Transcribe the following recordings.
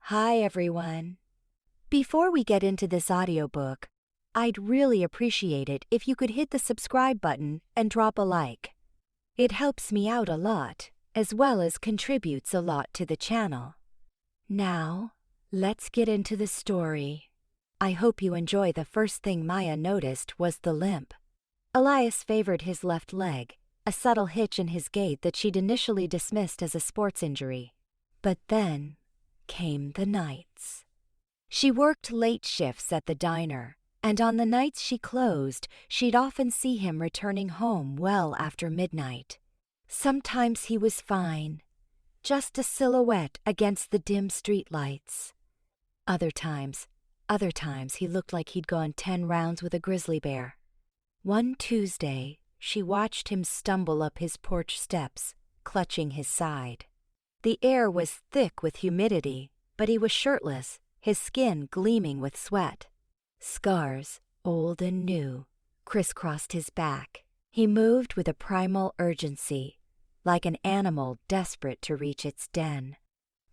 Hi everyone. Before we get into this audiobook, I'd really appreciate it if you could hit the subscribe button and drop a like. It helps me out a lot, as well as contributes a lot to the channel. Now, let's get into the story. I hope you enjoy. The first thing Maya noticed was the limp. Elias favored his left leg, a subtle hitch in his gait that she'd initially dismissed as a sports injury. But then came the nights. She worked late shifts at the diner, and on the nights she closed, she'd often see him returning home well after midnight. Sometimes he was fine, just a silhouette against the dim streetlights. Other times he looked like he'd gone 10 rounds with a grizzly bear. One Tuesday, she watched him stumble up his porch steps, clutching his side. The air was thick with humidity, but he was shirtless, his skin gleaming with sweat. Scars, old and new, crisscrossed his back. He moved with a primal urgency, like an animal desperate to reach its den.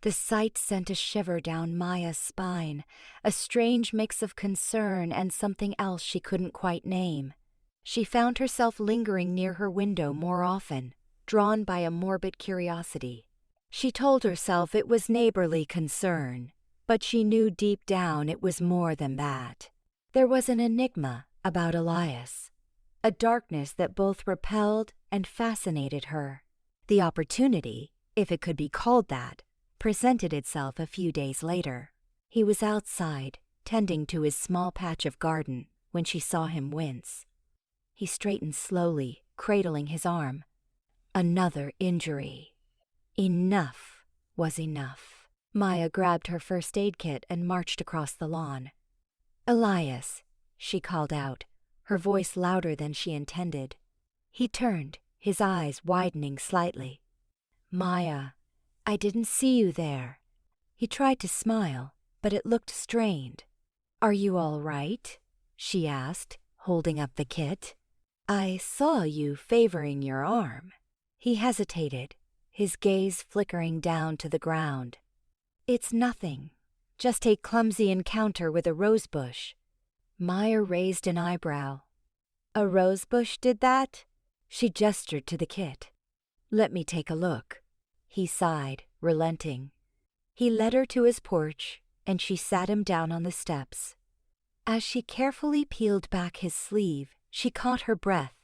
The sight sent a shiver down Maya's spine, a strange mix of concern and something else she couldn't quite name. She found herself lingering near her window more often, drawn by a morbid curiosity. She told herself it was neighborly concern, but she knew deep down it was more than that. There was an enigma about Elias, a darkness that both repelled and fascinated her. The opportunity, if it could be called that, presented itself a few days later. He was outside, tending to his small patch of garden, when she saw him wince. He straightened slowly, cradling his arm. Another injury. Enough was enough. Maya grabbed her first aid kit and marched across the lawn. "Elias," she called out, her voice louder than she intended. He turned, his eyes widening slightly. "Maya, I didn't see you there." He tried to smile, but it looked strained. "Are you all right?" she asked, holding up the kit. "I saw you favoring your arm." He hesitated, his gaze flickering down to the ground. "It's nothing, just a clumsy encounter with a rosebush." Maya raised an eyebrow. "A rosebush did that?" She gestured to the kit. "Let me take a look." He sighed, relenting. He led her to his porch, and she sat him down on the steps. As she carefully peeled back his sleeve, she caught her breath.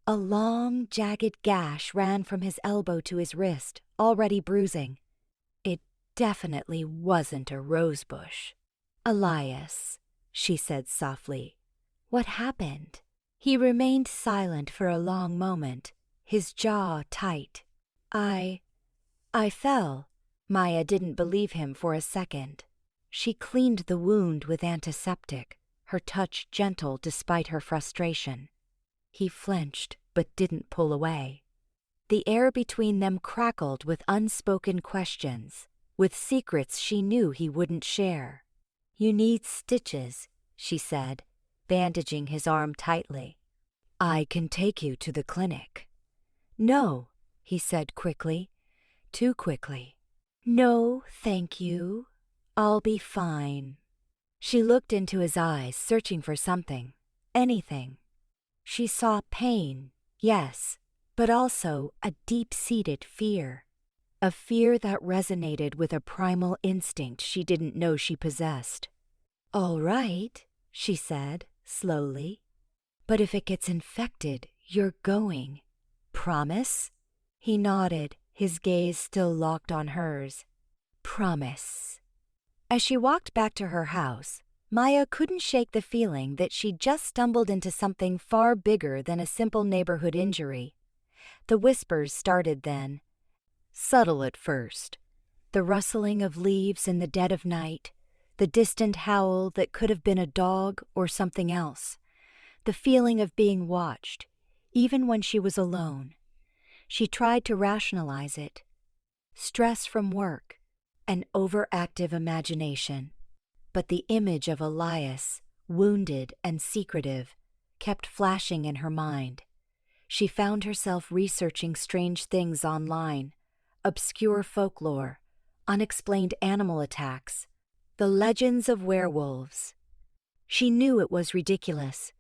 A long, jagged gash ran from his elbow to his wrist, already bruising. It definitely wasn't a rosebush. "Elias," she said softly, "what happened?" He remained silent for a long moment, his jaw tight. I fell." Maya didn't believe him for a second. She cleaned the wound with antiseptic, her touch gentle despite her frustration. He flinched, but didn't pull away. The air between them crackled with unspoken questions, with secrets she knew he wouldn't share. "You need stitches," she said, bandaging his arm tightly. "I can take you to the clinic." "No," he said quickly, too quickly. "No, thank you. I'll be fine." She looked into his eyes, searching for something, anything. She saw pain, yes, but also a deep-seated fear. A fear that resonated with a primal instinct she didn't know she possessed. "All right," she said, slowly. "But if it gets infected, you're going. Promise?" He nodded, his gaze still locked on hers. "Promise." As she walked back to her house, Maya couldn't shake the feeling that she'd just stumbled into something far bigger than a simple neighborhood injury. The whispers started then. Subtle at first. The rustling of leaves in the dead of night, the distant howl that could have been a dog or something else. The feeling of being watched, even when she was alone. She tried to rationalize it. Stress from work, an overactive imagination. But the image of Elias, wounded and secretive, kept flashing in her mind. She found herself researching strange things online, obscure folklore, unexplained animal attacks, the legends of werewolves. She knew it was ridiculous.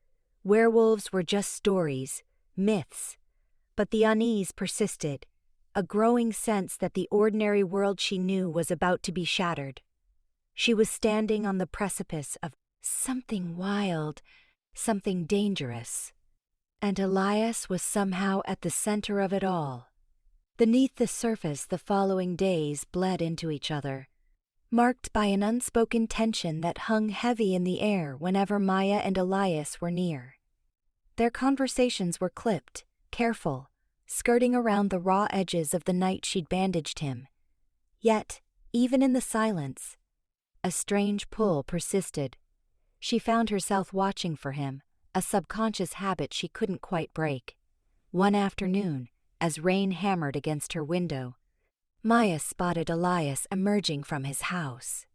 Werewolves were just stories, myths, but the unease persisted, a growing sense that the ordinary world she knew was about to be shattered. She was standing on the precipice of something wild, something dangerous. And Elias was somehow at the center of it all. Beneath the surface, the following days bled into each other, marked by an unspoken tension that hung heavy in the air whenever Maya and Elias were near. Their conversations were clipped, careful, skirting around the raw edges of the night she'd bandaged him. Yet, even in the silence, a strange pull persisted. She found herself watching for him, a subconscious habit she couldn't quite break. One afternoon, as rain hammered against her window, Maya spotted Elias emerging from his house.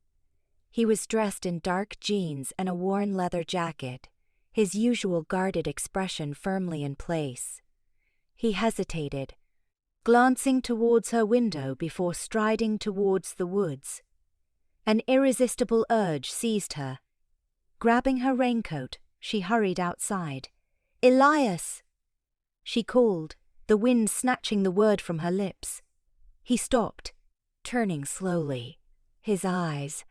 He was dressed in dark jeans and a worn leather jacket, his usual guarded expression firmly in place. He hesitated, glancing towards her window before striding towards the woods. An irresistible urge seized her. Grabbing her raincoat, she hurried outside. "Elias!" she called, the wind snatching the word from her lips. He stopped, turning slowly. His eyes,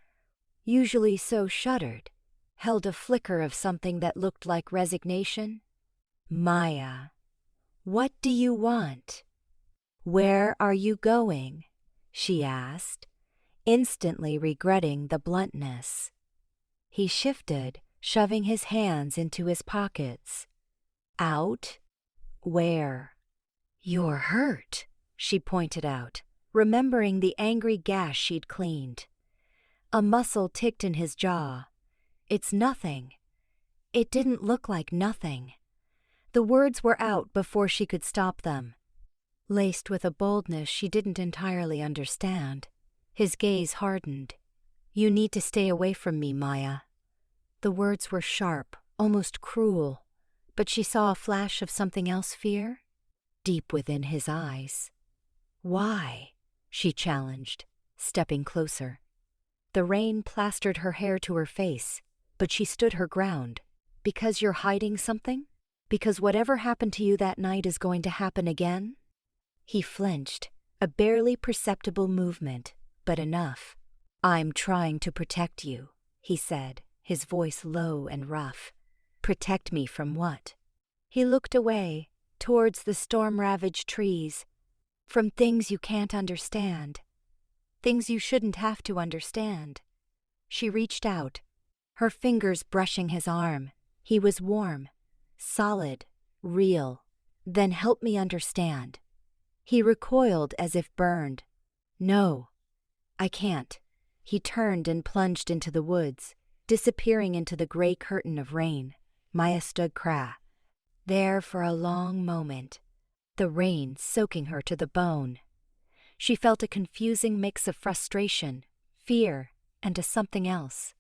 usually so shuttered, held a flicker of something that looked like resignation. "Maya, what do you want? Where are you going?" she asked, instantly regretting the bluntness. He shifted, shoving his hands into his pockets. "Out? Where?" "You're hurt," she pointed out, remembering the angry gash she'd cleaned. A muscle ticked in his jaw. "It's nothing." It didn't look like nothing. The words were out before she could stop them, laced with a boldness she didn't entirely understand. His gaze hardened. "You need to stay away from me, Maya." The words were sharp, almost cruel, but she saw a flash of something else, fear, deep within his eyes. "Why?" she challenged, stepping closer. The rain plastered her hair to her face, but she stood her ground. "Because you're hiding something? Because whatever happened to you that night is going to happen again?" He flinched, a barely perceptible movement, but enough. "I'm trying to protect you," he said, his voice low and rough. "Protect me from what?" He looked away, towards the storm-ravaged trees. "From things you can't understand. Things you shouldn't have to understand." She reached out, her fingers brushing his arm. He was warm, solid, real. "Then help me understand." He recoiled as if burned. "No, I can't." He turned and plunged into the woods, disappearing into the gray curtain of rain. Maya stood there for a long moment, the rain soaking her to the bone. She felt a confusing mix of frustration, fear, and a something else.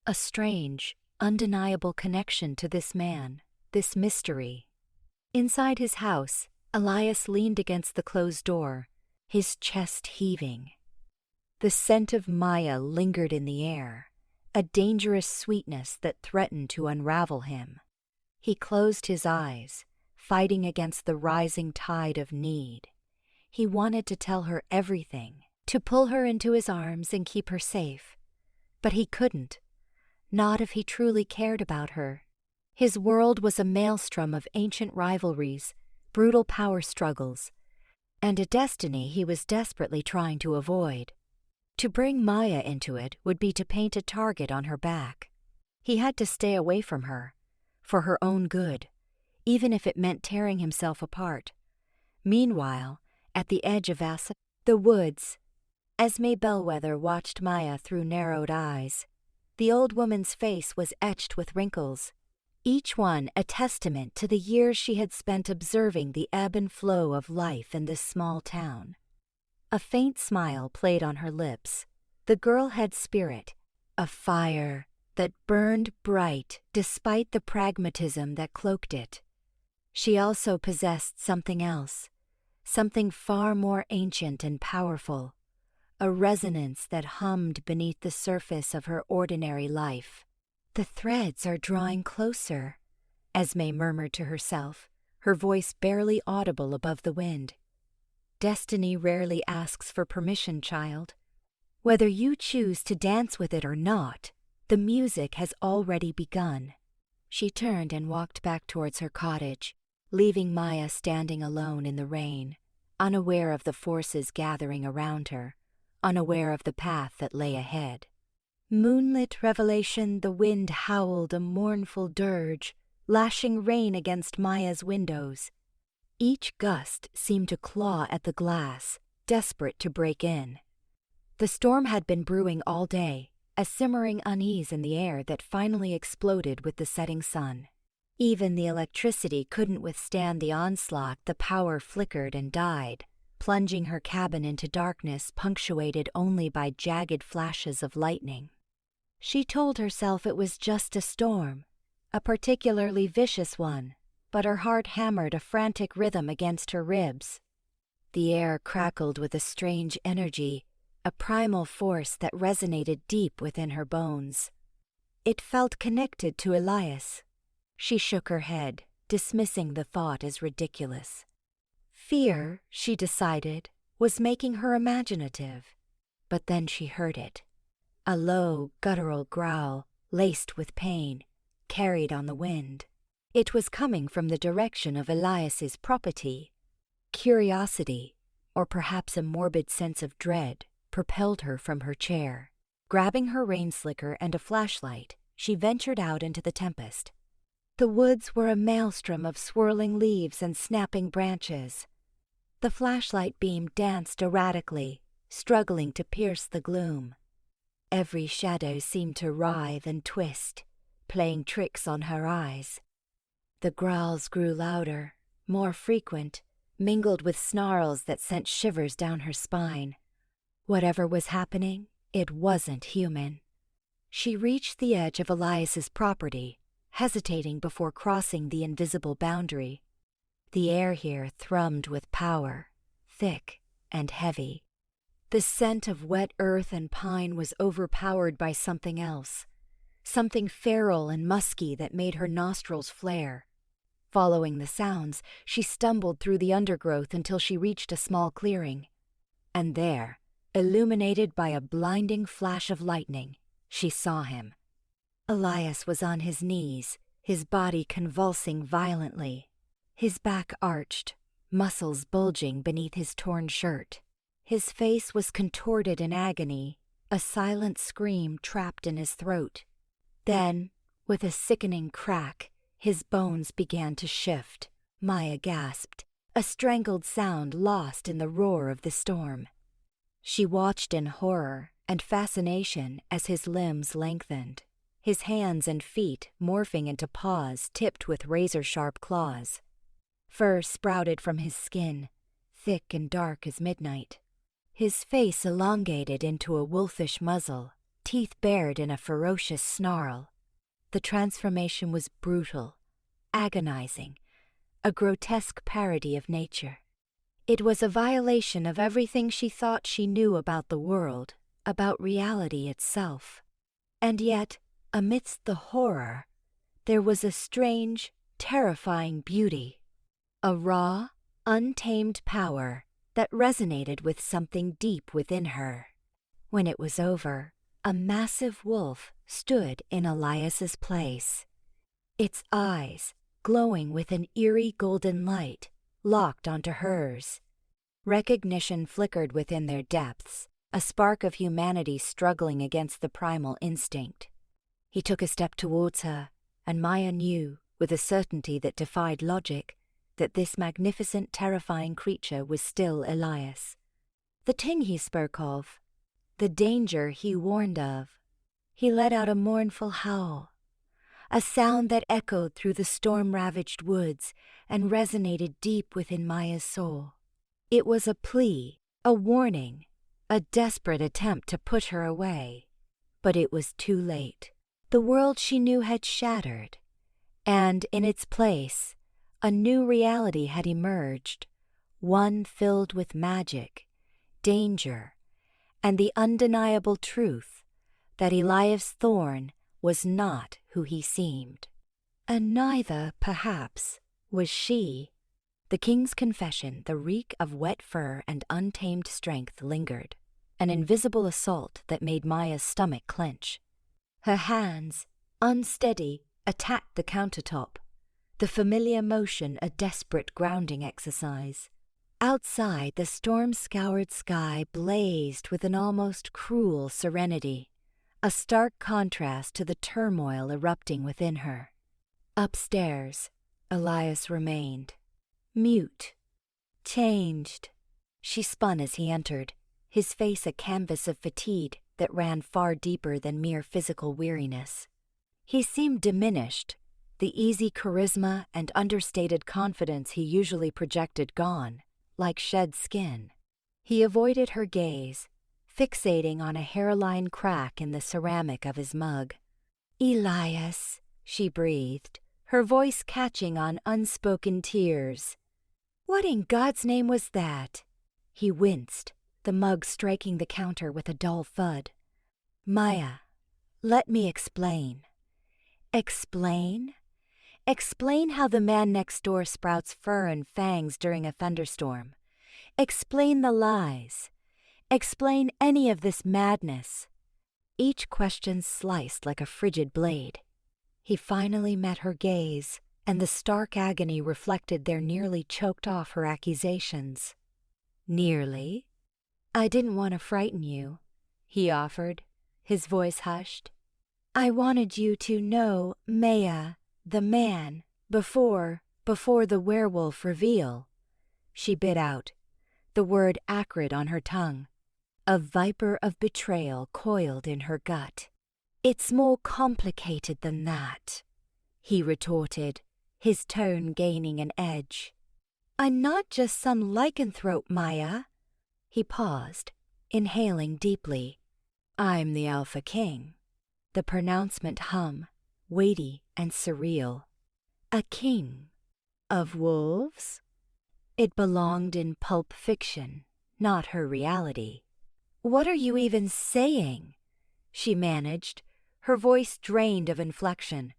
A strange, undeniable connection to this man, this mystery. Inside his house, Elias leaned against the closed door, his chest heaving. The scent of Maya lingered in the air, a dangerous sweetness that threatened to unravel him. He closed his eyes, fighting against the rising tide of need. He wanted to tell her everything, to pull her into his arms and keep her safe. But he couldn't, not if he truly cared about her. His world was a maelstrom of ancient rivalries, brutal power struggles, and a destiny he was desperately trying to avoid. To bring Maya into it would be to paint a target on her back. He had to stay away from her, for her own good, even if it meant tearing himself apart. Meanwhile, at the edge of the woods, Esme Bellwether watched Maya through narrowed eyes. The old woman's face was etched with wrinkles, each one a testament to the years she had spent observing the ebb and flow of life in this small town. A faint smile played on her lips. The girl had spirit, a fire that burned bright despite the pragmatism that cloaked it. She also possessed something else, something far more ancient and powerful, a resonance that hummed beneath the surface of her ordinary life. "The threads are drawing closer," Esme murmured to herself, her voice barely audible above the wind. "Destiny rarely asks for permission, child. Whether you choose to dance with it or not, the music has already begun." She turned and walked back towards her cottage, leaving Maya standing alone in the rain, unaware of the forces gathering around her, unaware of the path that lay ahead. Moonlit revelation, the wind howled a mournful dirge, lashing rain against Maya's windows. Each gust seemed to claw at the glass, desperate to break in. The storm had been brewing all day, a simmering unease in the air that finally exploded with the setting sun. Even the electricity couldn't withstand the onslaught. The power flickered and died, plunging her cabin into darkness punctuated only by jagged flashes of lightning. She told herself it was just a storm, a particularly vicious one, but her heart hammered a frantic rhythm against her ribs. The air crackled with a strange energy, a primal force that resonated deep within her bones. It felt connected to Elias. She shook her head, dismissing the thought as ridiculous. Fear, she decided, was making her imaginative. But then she heard it. A low, guttural growl, laced with pain, carried on the wind. It was coming from the direction of Elias's property. Curiosity, or perhaps a morbid sense of dread, propelled her from her chair. Grabbing her rain slicker and a flashlight, she ventured out into the tempest. The woods were a maelstrom of swirling leaves and snapping branches. The flashlight beam danced erratically, struggling to pierce the gloom. Every shadow seemed to writhe and twist, playing tricks on her eyes. The growls grew louder, more frequent, mingled with snarls that sent shivers down her spine. Whatever was happening, it wasn't human. She reached the edge of Elias's property, hesitating before crossing the invisible boundary. The air here thrummed with power, thick and heavy. The scent of wet earth and pine was overpowered by something else, something feral and musky that made her nostrils flare. Following the sounds, she stumbled through the undergrowth until she reached a small clearing. And there, illuminated by a blinding flash of lightning, she saw him. Elias was on his knees, his body convulsing violently. His back arched, muscles bulging beneath his torn shirt. His face was contorted in agony, a silent scream trapped in his throat. Then, with a sickening crack, his bones began to shift. Maya gasped, a strangled sound lost in the roar of the storm. She watched in horror and fascination as his limbs lengthened, his hands and feet morphing into paws tipped with razor-sharp claws. Fur sprouted from his skin, thick and dark as midnight. His face elongated into a wolfish muzzle, teeth bared in a ferocious snarl. The transformation was brutal, agonizing, a grotesque parody of nature. It was a violation of everything she thought she knew about the world, about reality itself. And yet, amidst the horror, there was a strange, terrifying beauty, a raw, untamed power that resonated with something deep within her. When it was over, a massive wolf stood in Elias's place. Its eyes, glowing with an eerie golden light, locked onto hers. Recognition flickered within their depths, a spark of humanity struggling against the primal instinct. He took a step towards her, and Maya knew, with a certainty that defied logic, that this magnificent, terrifying creature was still Elias. The thing he spoke of, the danger he warned of. He let out a mournful howl, a sound that echoed through the storm-ravaged woods and resonated deep within Maya's soul. It was a plea, a warning, a desperate attempt to push her away. But it was too late. The world she knew had shattered, and in its place, a new reality had emerged, one filled with magic, danger, and the undeniable truth that Elias Thorne was not who he seemed. And neither, perhaps, was she. The king's confession, the reek of wet fur and untamed strength lingered, an invisible assault that made Maya's stomach clench. Her hands, unsteady, attacked the countertop, the familiar motion a desperate grounding exercise. Outside, the storm-scoured sky blazed with an almost cruel serenity, a stark contrast to the turmoil erupting within her. Upstairs, Elias remained, mute, changed. She spun as he entered, his face a canvas of fatigue that ran far deeper than mere physical weariness. He seemed diminished, the easy charisma and understated confidence he usually projected gone, like shed skin. He avoided her gaze, fixating on a hairline crack in the ceramic of his mug. "Elias," she breathed, her voice catching on unspoken tears. "What in God's name was that?" He winced, the mug striking the counter with a dull thud. "Maya, let me explain." "Explain?" "Explain how the man next door sprouts fur and fangs during a thunderstorm. Explain the lies. Explain any of this madness." Each question sliced like a frigid blade. He finally met her gaze, and the stark agony reflected there nearly choked off her accusations. "Nearly?" "I didn't want to frighten you," he offered, his voice hushed. "I wanted you to know Maya, the man, before the werewolf reveal." She bit out, the word acrid on her tongue. A viper of betrayal coiled in her gut. "It's more complicated than that," he retorted, his tone gaining an edge. "I'm not just some lycanthrope, Maya." He paused, inhaling deeply. "I'm the Alpha King." The pronouncement hum, weighty and surreal. "A king of wolves?" It belonged in pulp fiction, not her reality. "What are you even saying?" she managed, her voice drained of inflection.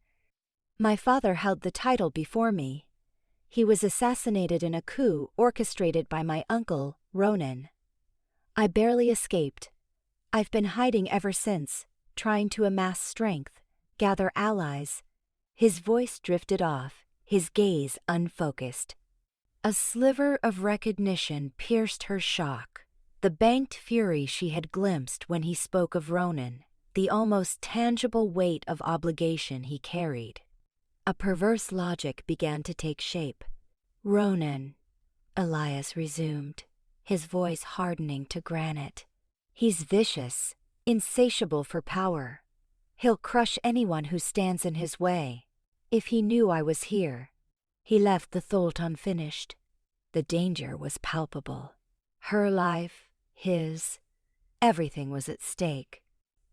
"My father held the title before me. He was assassinated in a coup orchestrated by my uncle, Ronan. I barely escaped. I've been hiding ever since, trying to amass strength, gather allies." His voice drifted off, his gaze unfocused. A sliver of recognition pierced her shock, the banked fury she had glimpsed when he spoke of Ronan, the almost tangible weight of obligation he carried. A perverse logic began to take shape. "Ronan," Elias resumed, his voice hardening to granite. "He's vicious, insatiable for power. He'll crush anyone who stands in his way. If he knew I was here..." He left the thought unfinished. The danger was palpable. Her life, his, everything was at stake.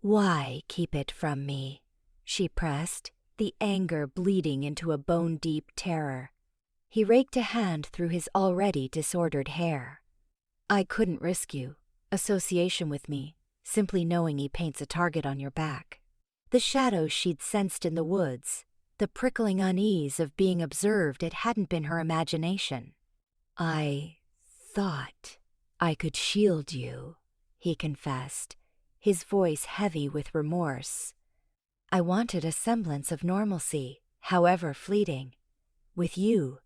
"Why keep it from me?" she pressed, the anger bleeding into a bone-deep terror. He raked a hand through his already disordered hair. "I couldn't risk you, association with me, simply knowing he paints a target on your back." The shadows she'd sensed in the woods, the prickling unease of being observed, it hadn't been her imagination. "I thought I could shield you," he confessed, his voice heavy with remorse. "I wanted a semblance of normalcy, however fleeting. With you."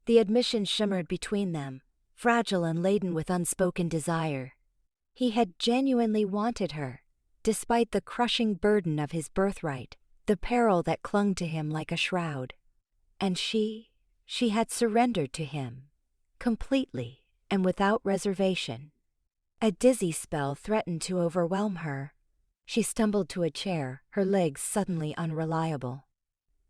The admission shimmered between them, fragile and laden with unspoken desire. He had genuinely wanted her, despite the crushing burden of his birthright, the peril that clung to him like a shroud. And she had surrendered to him, completely and without reservation. A dizzy spell threatened to overwhelm her. She stumbled to a chair, her legs suddenly unreliable.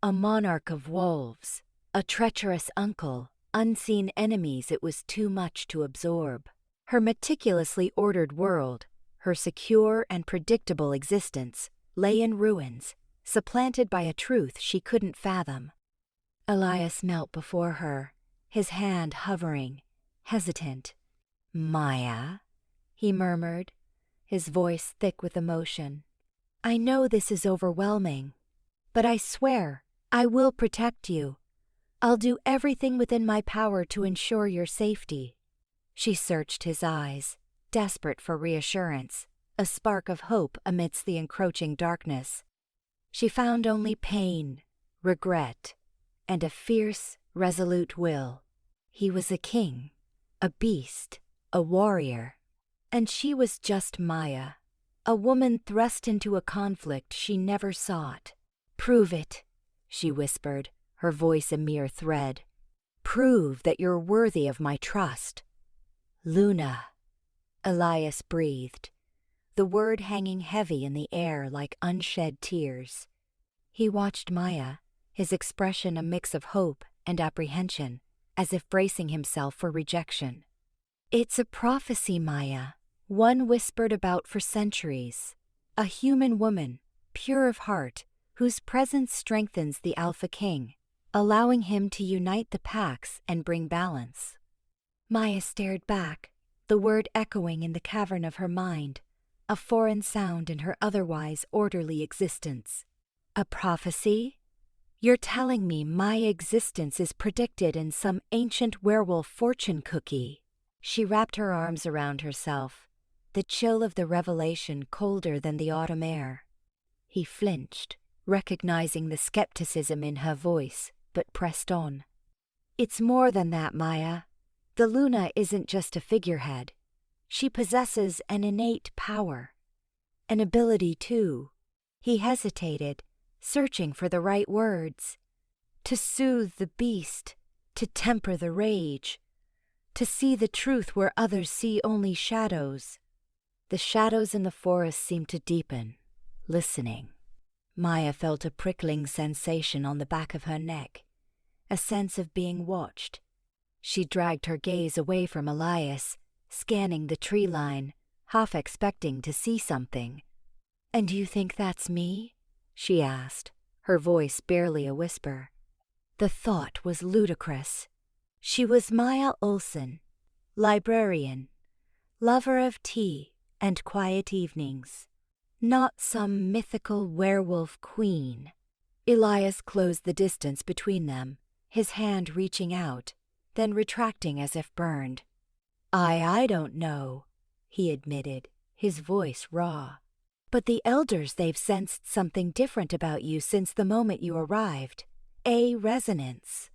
A monarch of wolves, a treacherous uncle, unseen enemies, it was too much to absorb. Her meticulously ordered world, her secure and predictable existence, lay in ruins, supplanted by a truth she couldn't fathom. Elias knelt before her, his hand hovering, hesitant. "Maya," he murmured, his voice thick with emotion. "I know this is overwhelming, but I swear I will protect you. I'll do everything within my power to ensure your safety." She searched his eyes, desperate for reassurance, a spark of hope amidst the encroaching darkness. She found only pain, regret, and a fierce, resolute will. He was a king, a beast, a warrior, and she was just Maya, a woman thrust into a conflict she never sought. "Prove it," she whispered, her voice a mere thread. "Prove that you're worthy of my trust." "Luna," Elias breathed, the word hanging heavy in the air like unshed tears. He watched Maya, his expression a mix of hope and apprehension, as if bracing himself for rejection. "It's a prophecy, Maya, one whispered about for centuries. A human woman, pure of heart, whose presence strengthens the Alpha King, allowing him to unite the packs and bring balance." Maya stared back, the word echoing in the cavern of her mind, a foreign sound in her otherwise orderly existence. "A prophecy? You're telling me my existence is predicted in some ancient werewolf fortune cookie?" She wrapped her arms around herself, the chill of the revelation colder than the autumn air. He flinched, recognizing the skepticism in her voice, but pressed on. "It's more than that, Maya. The Luna isn't just a figurehead. She possesses an innate power. An ability, too." He hesitated, searching for the right words. "To soothe the beast, to temper the rage, to see the truth where others see only shadows." The shadows in the forest seemed to deepen, listening. Maya felt a prickling sensation on the back of her neck, a sense of being watched. She dragged her gaze away from Elias, scanning the tree line, half expecting to see something. "And you think that's me?" she asked, her voice barely a whisper. The thought was ludicrous. She was Maya Olsen, librarian, lover of tea and quiet evenings, not some mythical werewolf queen. Elias closed the distance between them, his hand reaching out, then retracting as if burned. I don't know," he admitted, his voice raw. "But the elders, they've sensed something different about you since the moment you arrived. A resonance."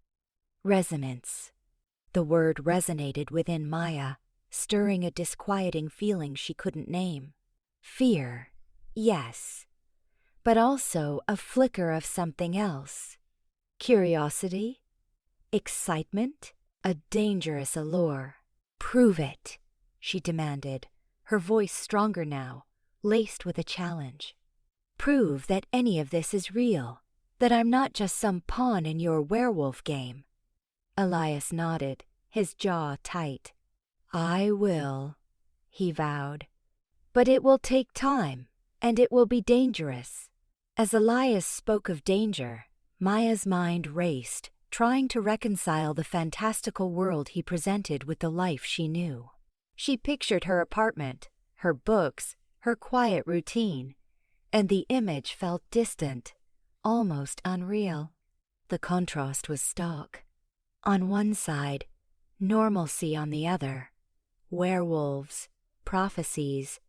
Resonance. The word resonated within Maya, stirring a disquieting feeling she couldn't name. Fear, yes, but also a flicker of something else. Curiosity? Excitement? A dangerous allure. "Prove it," she demanded, her voice stronger now, laced with a challenge. "Prove that any of this is real, that I'm not just some pawn in your werewolf game." Elias nodded, his jaw tight. "I will," he vowed. "But it will take time, and it will be dangerous." As Elias spoke of danger, Maya's mind raced, trying to reconcile the fantastical world he presented with the life she knew. She pictured her apartment, her books, her quiet routine, and the image felt distant, almost unreal. The contrast was stark. On one side, normalcy on the other, werewolves, prophecies,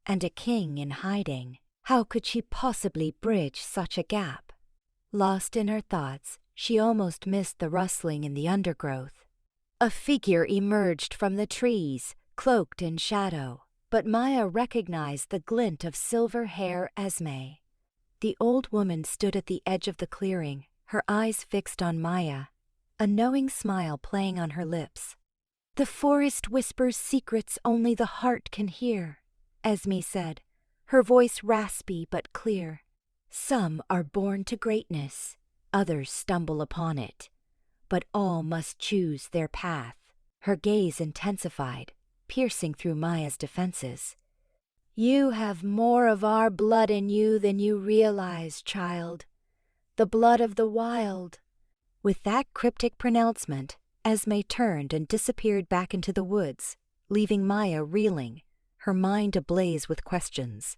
and a king in hiding. How could she possibly bridge such a gap? Lost in her thoughts, she almost missed the rustling in the undergrowth. A figure emerged from the trees, cloaked in shadow, but Maya recognized the glint of silver hair Esme. The old woman stood at the edge of the clearing, her eyes fixed on Maya, a knowing smile playing on her lips. "The forest whispers secrets only the heart can hear," Esme said, her voice raspy but clear. "Some are born to greatness, others stumble upon it, but all must choose their path." Her gaze intensified, piercing through Maya's defenses. "You have more of our blood in you than you realize, child. The blood of the wild." With that cryptic pronouncement, Esme turned and disappeared back into the woods, leaving Maya reeling, her mind ablaze with questions.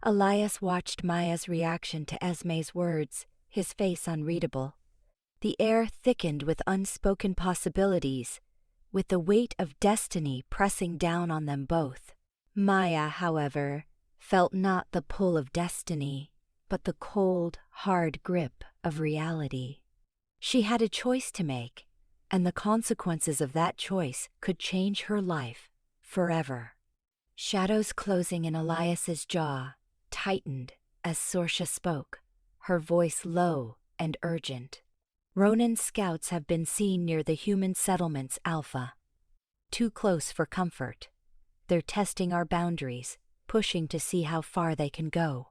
Elias watched Maya's reaction to Esme's words, his face unreadable. The air thickened with unspoken possibilities, with the weight of destiny pressing down on them both. Maya, however, felt not the pull of destiny, but the cold, hard grip of reality. She had a choice to make, and the consequences of that choice could change her life forever. Shadows closing in Elias's jaw tightened as Sorsha spoke, her voice low and urgent. Ronan's scouts have been seen near the human settlements Alpha. Too close for comfort. They're testing our boundaries, pushing to see how far they can go.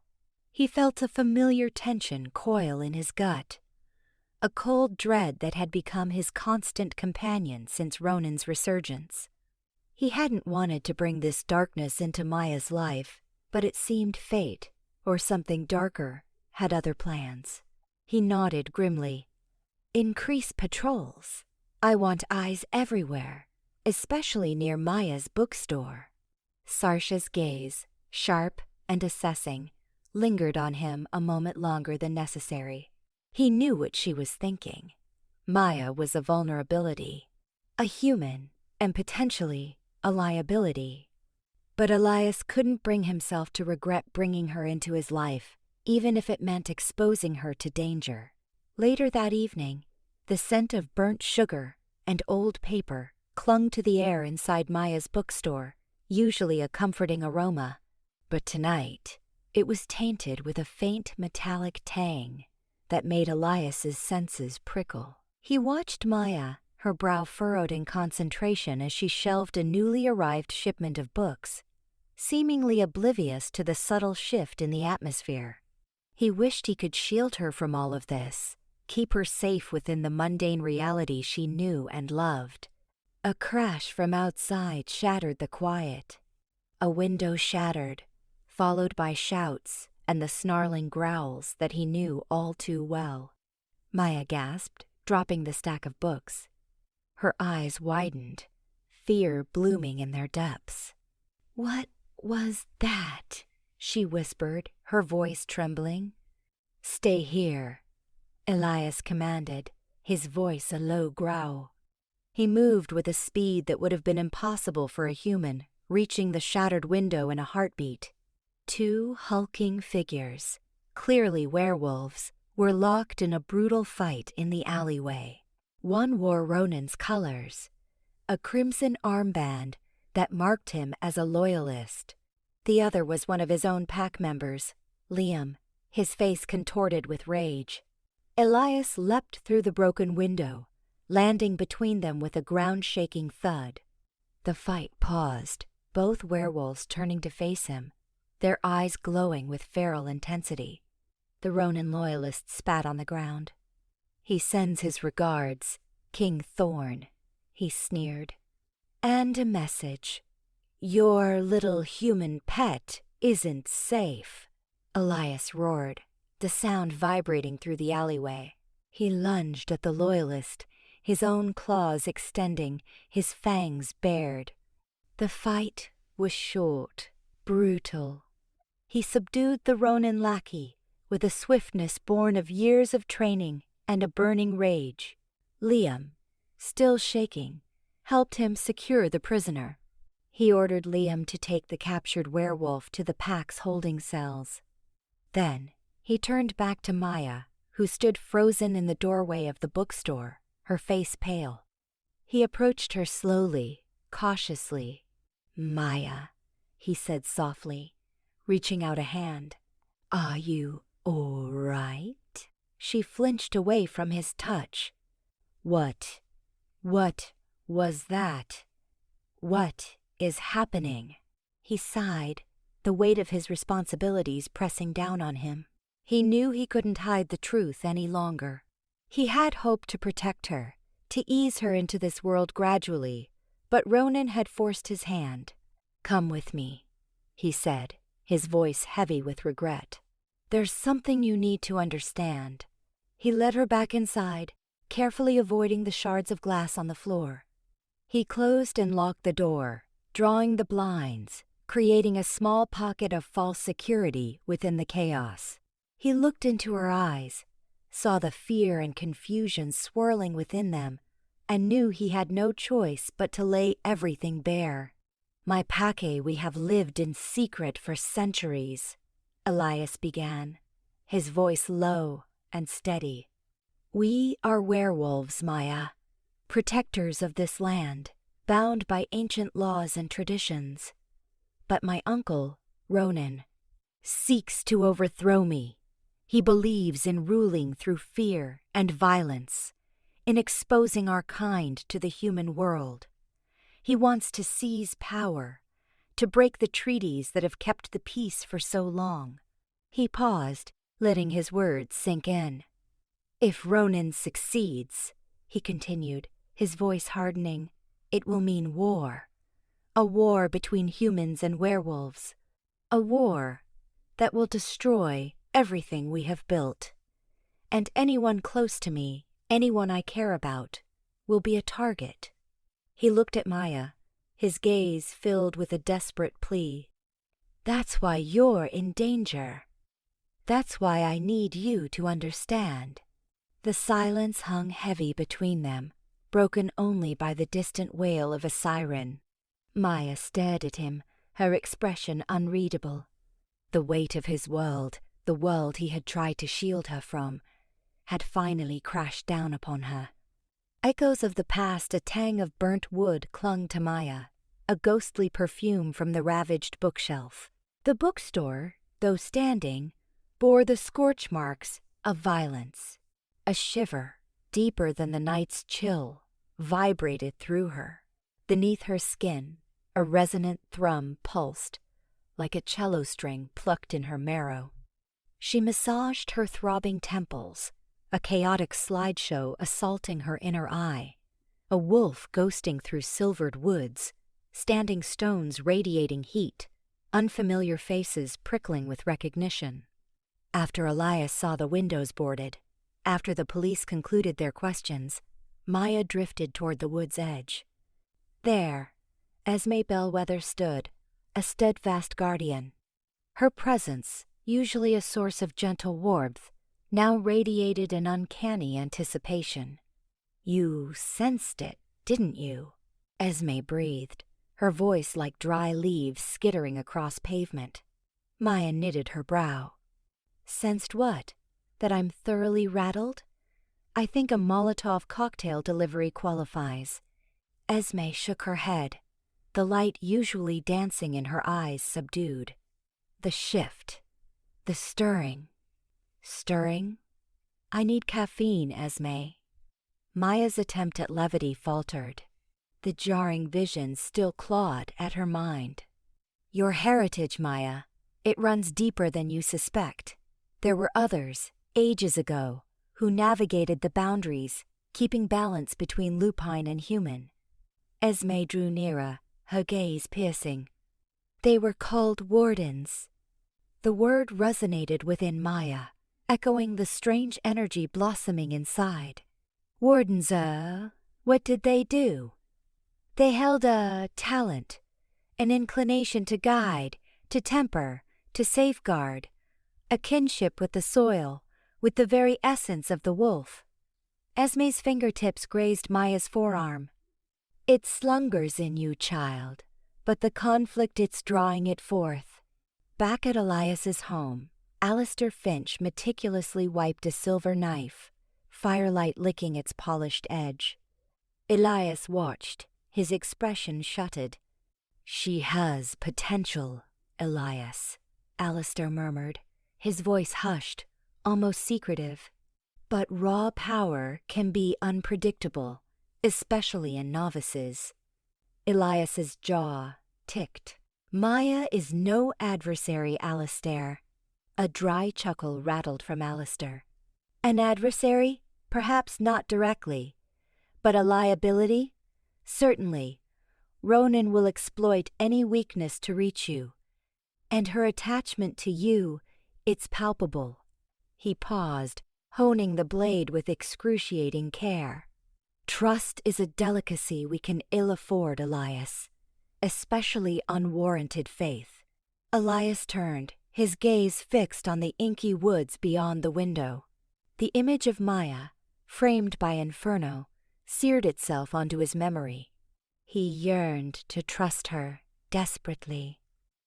He felt a familiar tension coil in his gut, a cold dread that had become his constant companion since Ronan's resurgence. He hadn't wanted to bring this darkness into Maya's life, but it seemed fate, or something darker, had other plans. He nodded grimly. Increase patrols. I want eyes everywhere, especially near Maya's bookstore. Sarsha's gaze, sharp and assessing, lingered on him a moment longer than necessary. He knew what she was thinking. Maya was a vulnerability, a human, and potentially a liability. But Elias couldn't bring himself to regret bringing her into his life, even if it meant exposing her to danger. Later that evening, the scent of burnt sugar and old paper clung to the air inside Maya's bookstore, usually a comforting aroma. But tonight, it was tainted with a faint metallic tang that made Elias's senses prickle. He watched Maya, her brow furrowed in concentration as she shelved a newly arrived shipment of books, seemingly oblivious to the subtle shift in the atmosphere. He wished he could shield her from all of this, keep her safe within the mundane reality she knew and loved. A crash from outside shattered the quiet. A window shattered, followed by shouts and the snarling growls that he knew all too well. Maya gasped, dropping the stack of books. Her eyes widened, fear blooming in their depths. "What was that?" she whispered, her voice trembling. "Stay here," Elias commanded, his voice a low growl. He moved with a speed that would have been impossible for a human, reaching the shattered window in a heartbeat. Two hulking figures, clearly werewolves, were locked in a brutal fight in the alleyway. One wore Ronan's colors, a crimson armband that marked him as a loyalist. The other was one of his own pack members, Liam, his face contorted with rage. Elias leapt through the broken window, landing between them with a ground-shaking thud. The fight paused, both werewolves turning to face him, their eyes glowing with feral intensity. The Ronin loyalist spat on the ground. "He sends his regards, King Thorn," he sneered. "And a message. Your little human pet isn't safe," Elias roared, the sound vibrating through the alleyway. He lunged at the loyalist, his own claws extending, his fangs bared. The fight was short, brutal. He subdued the Ronin lackey with a swiftness born of years of training and a burning rage. Liam, still shaking, helped him secure the prisoner. He ordered Liam to take the captured werewolf to the pack's holding cells. Then he turned back to Maya, who stood frozen in the doorway of the bookstore, her face pale. He approached her slowly, cautiously. "Maya," he said softly, reaching out a hand. "Are you all right?" She flinched away from his touch. What was that? What is happening?" He sighed, the weight of his responsibilities pressing down on him. He knew he couldn't hide the truth any longer. He had hoped to protect her, to ease her into this world gradually, but Ronan had forced his hand. "Come with me," he said, his voice heavy with regret. "There's something you need to understand." He led her back inside, carefully avoiding the shards of glass on the floor. He closed and locked the door, drawing the blinds, creating a small pocket of false security within the chaos. He looked into her eyes, saw the fear and confusion swirling within them, and knew he had no choice but to lay everything bare. "My Pake, we have lived in secret for centuries," Elias began, his voice low and steady. "We are werewolves, Maya, protectors of this land, bound by ancient laws and traditions. But my uncle, Ronan, seeks to overthrow me. He believes in ruling through fear and violence, in exposing our kind to the human world. He wants to seize power, to break the treaties that have kept the peace for so long." He paused, letting his words sink in. "If Ronan succeeds," he continued, his voice hardening, "it will mean war. A war between humans and werewolves. A war that will destroy everything we have built. And anyone close to me, anyone I care about, will be a target." He looked at Maya, his gaze filled with a desperate plea. "That's why you're in danger. That's why I need you to understand." The silence hung heavy between them, broken only by the distant wail of a siren. Maya stared at him, her expression unreadable. The weight of his world, the world he had tried to shield her from, had finally crashed down upon her. Echoes of the past, a tang of burnt wood clung to Maya, a ghostly perfume from the ravaged bookshelf. The bookstore, though standing, bore the scorch marks of violence. A shiver, deeper than the night's chill, vibrated through her. Beneath her skin, a resonant thrum pulsed, like a cello string plucked in her marrow. She massaged her throbbing temples, a chaotic slideshow assaulting her inner eye, a wolf ghosting through silvered woods, standing stones radiating heat, unfamiliar faces prickling with recognition. After Elias saw the windows boarded, after the police concluded their questions, Maya drifted toward the wood's edge. There, Esme Bellwether stood, a steadfast guardian. Her presence, usually a source of gentle warmth, now radiated an uncanny anticipation. "You sensed it, didn't you?" Esme breathed, her voice like dry leaves skittering across pavement. Maya knitted her brow. "Sensed what? That I'm thoroughly rattled? I think a Molotov cocktail delivery qualifies." Esme shook her head, the light usually dancing in her eyes subdued. "The shift. The stirring." "Stirring? I need caffeine, Esme." Maya's attempt at levity faltered. The jarring visions still clawed at her mind. "Your heritage, Maya, it runs deeper than you suspect. There were others, ages ago, who navigated the boundaries, keeping balance between lupine and human." Esme drew nearer, her gaze piercing. "They were called wardens." The word resonated within Maya, echoing the strange energy blossoming inside. "Wardens, what did they do?" "They held a talent, an inclination to guide, to temper, to safeguard, a kinship with the soil, with the very essence of the wolf." Esme's fingertips grazed Maya's forearm. "It slumbers in you, child, but the conflict it's drawing it forth." Back at Elias's home, Alistair Finch meticulously wiped a silver knife, firelight licking its polished edge. Elias watched, his expression shuttered. "She has potential, Elias," Alistair murmured, his voice hushed, almost secretive. "But raw power can be unpredictable, especially in novices." Elias's jaw ticked. "Maya is no adversary, Alistair." A dry chuckle rattled from Alistair. "An adversary? Perhaps not directly. But a liability? Certainly. Ronan will exploit any weakness to reach you. And her attachment to you, it's palpable." He paused, honing the blade with excruciating care. "Trust is a delicacy we can ill afford, Elias. especially unwarranted faith. Elias turned, his gaze fixed on the inky woods beyond the window. The image of Maya, framed by Inferno, seared itself onto his memory. He yearned to trust her, desperately.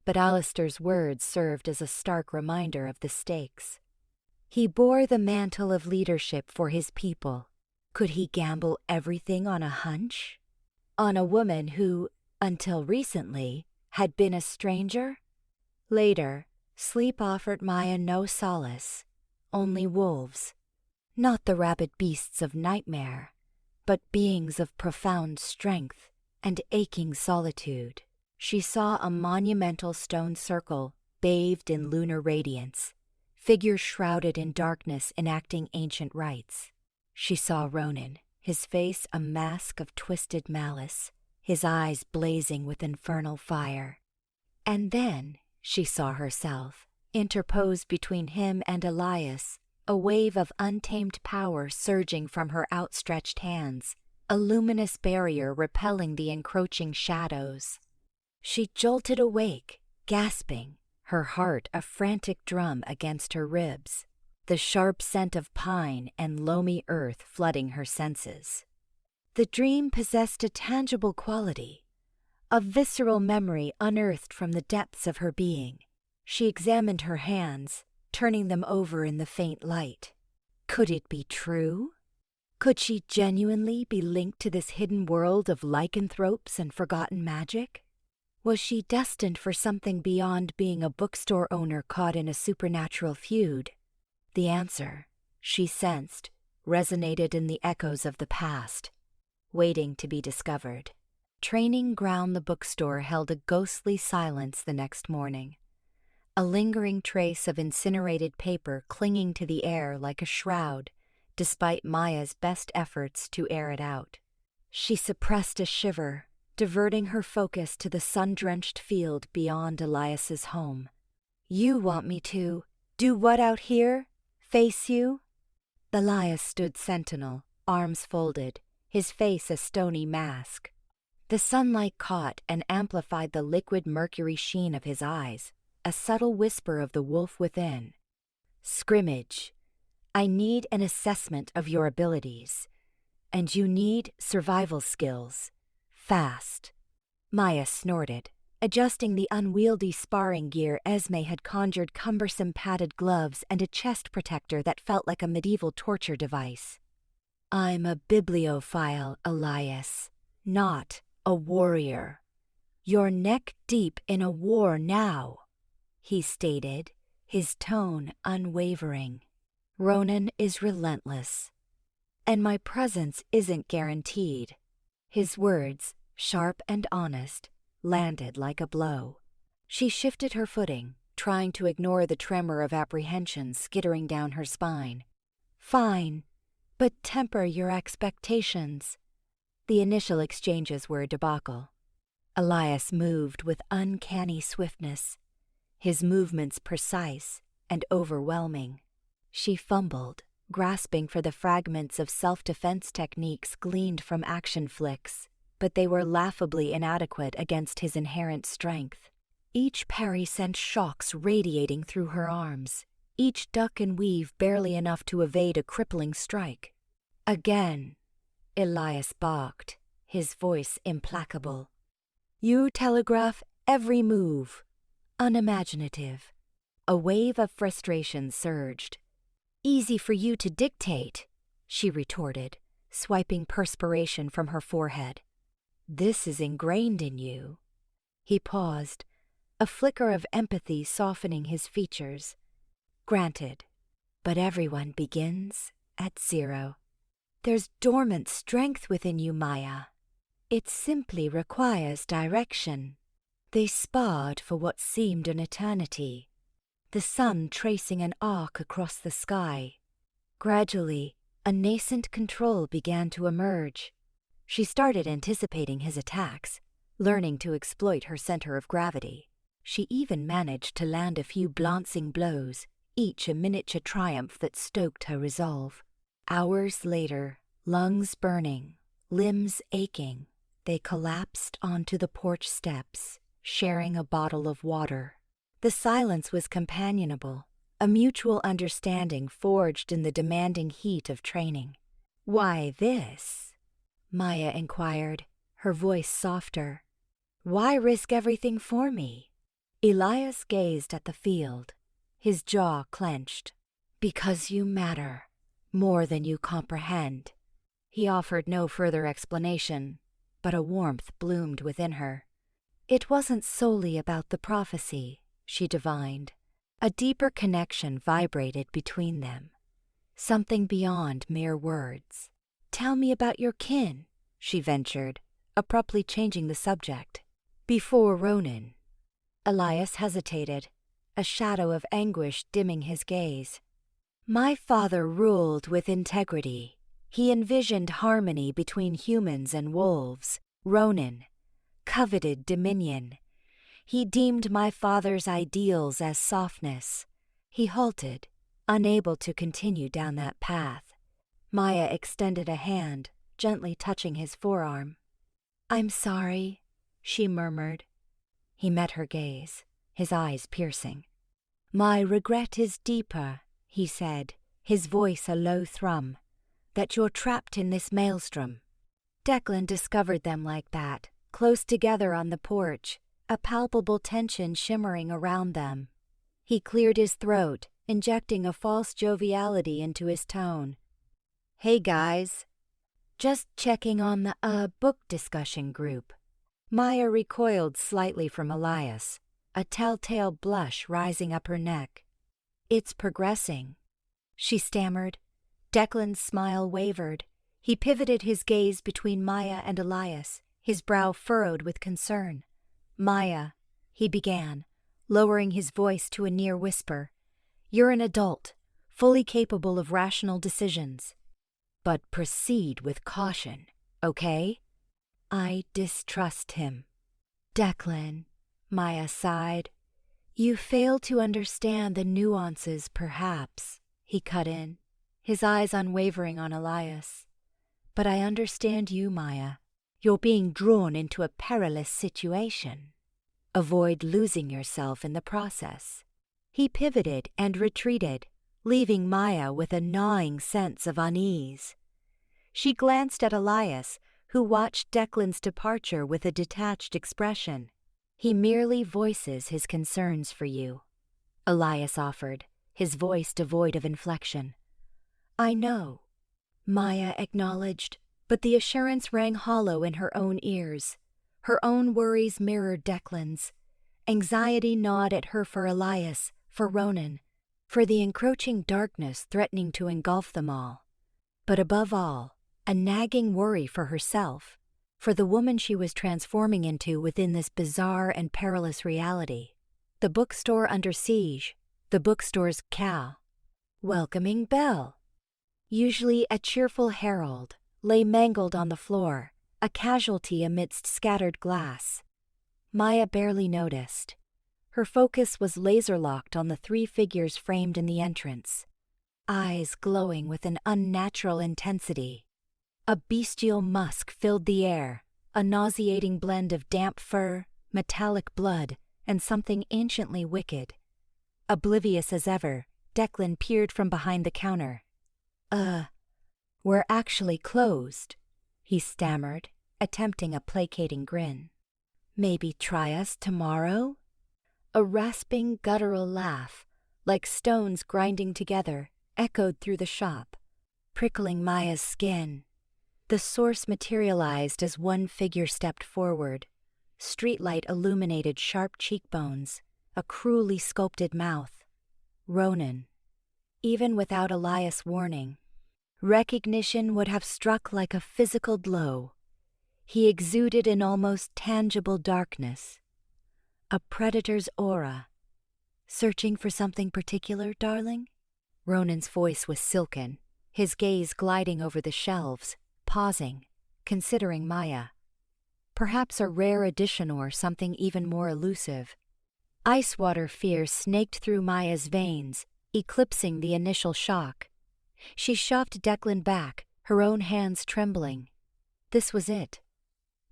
But Alistair's words served as a stark reminder of the stakes. He bore the mantle of leadership for his people. Could he gamble everything on a hunch? On a woman who, until recently, had been a stranger? Later, sleep offered Maya no solace, only wolves. Not the rabid beasts of nightmare, but beings of profound strength and aching solitude. She saw a monumental stone circle bathed in lunar radiance, figures shrouded in darkness enacting ancient rites. She saw Ronan, his face a mask of twisted malice, his eyes blazing with infernal fire. And then she saw herself, interposed between him and Elias, a wave of untamed power surging from her outstretched hands, a luminous barrier repelling the encroaching shadows. She jolted awake, gasping, her heart a frantic drum against her ribs, the sharp scent of pine and loamy earth flooding her senses. The dream possessed a tangible quality, a visceral memory unearthed from the depths of her being. She examined her hands, turning them over in the faint light. Could it be true? Could she genuinely be linked to this hidden world of lycanthropes and forgotten magic? Was she destined for something beyond being a bookstore owner caught in a supernatural feud? The answer, she sensed, resonated in the echoes of the past, waiting to be discovered. Training ground the bookstore held a ghostly silence the next morning, a lingering trace of incinerated paper clinging to the air like a shroud, despite Maya's best efforts to air it out. She suppressed a shiver, diverting her focus to the sun-drenched field beyond Elias's home. You want me to do what out here? Face you? Elias stood sentinel, arms folded, his face a stony mask. The sunlight caught and amplified the liquid mercury sheen of his eyes, a subtle whisper of the wolf within. Scrimmage. I need an assessment of your abilities, and you need survival skills. Fast. Maya snorted, adjusting the unwieldy sparring gear. Esme had conjured cumbersome padded gloves and a chest protector that felt like a medieval torture device. I'm a bibliophile, Elias, not a warrior. You're neck deep in a war now, he stated, his tone unwavering. Ronan is relentless, and my presence isn't guaranteed. His words, sharp and honest, landed like a blow. She shifted her footing, trying to ignore the tremor of apprehension skittering down her spine. Fine, but temper your expectations. The initial exchanges were a debacle. Elias moved with uncanny swiftness, his movements precise and overwhelming. She fumbled, grasping for the fragments of self-defense techniques gleaned from action flicks, but they were laughably inadequate against his inherent strength. Each parry sent shocks radiating through her arms, each duck and weave barely enough to evade a crippling strike. Again, Elias balked, his voice implacable. You telegraph every move. Unimaginative. A wave of frustration surged. Easy for you to dictate, she retorted, swiping perspiration from her forehead. This is ingrained in you. He paused, a flicker of empathy softening his features. Granted, but everyone begins at 0. There's dormant strength within you, Maya. It simply requires direction. They sparred for what seemed an eternity, the sun tracing an arc across the sky. Gradually, a nascent control began to emerge. She started anticipating his attacks, learning to exploit her center of gravity. She even managed to land a few glancing blows, each a miniature triumph that stoked her resolve. Hours later, lungs burning, limbs aching, They collapsed onto the porch steps, sharing a bottle of water. The silence was companionable, a mutual understanding forged in the demanding heat of training. "Why this?" Maya inquired, her voice softer. "Why risk everything for me?" Elias gazed at the field, his jaw clenched. "Because you matter, more than you comprehend." He offered no further explanation, but a warmth bloomed within her. It wasn't solely about the prophecy, she divined. A deeper connection vibrated between them, something beyond mere words. "Tell me about your kin," she ventured, abruptly changing the subject. "Before Ronan." Elias hesitated, a shadow of anguish dimming his gaze. "My father ruled with integrity. He envisioned harmony between humans and wolves. Ronan coveted dominion. He deemed my father's ideals as softness." He halted, unable to continue down that path. Maya extended a hand, gently touching his forearm. "I'm sorry," she murmured. He met her gaze, his eyes piercing. "My regret is deeper," he said, his voice a low thrum, "that you're trapped in this maelstrom." Declan discovered them like that, close together on the porch, a palpable tension shimmering around them. He cleared his throat, injecting a false joviality into his tone. "Hey guys. Just checking on the book discussion group." Maya recoiled slightly from Elias, a telltale blush rising up her neck. "It's progressing," she stammered. Declan's smile wavered. He pivoted his gaze between Maya and Elias, his brow furrowed with concern. "Maya," he began, lowering his voice to a near whisper, "you're an adult, fully capable of rational decisions. But proceed with caution, okay?" "I distrust him." "Declan," Maya sighed. "You fail to understand the nuances, perhaps," he cut in, his eyes unwavering on Elias. "But I understand you, Maya. You're being drawn into a perilous situation. Avoid losing yourself in the process." He pivoted and retreated, leaving Maya with a gnawing sense of unease. She glanced at Elias, who watched Declan's departure with a detached expression. "He merely voices his concerns for you," Elias offered, his voice devoid of inflection. "I know," Maya acknowledged, but the assurance rang hollow in her own ears. Her own worries mirrored Declan's. Anxiety gnawed at her for Elias, for Ronan, for the encroaching darkness threatening to engulf them all. But above all, a nagging worry for herself, for the woman she was transforming into within this bizarre and perilous reality. The bookstore under siege, the bookstore's cow. Welcoming bell. Usually a cheerful herald, lay mangled on the floor, a casualty amidst scattered glass. Maya barely noticed. Her focus was laser-locked on the 3 figures framed in the entrance, eyes glowing with an unnatural intensity. A bestial musk filled the air, a nauseating blend of damp fur, metallic blood, and something anciently wicked. Oblivious as ever, Declan peered from behind the counter. We're actually closed," he stammered, attempting a placating grin. "Maybe try us tomorrow?" A rasping, guttural laugh, like stones grinding together, echoed through the shop, prickling Maya's skin. The source materialized as one figure stepped forward. Streetlight illuminated sharp cheekbones, a cruelly sculpted mouth. Ronan. Even without Elias' warning, recognition would have struck like a physical blow. He exuded an almost tangible darkness, a predator's aura. "Searching for something particular, darling?" Ronan's voice was silken, his gaze gliding over the shelves, pausing, considering Maya. Perhaps a rare addition or something even more elusive. Ice-water fear snaked through Maya's veins, eclipsing the initial shock. She shoved Declan back, her own hands trembling. This was it.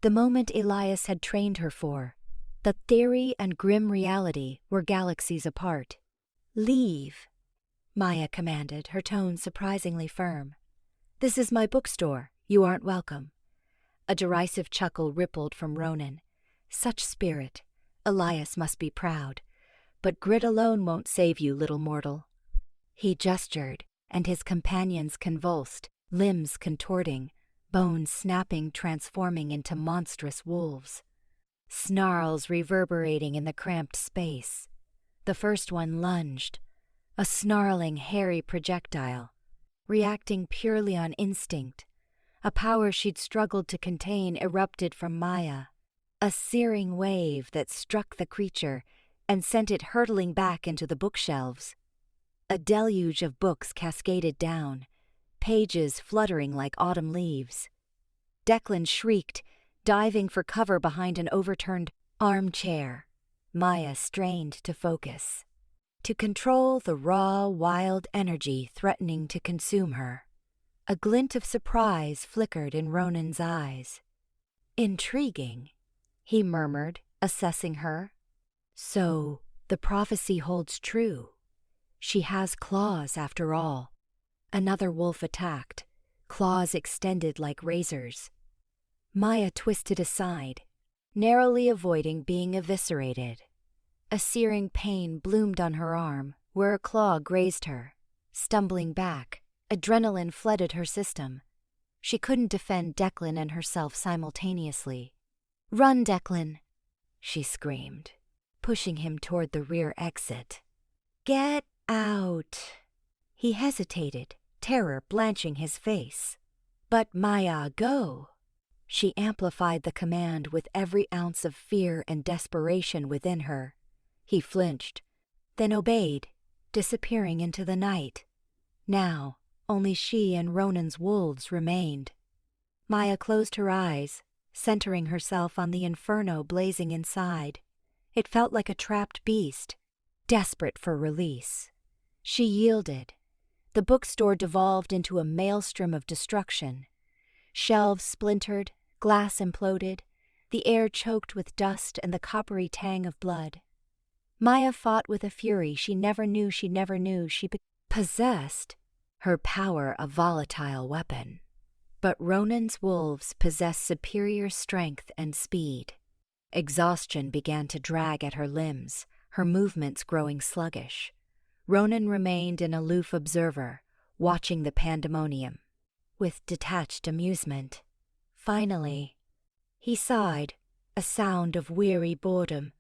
The moment Elias had trained her for. The theory and grim reality were galaxies apart. "Leave," Maya commanded, her tone surprisingly firm. "This is my bookstore. You aren't welcome." A derisive chuckle rippled from Ronan. Such spirit. Elias must be proud. But grit alone won't save you, little mortal. He gestured, and his companions convulsed, limbs contorting, bones snapping, transforming into monstrous wolves. Snarls reverberating in the cramped space. The first one lunged, a snarling, hairy projectile, reacting purely on instinct. A power she'd struggled to contain erupted from Maya, a searing wave that struck the creature and sent it hurtling back into the bookshelves. A deluge of books cascaded down, pages fluttering like autumn leaves. Declan shrieked, diving for cover behind an overturned armchair. Maya strained to focus, to control the raw, wild energy threatening to consume her. A glint of surprise flickered in Ronan's eyes. "Intriguing," he murmured, assessing her. "So, the prophecy holds true. She has claws after all." Another wolf attacked, claws extended like razors. Maya twisted aside, narrowly avoiding being eviscerated. A searing pain bloomed on her arm, where a claw grazed her. Stumbling back, adrenaline flooded her system. She couldn't defend Declan and herself simultaneously. "Run, Declan!" she screamed, pushing him toward the rear exit. "Get out!" He hesitated, terror blanching his face. "But Maya, go!" She amplified the command with every ounce of fear and desperation within her. He flinched, then obeyed, disappearing into the night. Now, only she and Ronan's wolves remained. Maya closed her eyes, centering herself on the inferno blazing inside. It felt like a trapped beast, desperate for release. She yielded. The bookstore devolved into a maelstrom of destruction. Shelves splintered, glass imploded, the air choked with dust and the coppery tang of blood. Maya fought with a fury she never knew she possessed, her power a volatile weapon. But Ronan's wolves possessed superior strength and speed. Exhaustion began to drag at her limbs, her movements growing sluggish. Ronan remained an aloof observer, watching the pandemonium, with detached amusement. Finally, he sighed, a sound of weary boredom.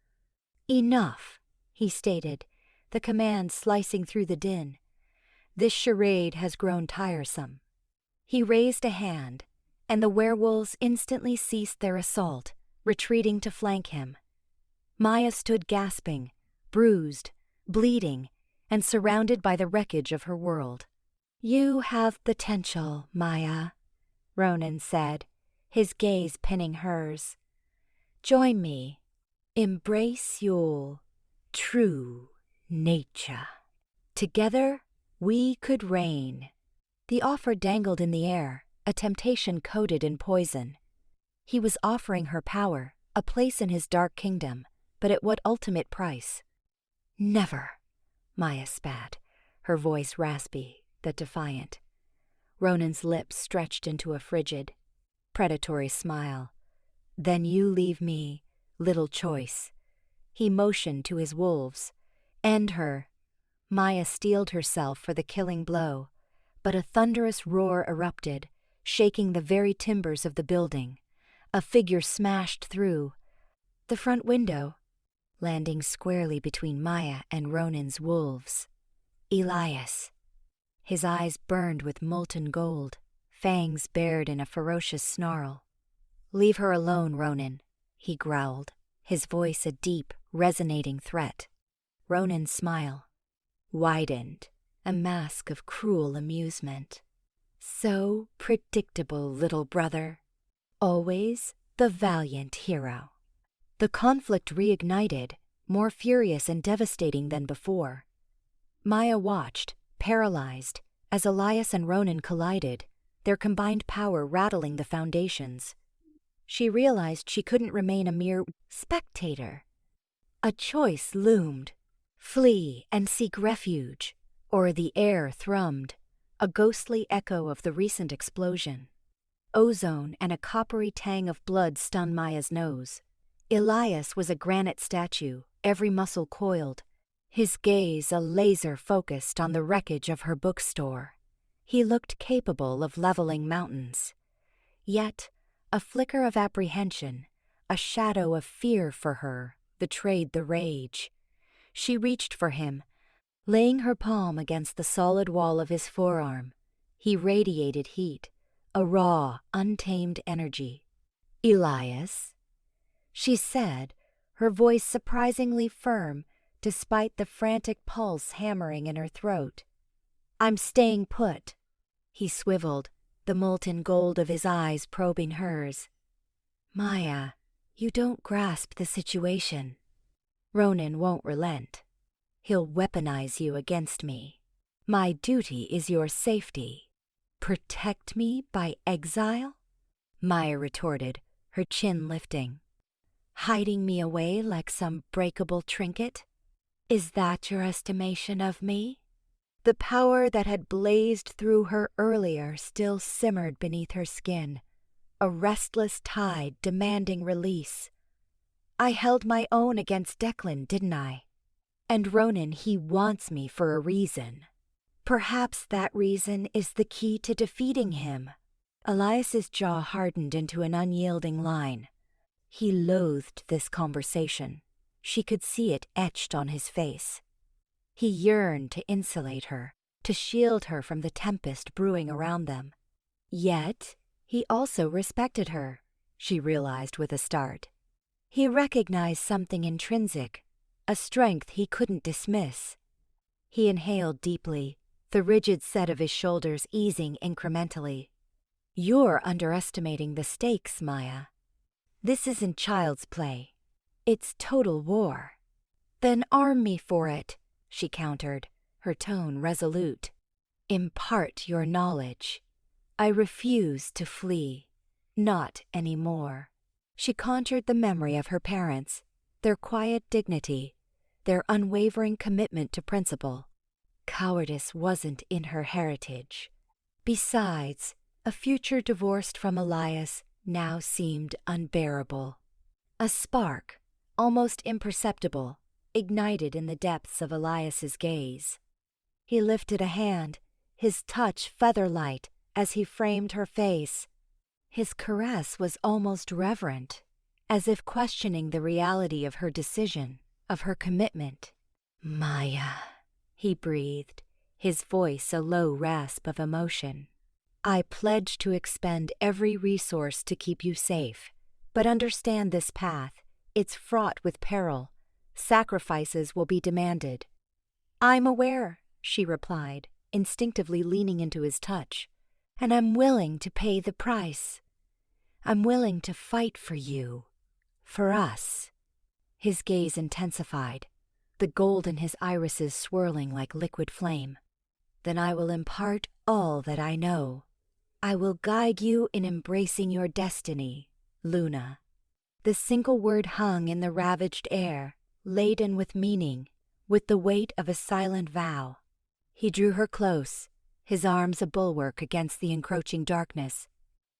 "Enough," he stated, the command slicing through the din. "This charade has grown tiresome." He raised a hand, and the werewolves instantly ceased their assault, retreating to flank him. Maya stood gasping, bruised, bleeding, and surrounded by the wreckage of her world. "You have potential, Maya," Ronan said, his gaze pinning hers. "Join me. Embrace your true nature. Together, we could reign." The offer dangled in the air, a temptation coated in poison. He was offering her power, a place in his dark kingdom, but at what ultimate price? "Never," Maya spat, her voice raspy, but defiant. Ronan's lips stretched into a frigid, predatory smile. "Then you leave me little choice." He motioned to his wolves. "End her." Maya steeled herself for the killing blow, but a thunderous roar erupted, shaking the very timbers of the building. A figure smashed through the front window, landing squarely between Maya and Ronan's wolves. Elias. His eyes burned with molten gold, fangs bared in a ferocious snarl. "Leave her alone, Ronan," he growled, his voice a deep, resonating threat. Ronan's smile widened, a mask of cruel amusement. "So predictable, little brother. Always the valiant hero." The conflict reignited, more furious and devastating than before. Maya watched, paralyzed, as Elias and Ronan collided, their combined power rattling the foundations. She realized she couldn't remain a mere spectator. A choice loomed: flee and seek refuge, or the air thrummed, a ghostly echo of the recent explosion. Ozone and a coppery tang of blood stung Maya's nose. Elias was a granite statue, every muscle coiled, his gaze a laser focused on the wreckage of her bookstore. He looked capable of leveling mountains. Yet, a flicker of apprehension, a shadow of fear for her, betrayed the rage. She reached for him, laying her palm against the solid wall of his forearm. He radiated heat, a raw, untamed energy. "Elias," she said, her voice surprisingly firm despite the frantic pulse hammering in her throat. "I'm staying put." He swiveled, the molten gold of his eyes probing hers. "Maya, you don't grasp the situation. Ronan won't relent. He'll weaponize you against me. My duty is your safety." "Protect me by exile?" Maya retorted, her chin lifting. "Hiding me away like some breakable trinket? Is that your estimation of me?" The power that had blazed through her earlier still simmered beneath her skin, a restless tide demanding release. "I held my own against Declan, didn't I? And Ronan, he wants me for a reason. Perhaps that reason is the key to defeating him." Elias's jaw hardened into an unyielding line. He loathed this conversation. She could see it etched on his face. He yearned to insulate her, to shield her from the tempest brewing around them. Yet, he also respected her, she realized with a start. He recognized something intrinsic, a strength he couldn't dismiss. He inhaled deeply, the rigid set of his shoulders easing incrementally. "You're underestimating the stakes, Maya. This isn't child's play. It's total war." "Then arm me for it," she countered, her tone resolute. "Impart your knowledge. I refuse to flee. Not anymore." She conjured the memory of her parents, their quiet dignity, their unwavering commitment to principle. Cowardice wasn't in her heritage. Besides, a future divorced from Elias now seemed unbearable. A spark, almost imperceptible, ignited in the depths of Elias's gaze. He lifted a hand, his touch feather-light as he framed her face. His caress was almost reverent, as if questioning the reality of her decision, of her commitment. "Maya," he breathed, his voice a low rasp of emotion. "I pledge to expend every resource to keep you safe, but understand this path. It's fraught with peril. Sacrifices will be demanded." "I'm aware," she replied, instinctively leaning into his touch. "And I'm willing to pay the price. I'm willing to fight for you. For us." His gaze intensified, the gold in his irises swirling like liquid flame. "Then I will impart all that I know. I will guide you in embracing your destiny, Luna." The single word hung in the ravaged air, laden with meaning, with the weight of a silent vow. He drew her close, his arms a bulwark against the encroaching darkness.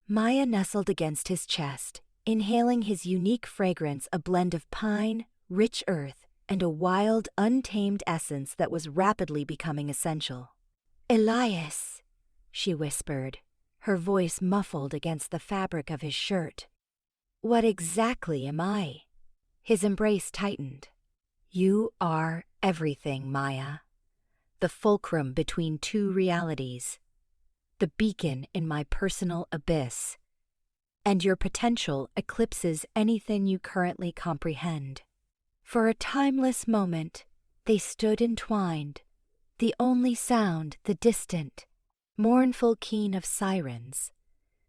Maya nestled against his chest, inhaling his unique fragrance, a blend of pine, rich earth, and a wild, untamed essence that was rapidly becoming essential. "Elias," she whispered, her voice muffled against the fabric of his shirt. "What exactly am I?" His embrace tightened. "You are everything, Maya. The fulcrum between two realities. The beacon in my personal abyss. And your potential eclipses anything you currently comprehend." For a timeless moment, they stood entwined, the only sound the distant, mournful keen of sirens.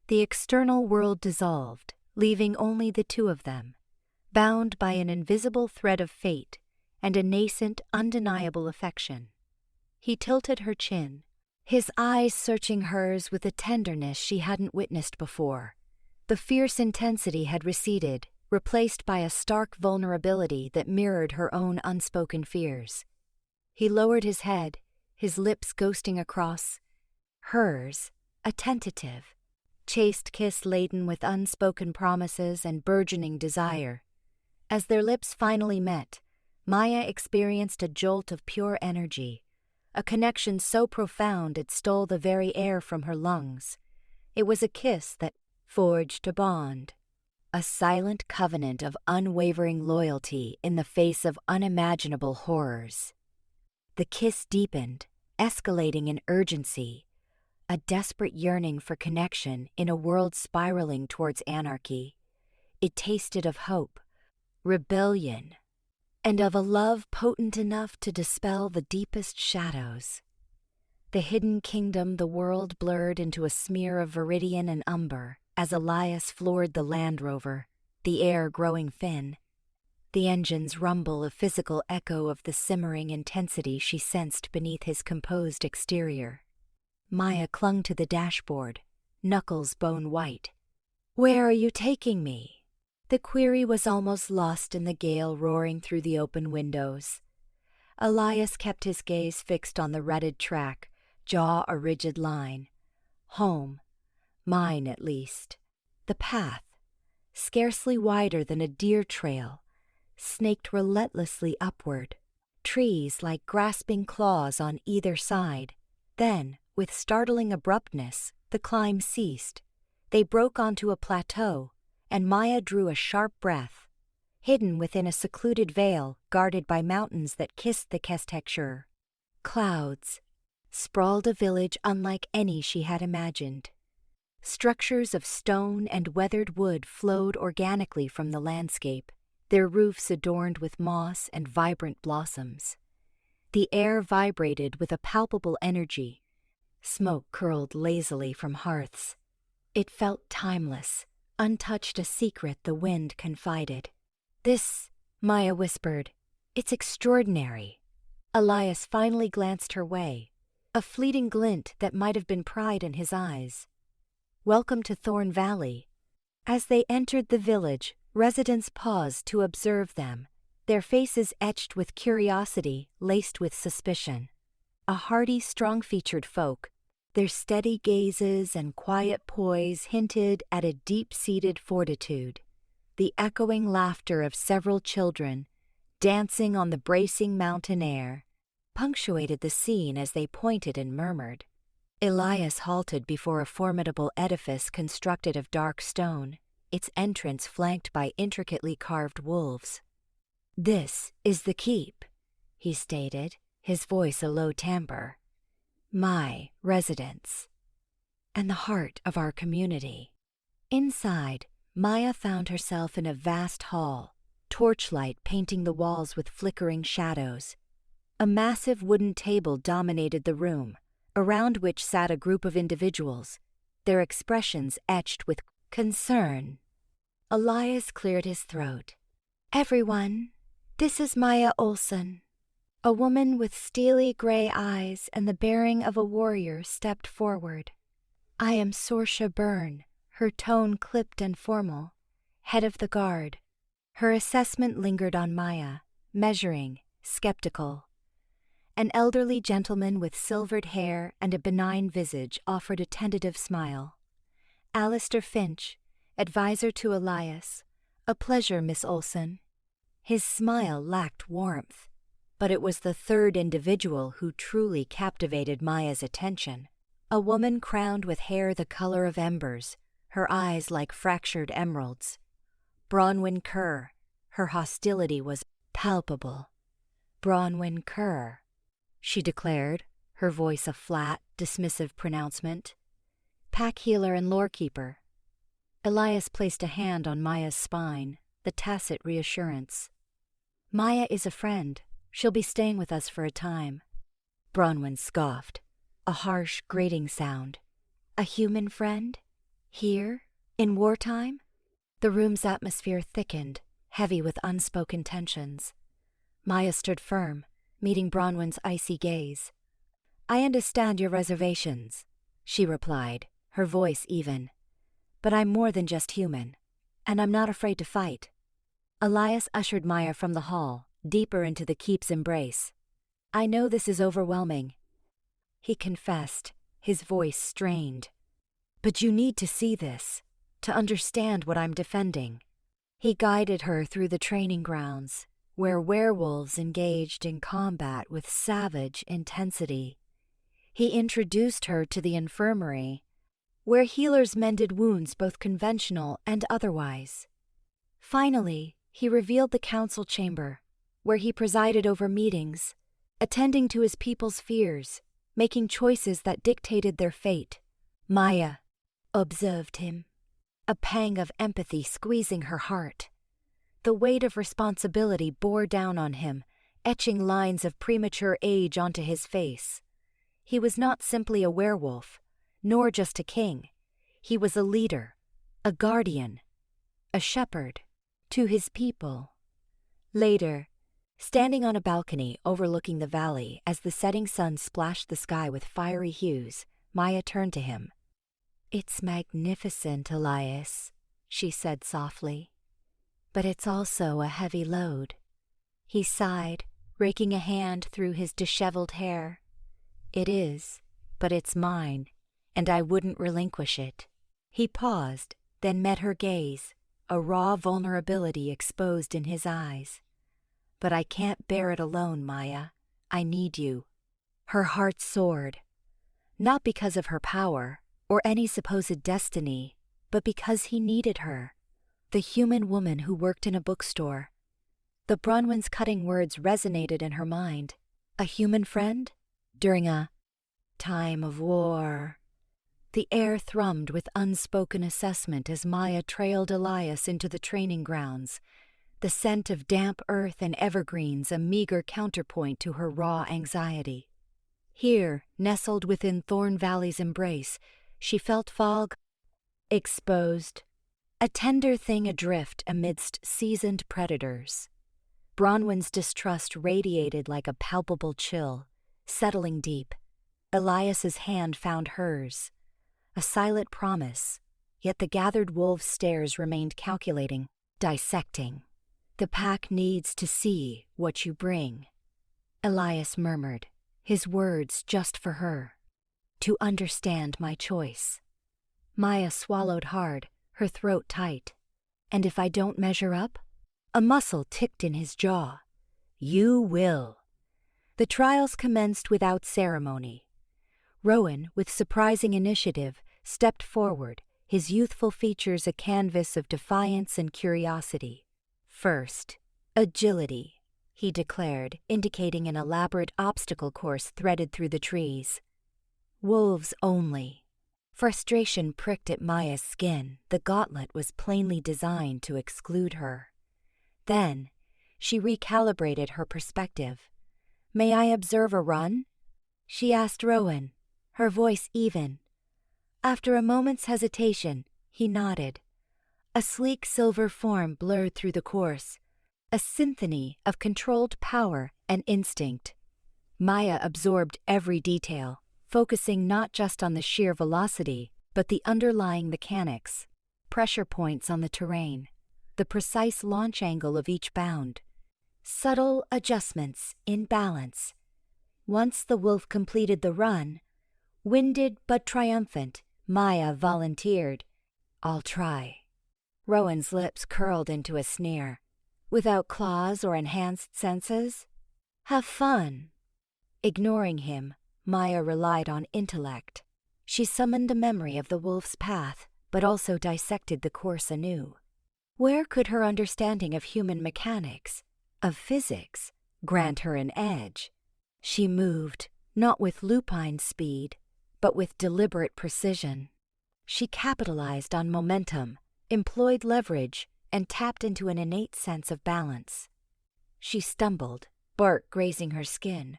The external world dissolved, leaving only the two of them, bound by an invisible thread of fate and a nascent, undeniable affection. He tilted her chin, his eyes searching hers with a tenderness she hadn't witnessed before, The fierce intensity had receded, replaced by a stark vulnerability that mirrored her own unspoken fears. He lowered his head, his lips ghosting across hers, a tentative, chaste kiss laden with unspoken promises and burgeoning desire. As their lips finally met, Maya experienced a jolt of pure energy, a connection so profound it stole the very air from her lungs. It was a kiss that forged a bond, a silent covenant of unwavering loyalty in the face of unimaginable horrors. The kiss deepened, escalating in urgency, a desperate yearning for connection in a world spiraling towards anarchy. It tasted of hope, rebellion, and of a love potent enough to dispel the deepest shadows. The hidden kingdom the world blurred into a smear of viridian and umber as Elias floored the Land Rover, the air growing thin. The engine's rumble a physical echo of the simmering intensity she sensed beneath his composed exterior. Maya clung to the dashboard, knuckles bone white. "Where are you taking me?" The query was almost lost in the gale roaring through the open windows. Elias kept his gaze fixed on the rutted track, jaw a rigid line. Home. Mine, at least. The path, scarcely wider than a deer trail, snaked relentlessly upward, trees like grasping claws on either side. Then, with startling abruptness, the climb ceased. They broke onto a plateau, and Maya drew a sharp breath. Hidden within a secluded vale guarded by mountains that kissed the Kestekshur. Clouds sprawled a village unlike any she had imagined. Structures of stone and weathered wood flowed organically from the landscape, their roofs adorned with moss and vibrant blossoms. The air vibrated with a palpable energy. Smoke curled lazily from hearths. It felt timeless, untouched, a secret the wind confided. "This," Maya whispered, "it's extraordinary." Elias finally glanced her way, a fleeting glint that might have been pride in his eyes. "Welcome to Thorn Valley." As they entered the village, residents paused to observe them, their faces etched with curiosity laced with suspicion. A hardy, strong-featured folk, their steady gazes and quiet poise hinted at a deep-seated fortitude. The echoing laughter of several children, dancing on the bracing mountain air, punctuated the scene as they pointed and murmured. Elias halted before a formidable edifice constructed of dark stone, its entrance flanked by intricately carved wolves. "This is the keep," he stated, his voice a low timbre. "My residence, and the heart of our community." Inside, Maya found herself in a vast hall, torchlight painting the walls with flickering shadows. A massive wooden table dominated the room, around which sat a group of individuals, their expressions etched with concern. Elias cleared his throat. "Everyone, this is Maya Olsen." A woman with steely gray eyes and the bearing of a warrior stepped forward. "I am Sorsha Byrne," her tone clipped and formal, head of the guard. Her assessment lingered on Maya, measuring, skeptical. An elderly gentleman with silvered hair and a benign visage offered a tentative smile. "Alistair Finch, advisor to Elias. A pleasure, Miss Olsen." His smile lacked warmth, but it was the third individual who truly captivated Maya's attention. A woman crowned with hair the color of embers, her eyes like fractured emeralds. Bronwyn Kerr. Her hostility was palpable. "Bronwyn Kerr," she declared, her voice a flat, dismissive pronouncement. "Pack healer and lorekeeper." Elias placed a hand on Maya's spine, the tacit reassurance. "Maya is a friend. She'll be staying with us for a time." Bronwyn scoffed, a harsh, grating sound. "A human friend? Here? In wartime?" The room's atmosphere thickened, heavy with unspoken tensions. Maya stood firm, meeting Bronwyn's icy gaze. "I understand your reservations," she replied, her voice even. But I'm more than just human. And I'm not afraid to fight. Elias ushered Maya from the hall, deeper into the keep's embrace. I know this is overwhelming, he confessed, his voice strained. But you need to see this, to understand what I'm defending. He guided her through the training grounds, where werewolves engaged in combat with savage intensity. He introduced her to the infirmary, where healers mended wounds both conventional and otherwise. Finally, he revealed the council chamber, where he presided over meetings, attending to his people's fears, making choices that dictated their fate. Maya observed him, a pang of empathy squeezing her heart. The weight of responsibility bore down on him, etching lines of premature age onto his face. He was not simply a werewolf, nor just a king. He was a leader, a guardian, a shepherd to his people. Later, standing on a balcony overlooking the valley as the setting sun splashed the sky with fiery hues, Maya turned to him. It's magnificent, Elias, she said softly. But it's also a heavy load. He sighed, raking a hand through his disheveled hair. It is, but it's mine, and I wouldn't relinquish it. He paused, then met her gaze, a raw vulnerability exposed in his eyes. But I can't bear it alone, Maya. I need you. Her heart soared. Not because of her power, or any supposed destiny, but because he needed her. The human woman who worked in a bookstore. The Bronwyn's cutting words resonated in her mind. A human friend? During a time of war. The air thrummed with unspoken assessment as Maya trailed Elias into the training grounds, the scent of damp earth and evergreens a meager counterpoint to her raw anxiety. Here, nestled within Thorn Valley's embrace, she felt fog exposed, a tender thing adrift amidst seasoned predators. Bronwyn's distrust radiated like a palpable chill, settling deep. Elias's hand found hers, a silent promise, yet the gathered wolves' stares remained calculating, dissecting. The pack needs to see what you bring, Elias murmured, his words just for her. To understand my choice. Maya swallowed hard, her throat tight. And if I don't measure up? A muscle ticked in his jaw. You will. The trials commenced without ceremony. Rowan, with surprising initiative, stepped forward, his youthful features a canvas of defiance and curiosity. First, agility, he declared, indicating an elaborate obstacle course threaded through the trees. Wolves only. Frustration pricked at Maya's skin. The gauntlet was plainly designed to exclude her. Then, she recalibrated her perspective. May I observe a run? She asked Rowan, her voice even. After a moment's hesitation, he nodded. A sleek silver form blurred through the course, a symphony of controlled power and instinct. Maya absorbed every detail, focusing not just on the sheer velocity, but the underlying mechanics, pressure points on the terrain, the precise launch angle of each bound, subtle adjustments in balance. Once the wolf completed the run, winded but triumphant, Maya volunteered. I'll try. Rowan's lips curled into a sneer. Without claws or enhanced senses? Have fun. Ignoring him, Maya relied on intellect. She summoned a memory of the wolf's path, but also dissected the course anew. Where could her understanding of human mechanics, of physics, grant her an edge? She moved, not with lupine speed, but with deliberate precision. She capitalized on momentum, employed leverage, and tapped into an innate sense of balance. She stumbled, bark grazing her skin,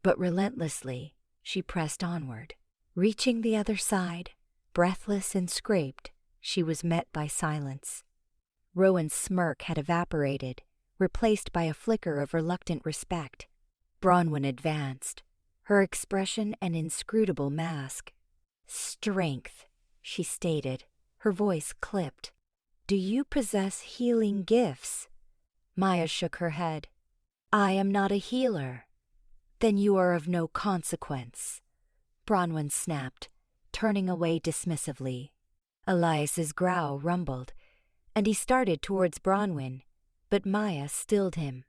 but relentlessly she pressed onward. Reaching the other side, breathless and scraped, she was met by silence. Rowan's smirk had evaporated, replaced by a flicker of reluctant respect. Bronwyn advanced, her expression an inscrutable mask. Strength, she stated, her voice clipped. "Do you possess healing gifts?" Maya shook her head. "I am not a healer." "Then you are of no consequence," Bronwyn snapped, turning away dismissively. Elias's growl rumbled, and he started towards Bronwyn, but Maya stilled him.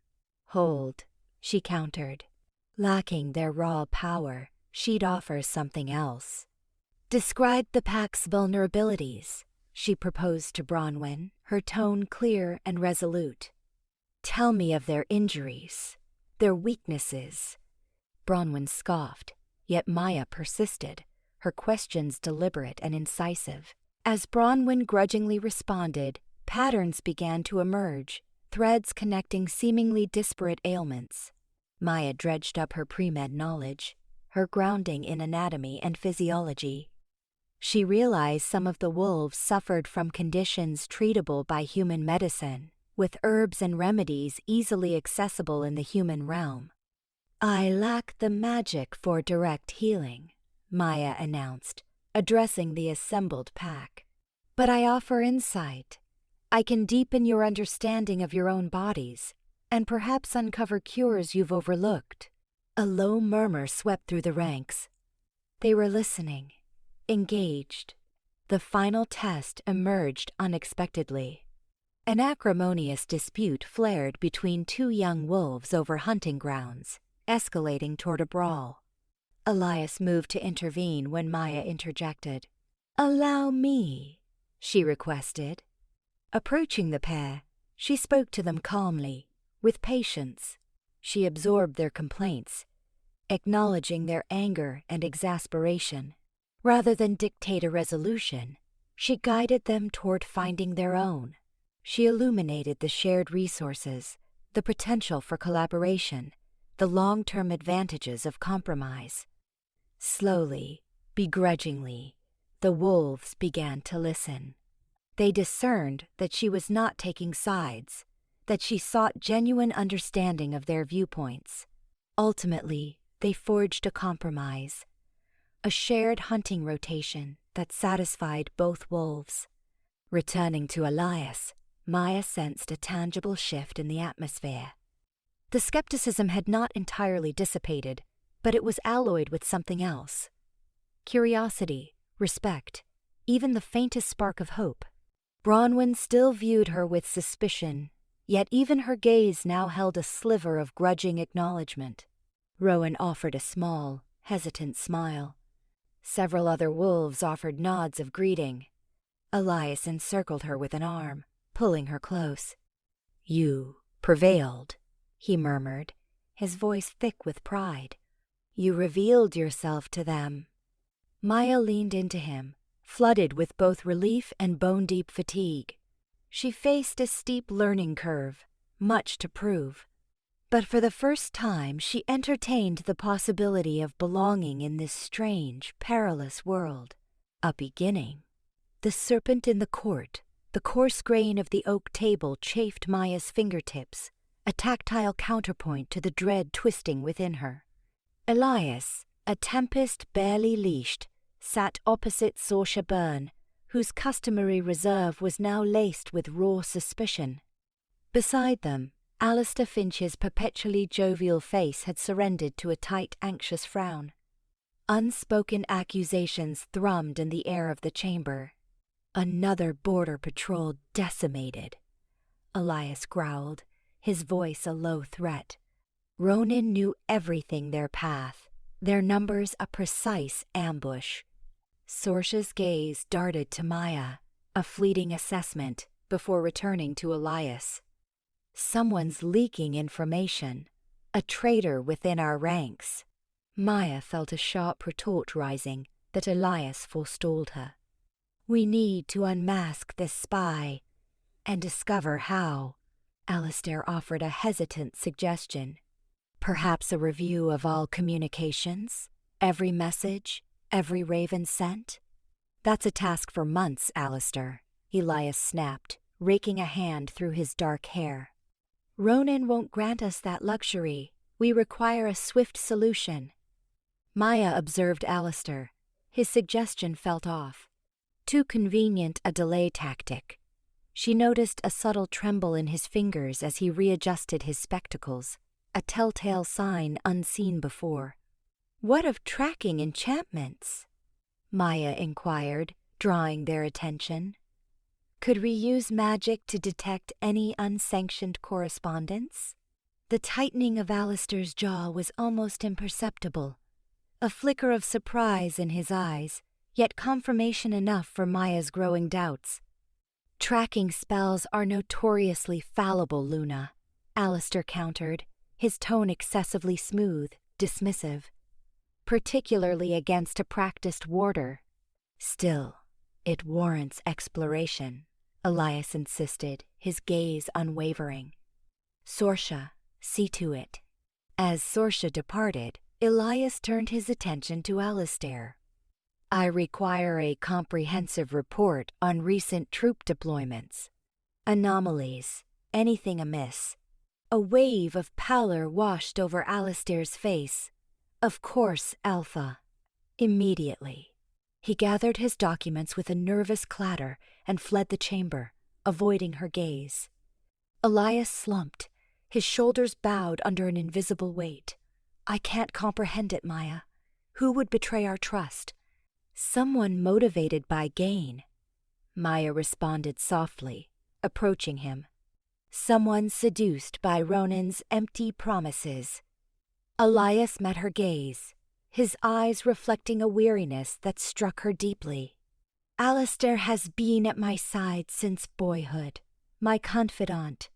"Hold," she countered. Lacking their raw power, she'd offer something else. "Describe the pack's vulnerabilities," she proposed to Bronwyn, her tone clear and resolute. "Tell me of their injuries, their weaknesses." Bronwyn scoffed, yet Maya persisted, her questions deliberate and incisive. As Bronwyn grudgingly responded, patterns began to emerge, threads connecting seemingly disparate ailments. Maya dredged up her pre-med knowledge, her grounding in anatomy and physiology. She realized some of the wolves suffered from conditions treatable by human medicine, with herbs and remedies easily accessible in the human realm. "I lack the magic for direct healing," Maya announced, addressing the assembled pack. "But I offer insight. I can deepen your understanding of your own bodies, and perhaps uncover cures you've overlooked." A low murmur swept through the ranks. They were listening, engaged. The final test emerged unexpectedly. An acrimonious dispute flared between two young wolves over hunting grounds, escalating toward a brawl. Elias moved to intervene when Maya interjected. "Allow me," she requested. Approaching the pair, she spoke to them calmly, with patience. She absorbed their complaints, acknowledging their anger and exasperation. Rather than dictate a resolution, she guided them toward finding their own. She illuminated the shared resources, the potential for collaboration, the long-term advantages of compromise. Slowly, begrudgingly, the wolves began to listen. They discerned that she was not taking sides, that she sought genuine understanding of their viewpoints. Ultimately, they forged a compromise, a shared hunting rotation that satisfied both wolves. Returning to Elias, Maya sensed a tangible shift in the atmosphere. The skepticism had not entirely dissipated, but it was alloyed with something else. Curiosity, respect, even the faintest spark of hope. Bronwyn still viewed her with suspicion, yet even her gaze now held a sliver of grudging acknowledgement. Rowan offered a small, hesitant smile. Several other wolves offered nods of greeting. Elias encircled her with an arm, pulling her close. "You prevailed," he murmured, his voice thick with pride. "You revealed yourself to them." Maya leaned into him, flooded with both relief and bone-deep fatigue. She faced a steep learning curve, much to prove. But for the first time she entertained the possibility of belonging in this strange, perilous world. A beginning. The serpent in the court, the coarse grain of the oak table chafed Maya's fingertips, a tactile counterpoint to the dread twisting within her. Elias, a tempest barely leashed, sat opposite Saoirse Byrne, whose customary reserve was now laced with raw suspicion. Beside them, Alistair Finch's perpetually jovial face had surrendered to a tight, anxious frown. Unspoken accusations thrummed in the air of the chamber. "Another border patrol decimated," Elias growled, his voice a low threat. Ronan knew everything their path, their numbers a precise ambush. Saoirse's gaze darted to Maya, a fleeting assessment, before returning to Elias. "Someone's leaking information, a traitor within our ranks." Maya felt a sharp retort rising that Elias forestalled her. "We need to unmask this spy and discover how." Alistair offered a hesitant suggestion. "Perhaps a review of all communications, every message, every raven sent?" "That's a task for months, Alistair," Elias snapped, raking a hand through his dark hair. "Ronan won't grant us that luxury. We require a swift solution." Maya observed Alistair. His suggestion felt off. Too convenient a delay tactic. She noticed a subtle tremble in his fingers as he readjusted his spectacles, a telltale sign unseen before. "What of tracking enchantments?" Maya inquired, drawing their attention. "Could we use magic to detect any unsanctioned correspondence?" The tightening of Alistair's jaw was almost imperceptible, a flicker of surprise in his eyes, yet confirmation enough for Maya's growing doubts. "Tracking spells are notoriously fallible, Luna," Alistair countered, his tone excessively smooth, dismissive. "Particularly against a practiced warder." "Still, it warrants exploration," Elias insisted, his gaze unwavering. "Sorsha, see to it." As Sorsha departed, Elias turned his attention to Alistair. "I require a comprehensive report on recent troop deployments. Anomalies, anything amiss." A wave of pallor washed over Alistair's face. "Of course, Alpha." Immediately. He gathered his documents with a nervous clatter and fled the chamber, avoiding her gaze. Elias slumped, his shoulders bowed under an invisible weight. "I can't comprehend it, Maya. Who would betray our trust?" "Someone motivated by gain," Maya responded softly, approaching him. "Someone seduced by Ronan's empty promises." Elias met her gaze, his eyes reflecting a weariness that struck her deeply. "Alistair has been at my side since boyhood, my confidant.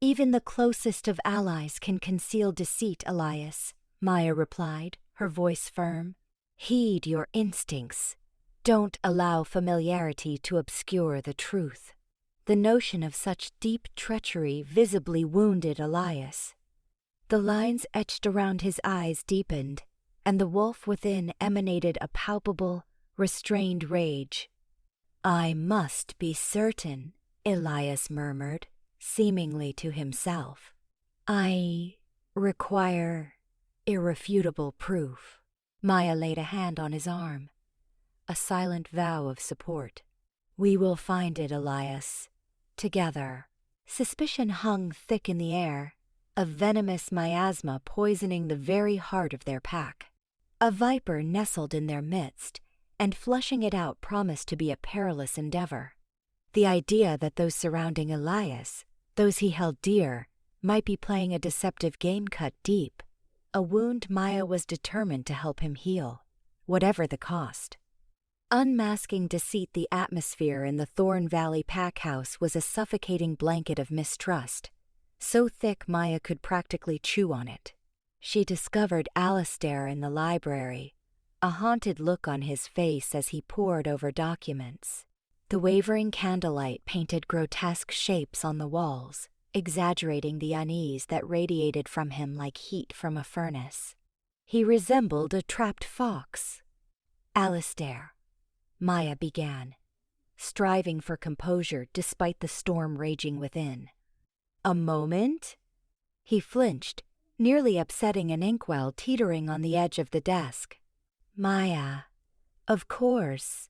Even the closest of allies can conceal deceit, Elias," Maya replied, her voice firm. "Heed your instincts. Don't allow familiarity to obscure the truth." The notion of such deep treachery visibly wounded Elias. The lines etched around his eyes deepened, and the wolf within emanated a palpable, restrained rage. "I must be certain," Elias murmured, seemingly to himself. "I require irrefutable proof." Maya laid a hand on his arm, a silent vow of support. "We will find it, Elias. Together." Suspicion hung thick in the air, a venomous miasma poisoning the very heart of their pack. A viper nestled in their midst, and flushing it out promised to be a perilous endeavor. The idea that those surrounding Elias, those he held dear, might be playing a deceptive game cut deep, a wound Maya was determined to help him heal, whatever the cost. Unmasking deceit, the atmosphere in the Thorn Valley pack house was a suffocating blanket of mistrust, so thick Maya could practically chew on it. She discovered Alistair in the library, a haunted look on his face as he pored over documents. The wavering candlelight painted grotesque shapes on the walls, exaggerating the unease that radiated from him like heat from a furnace. He resembled a trapped fox. "Alistair," Maya began, striving for composure despite the storm raging within. "A moment?" He flinched, nearly upsetting an inkwell teetering on the edge of the desk. "Maya, of course.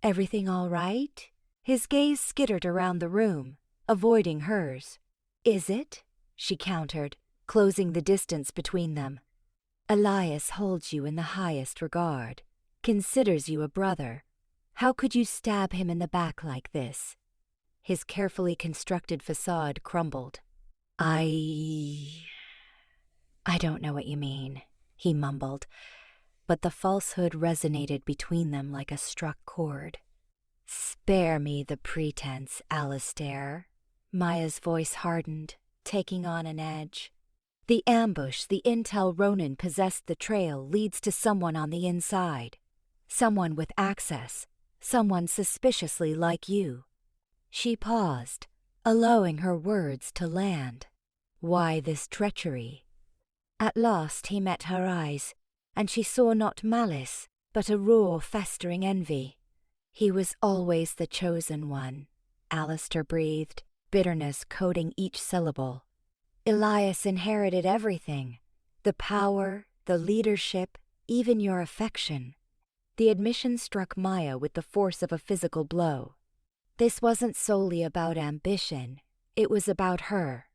Everything all right?" His gaze skittered around the room, avoiding hers. "Is it?" she countered, closing the distance between them. "Elias holds you in the highest regard, considers you a brother. How could you stab him in the back like this?" His carefully constructed facade crumbled. I don't know what you mean," he mumbled, but the falsehood resonated between them like a struck chord. "Spare me the pretense, Alistair." Maya's voice hardened, taking on an edge. "The ambush, the intel Ronan possessed the trail leads to someone on the inside. Someone with access, someone suspiciously like you." She paused, allowing her words to land. Why this treachery? At last he met her eyes, and she saw not malice, but a raw, festering envy. "He was always the chosen one," Alistair breathed, bitterness coating each syllable. "Elias inherited everything, the power, the leadership, even your affection. The admission struck Maya with the force of a physical blow. This wasn't solely about ambition, it was about her.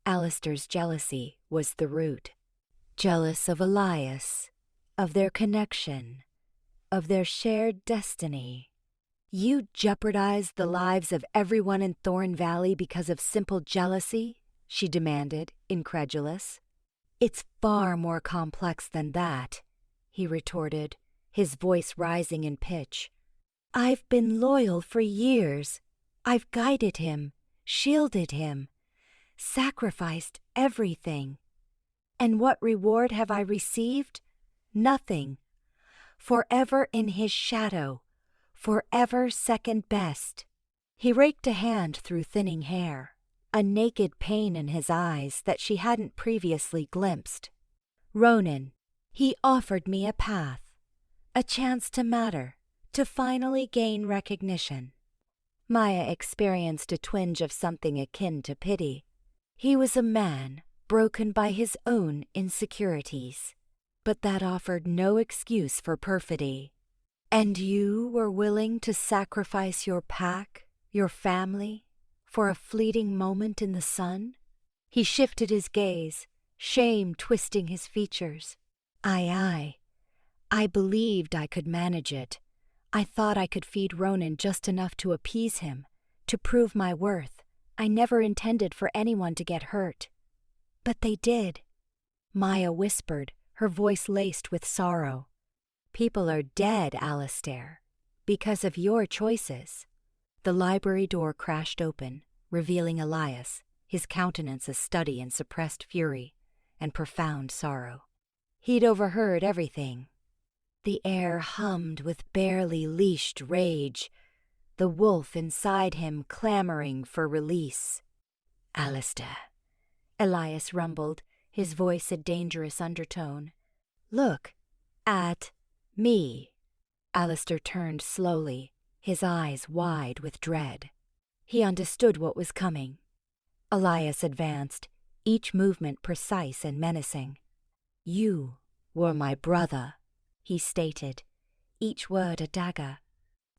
Alistair's jealousy was the root. Jealous of Elias, of their connection, of their shared destiny. You jeopardized the lives of everyone in Thorn Valley because of simple jealousy? She demanded, incredulous. It's far more complex than that, he retorted, his voice rising in pitch. I've been loyal for years. I've guided him, shielded him, sacrificed everything. And what reward have I received? Nothing. Forever in his shadow, forever second best. He raked a hand through thinning hair, a naked pain in his eyes that she hadn't previously glimpsed. Ronan, he offered me a path, a chance to matter, to finally gain recognition. Maya experienced a twinge of something akin to pity. He was a man, broken by his own insecurities. But that offered no excuse for perfidy. And you were willing to sacrifice your pack, your family, for a fleeting moment in the sun? He shifted his gaze, shame twisting his features. I believed I could manage it. I thought I could feed Ronan just enough to appease him, to prove my worth. I never intended for anyone to get hurt. But they did. Maya whispered, her voice laced with sorrow. People are dead, Alistair, because of your choices. The library door crashed open, revealing Elias, his countenance a study in suppressed fury and profound sorrow. He'd overheard everything. The air hummed with barely leashed rage, the wolf inside him clamoring for release. Alistair, Elias rumbled, his voice a dangerous undertone. Look at me. Alistair turned slowly, his eyes wide with dread. He understood what was coming. Elias advanced, each movement precise and menacing. You were my brother, he stated, each word a dagger.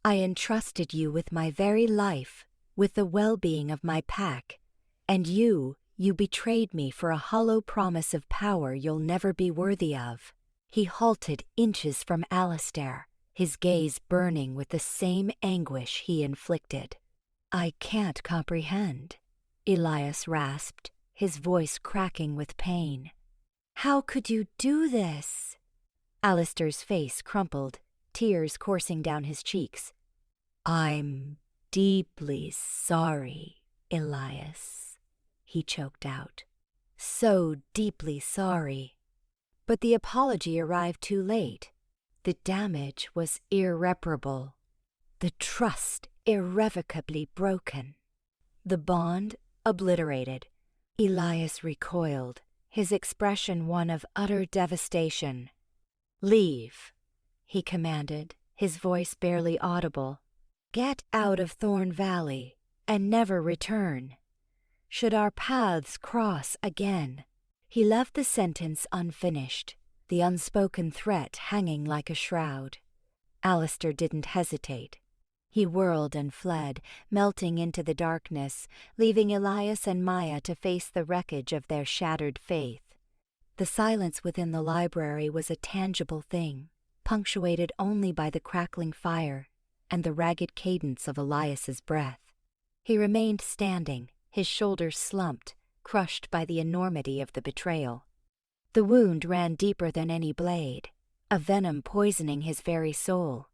I entrusted you with my very life, with the well-being of my pack, and you betrayed me for a hollow promise of power you'll never be worthy of. He halted inches from Alistair, his gaze burning with the same anguish he inflicted. I can't comprehend, Elias rasped, his voice cracking with pain. How could you do this? Alistair's face crumpled, tears coursing down his cheeks. I'm deeply sorry, Elias, he choked out. So deeply sorry. But the apology arrived too late. The damage was irreparable. The trust irrevocably broken. The bond obliterated. Elias recoiled, his expression one of utter devastation. Leave, he commanded, his voice barely audible. Get out of Thorn Valley and never return. Should our paths cross again. He left the sentence unfinished, the unspoken threat hanging like a shroud. Alistair didn't hesitate. He whirled and fled, melting into the darkness, leaving Elias and Maya to face the wreckage of their shattered faith. The silence within the library was a tangible thing, punctuated only by the crackling fire and the ragged cadence of Elias's breath. He remained standing, his shoulders slumped, crushed by the enormity of the betrayal. The wound ran deeper than any blade, a venom poisoning his very soul.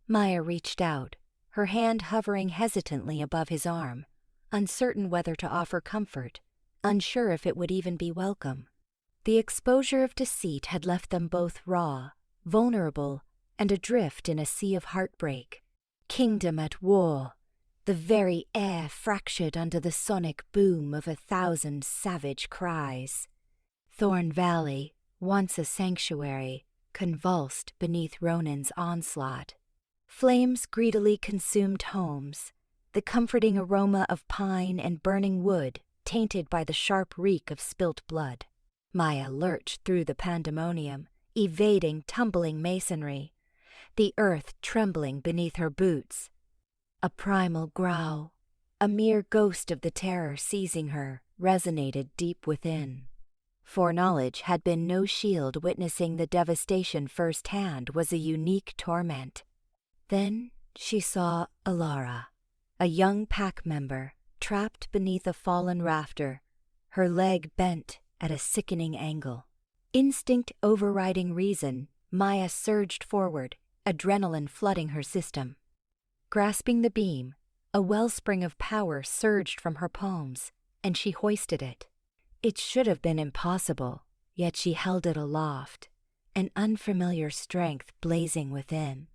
Maya reached out, her hand hovering hesitantly above his arm, uncertain whether to offer comfort, unsure if it would even be welcome. The exposure of deceit had left them both raw, vulnerable, and adrift in a sea of heartbreak. Kingdom at war, the very air fractured under the sonic boom of 1,000 savage cries. Thorn Valley, once a sanctuary, convulsed beneath Ronan's onslaught. Flames greedily consumed homes, the comforting aroma of pine and burning wood tainted by the sharp reek of spilt blood. Maya lurched through the pandemonium, evading tumbling masonry. the earth trembling beneath her boots. A primal growl, a mere ghost of the terror seizing her, resonated deep within. Foreknowledge had been no shield. Witnessing the devastation firsthand was a unique torment. Then she saw Alara, a young pack member, trapped beneath a fallen rafter, her leg bent at a sickening angle. Instinct overriding reason, Maya surged forward, adrenaline flooding her system. Grasping the beam, a wellspring of power surged from her palms, and she hoisted it. It should have been impossible, yet she held it aloft, an unfamiliar strength blazing within.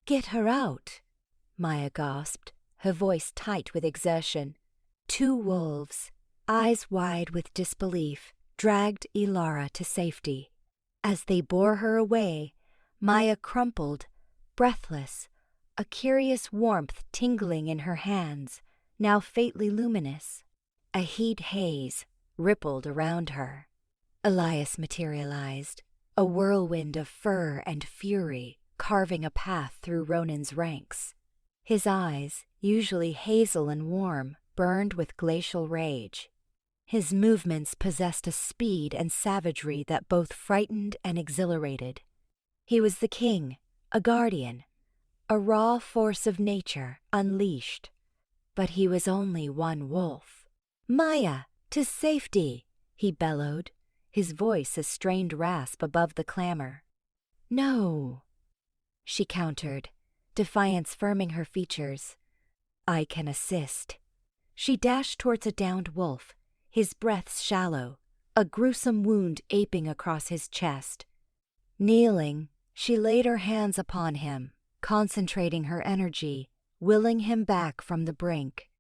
"Get her out," Maya gasped, her voice tight with exertion. Two wolves, eyes wide with disbelief, dragged Ilara to safety. As they bore her away, Maya crumpled, breathless, a curious warmth tingling in her hands, now faintly luminous. A heat haze rippled around her. Elias materialized, a whirlwind of fur and fury, carving a path through Ronan's ranks. His eyes, usually hazel and warm, burned with glacial rage. His movements possessed a speed and savagery that both frightened and exhilarated. He was the king, a guardian, a raw force of nature unleashed. But he was only one wolf. "Maya, to safety!" he bellowed, his voice a strained rasp above the clamor. "No," she countered, defiance firming her features. "I can assist." She dashed towards a downed wolf, his breath shallow, a gruesome wound aping across his chest. Kneeling, she laid her hands upon him, concentrating her energy, willing him back from the brink.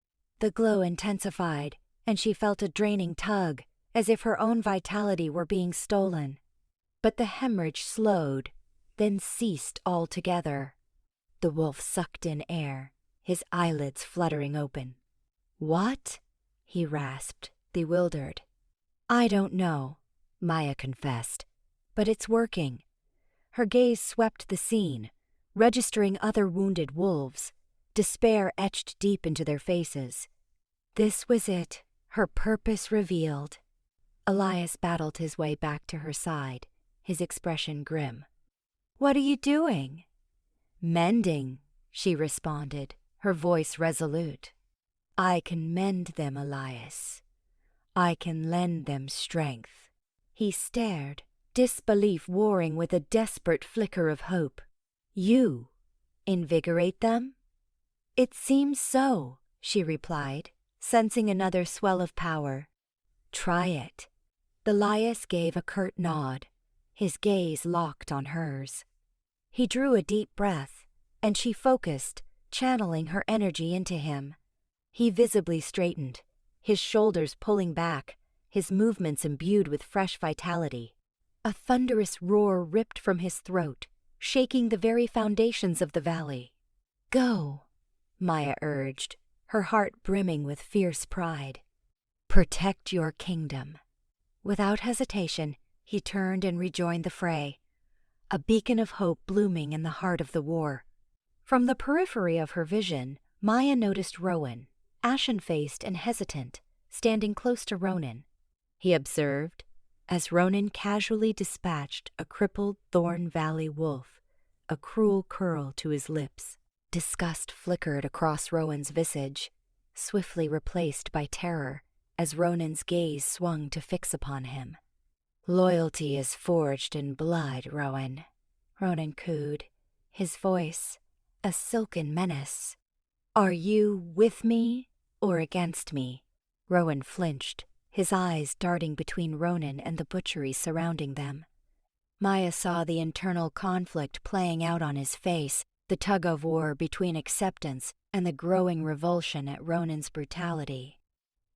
The glow intensified, and she felt a draining tug, as if her own vitality were being stolen. But the hemorrhage slowed, then ceased altogether. The wolf sucked in air, his eyelids fluttering open. "What?" he rasped, bewildered. "I don't know," Maya confessed, "but it's working." Her gaze swept the scene, registering other wounded wolves, despair etched deep into their faces. This was it, her purpose revealed. Elias battled his way back to her side, his expression grim. "What are you doing?" "Mending," she responded, her voice resolute. "I can mend them, Elias. I can lend them strength." He stared, disbelief warring with a desperate flicker of hope. "You invigorate them?" "It seems so," she replied, sensing another swell of power. "Try it." Elias gave a curt nod, his gaze locked on hers. He drew a deep breath, and she focused, channeling her energy into him. He visibly straightened, his shoulders pulling back, his movements imbued with fresh vitality. A thunderous roar ripped from his throat, shaking the very foundations of the valley. "Go," Maya urged, her heart brimming with fierce pride. "Protect your kingdom." Without hesitation, he turned and rejoined the fray, a beacon of hope blooming in the heart of the war. From the periphery of her vision, Maya noticed Rowan, ashen-faced and hesitant, standing close to Ronan. He observed, as Ronan casually dispatched a crippled Thorn Valley wolf, a cruel curl to his lips. Disgust flickered across Rowan's visage, swiftly replaced by terror as Ronan's gaze swung to fix upon him. "Loyalty is forged in blood, Rowan," Ronan cooed, his voice a silken menace. "Are you with me or against me?" Rowan flinched, his eyes darting between Ronan and the butchery surrounding them. Maya saw the internal conflict playing out on his face, the tug-of-war between acceptance and the growing revulsion at Ronan's brutality.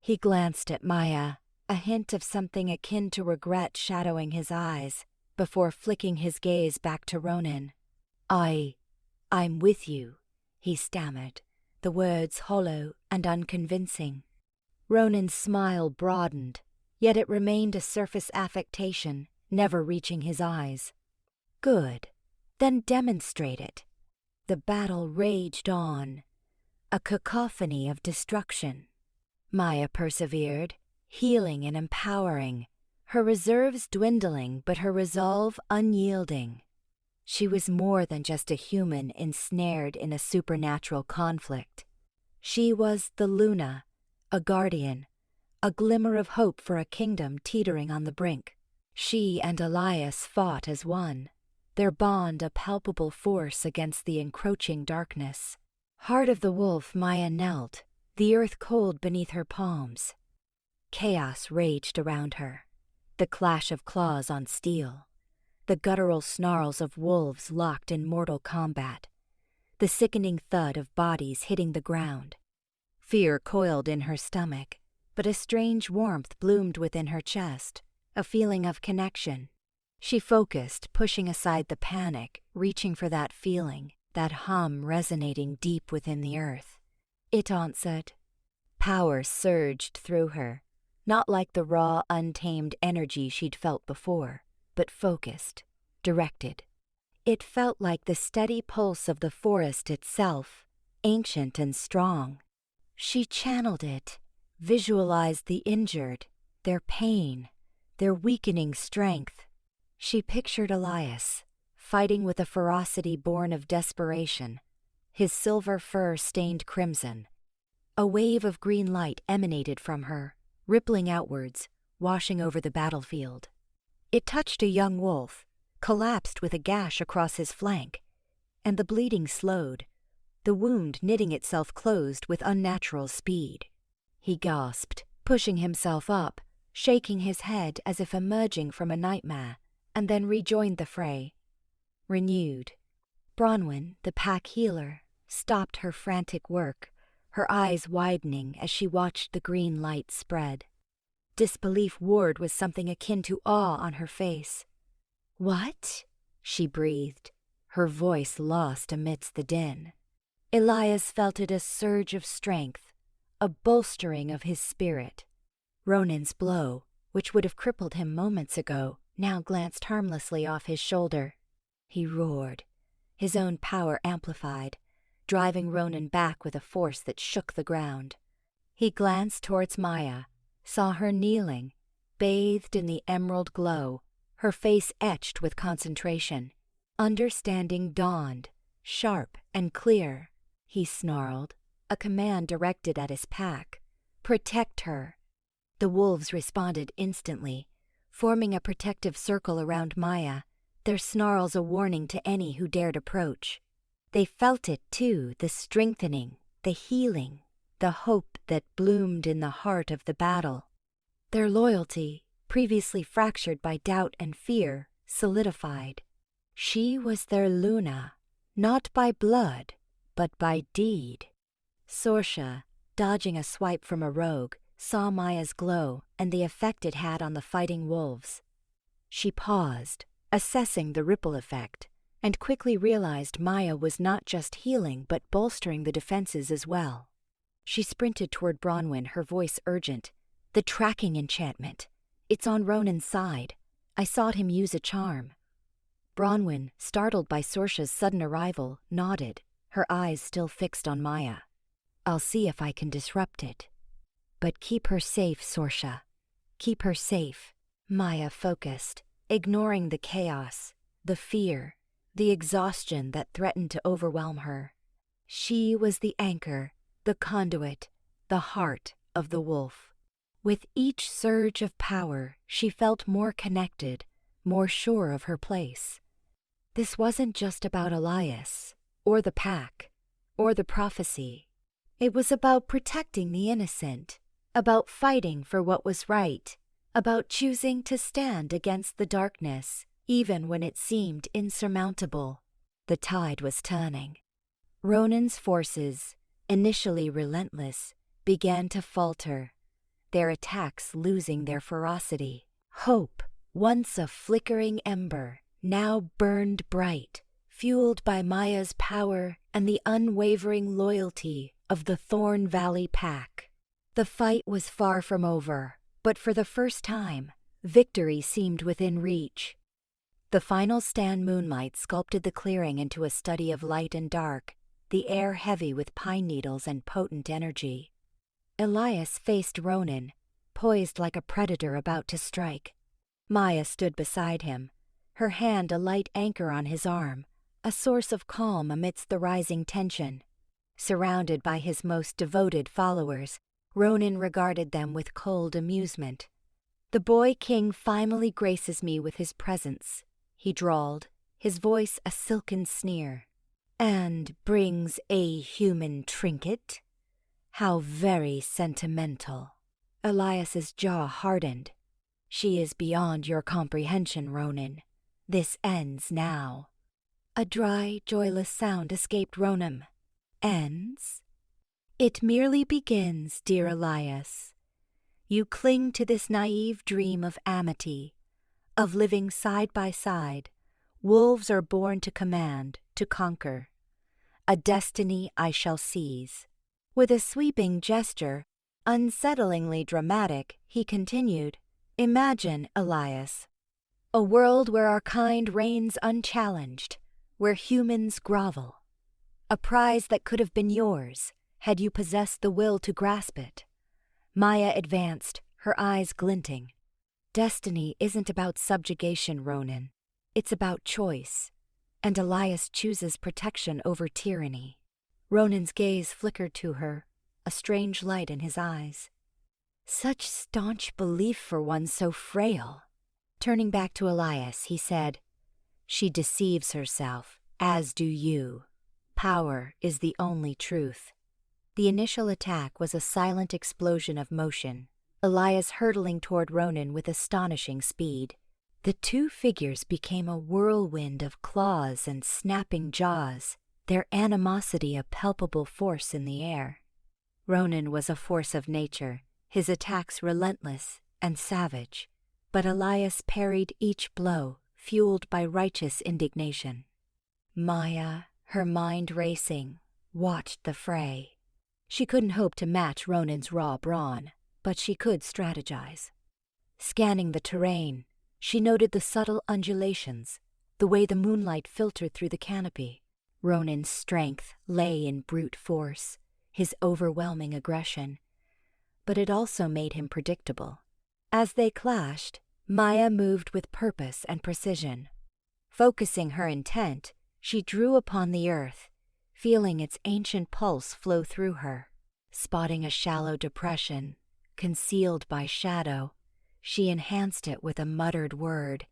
He glanced at Maya, a hint of something akin to regret shadowing his eyes, before flicking his gaze back to Ronan. I'm with you," he stammered, the words hollow and unconvincing. Ronan's smile broadened, yet it remained a surface affectation, never reaching his eyes. "Good. Then demonstrate it," The battle raged on, a cacophony of destruction. Maya persevered, healing and empowering, her reserves dwindling but her resolve unyielding. She was more than just a human ensnared in a supernatural conflict. She was the Luna, a guardian, a glimmer of hope for a kingdom teetering on the brink. She and Elias fought as one, their bond a palpable force against the encroaching darkness. Heart of the wolf, Maya knelt, the earth cold beneath her palms. Chaos raged around her, the clash of claws on steel, the guttural snarls of wolves locked in mortal combat, the sickening thud of bodies hitting the ground. Fear coiled in her stomach, but a strange warmth bloomed within her chest, a feeling of connection. She focused, pushing aside the panic, reaching for that feeling, that hum resonating deep within the earth. It answered. Power surged through her, not like the raw, untamed energy she'd felt before, but focused, directed. It felt like the steady pulse of the forest itself, ancient and strong. She channeled it, visualized the injured, their pain, their weakening strength. She pictured Elias, fighting with a ferocity born of desperation, his silver fur stained crimson. A wave of green light emanated from her, rippling outwards, washing over the battlefield. It touched a young wolf, collapsed with a gash across his flank, and the bleeding slowed, the wound knitting itself closed with unnatural speed. He gasped, pushing himself up, shaking his head as if emerging from a nightmare, and then rejoined the fray. Renewed. Bronwyn, the pack healer, stopped her frantic work, her eyes widening as she watched the green light spread. Disbelief warred with something akin to awe on her face. "What?" she breathed, her voice lost amidst the din. Elias felt it a surge of strength, a bolstering of his spirit. Ronan's blow, which would have crippled him moments ago, now glanced harmlessly off his shoulder. He roared, his own power amplified, driving Ronan back with a force that shook the ground. He glanced towards Maya, saw her kneeling, bathed in the emerald glow, her face etched with concentration. Understanding dawned, sharp and clear. He snarled, a command directed at his pack. "Protect her." The wolves responded instantly, forming a protective circle around Maya, their snarls a warning to any who dared approach. They felt it too, the strengthening, the healing, the hope that bloomed in the heart of the battle. Their loyalty, previously fractured by doubt and fear, solidified. She was their Luna, not by blood, but by deed. Sorsha, dodging a swipe from a rogue, saw Maya's glow and the effect it had on the fighting wolves. She paused, assessing the ripple effect, and quickly realized Maya was not just healing but bolstering the defenses as well. She sprinted toward Bronwyn, her voice urgent. "The tracking enchantment. It's on Ronan's side. I saw him use a charm." Bronwyn, startled by Sorsha's sudden arrival, nodded, her eyes still fixed on Maya. "I'll see if I can disrupt it. But keep her safe, Sorsha. Keep her safe." Maya focused, ignoring the chaos, the fear, the exhaustion that threatened to overwhelm her. She was the anchor, the conduit, the heart of the wolf. With each surge of power, she felt more connected, more sure of her place. This wasn't just about Elias, or the pack, or the prophecy. It was about protecting the innocent, about fighting for what was right, about choosing to stand against the darkness, even when it seemed insurmountable. The tide was turning. Ronan's forces, initially relentless, began to falter, their attacks losing their ferocity. Hope, once a flickering ember, now burned bright, fueled by Maya's power and the unwavering loyalty of the Thorn Valley pack. The fight was far from over, but for the first time, victory seemed within reach. The final stand moonlight sculpted the clearing into a study of light and dark, the air heavy with pine needles and potent energy. Elias faced Ronan, poised like a predator about to strike. Maya stood beside him, her hand a light anchor on his arm, a source of calm amidst the rising tension. Surrounded by his most devoted followers, Ronan regarded them with cold amusement. "The boy king finally graces me with his presence," he drawled, his voice a silken sneer. "And brings a human trinket? How very sentimental." Elias's jaw hardened. "She is beyond your comprehension, Ronan. This ends now." A dry, joyless sound escaped Ronan. "Ends? It merely begins, dear Elias. You cling to this naive dream of amity, of living side by side. Wolves are born to command, to conquer. A destiny I shall seize." With a sweeping gesture, unsettlingly dramatic, he continued, "Imagine, Elias, a world where our kind reigns unchallenged, where humans grovel. A prize that could have been yours, had you possessed the will to grasp it." Maya advanced, her eyes glinting. "Destiny isn't about subjugation, Ronan. It's about choice. And Elias chooses protection over tyranny." Ronan's gaze flickered to her, a strange light in his eyes. Such staunch belief for one so frail. Turning back to Elias, he said, "She deceives herself, as do you. Power is the only truth." The initial attack was a silent explosion of motion, Elias hurtling toward Ronan with astonishing speed. The two figures became a whirlwind of claws and snapping jaws, their animosity a palpable force in the air. Ronan was a force of nature, his attacks relentless and savage, but Elias parried each blow, fueled by righteous indignation. Maya, her mind racing, watched the fray. She couldn't hope to match Ronan's raw brawn, but she could strategize. Scanning the terrain, she noted the subtle undulations, the way the moonlight filtered through the canopy. Ronan's strength lay in brute force, his overwhelming aggression, but it also made him predictable. As they clashed, Maya moved with purpose and precision. Focusing her intent, she drew upon the earth, feeling its ancient pulse flow through her. Spotting a shallow depression, concealed by shadow, she enhanced it with a muttered word,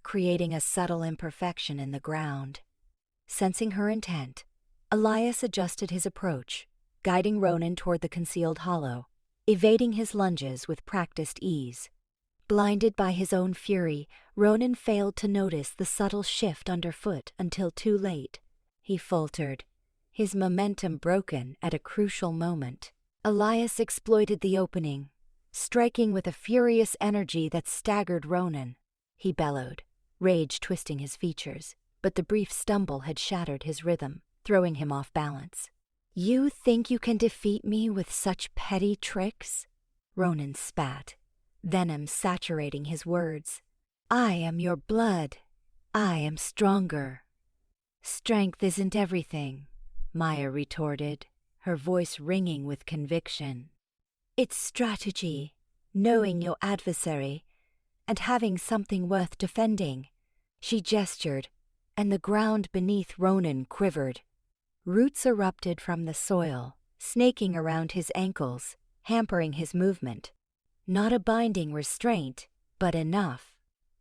creating a subtle imperfection in the ground. Sensing her intent, Elias adjusted his approach, guiding Ronan toward the concealed hollow, evading his lunges with practiced ease. Blinded by his own fury, Ronan failed to notice the subtle shift underfoot until too late. He faltered, his momentum broken at a crucial moment. Elias exploited the opening, striking with a furious energy that staggered Ronan. He bellowed, rage twisting his features, but the brief stumble had shattered his rhythm, throwing him off balance. "You think you can defeat me with such petty tricks?" Ronan spat, venom saturating his words. "I am your blood. I am stronger." "Strength isn't everything," Maya retorted, her voice ringing with conviction. "It's strategy, knowing your adversary, and having something worth defending." She gestured, and the ground beneath Ronan quivered. Roots erupted from the soil, snaking around his ankles, hampering his movement. Not a binding restraint, but enough.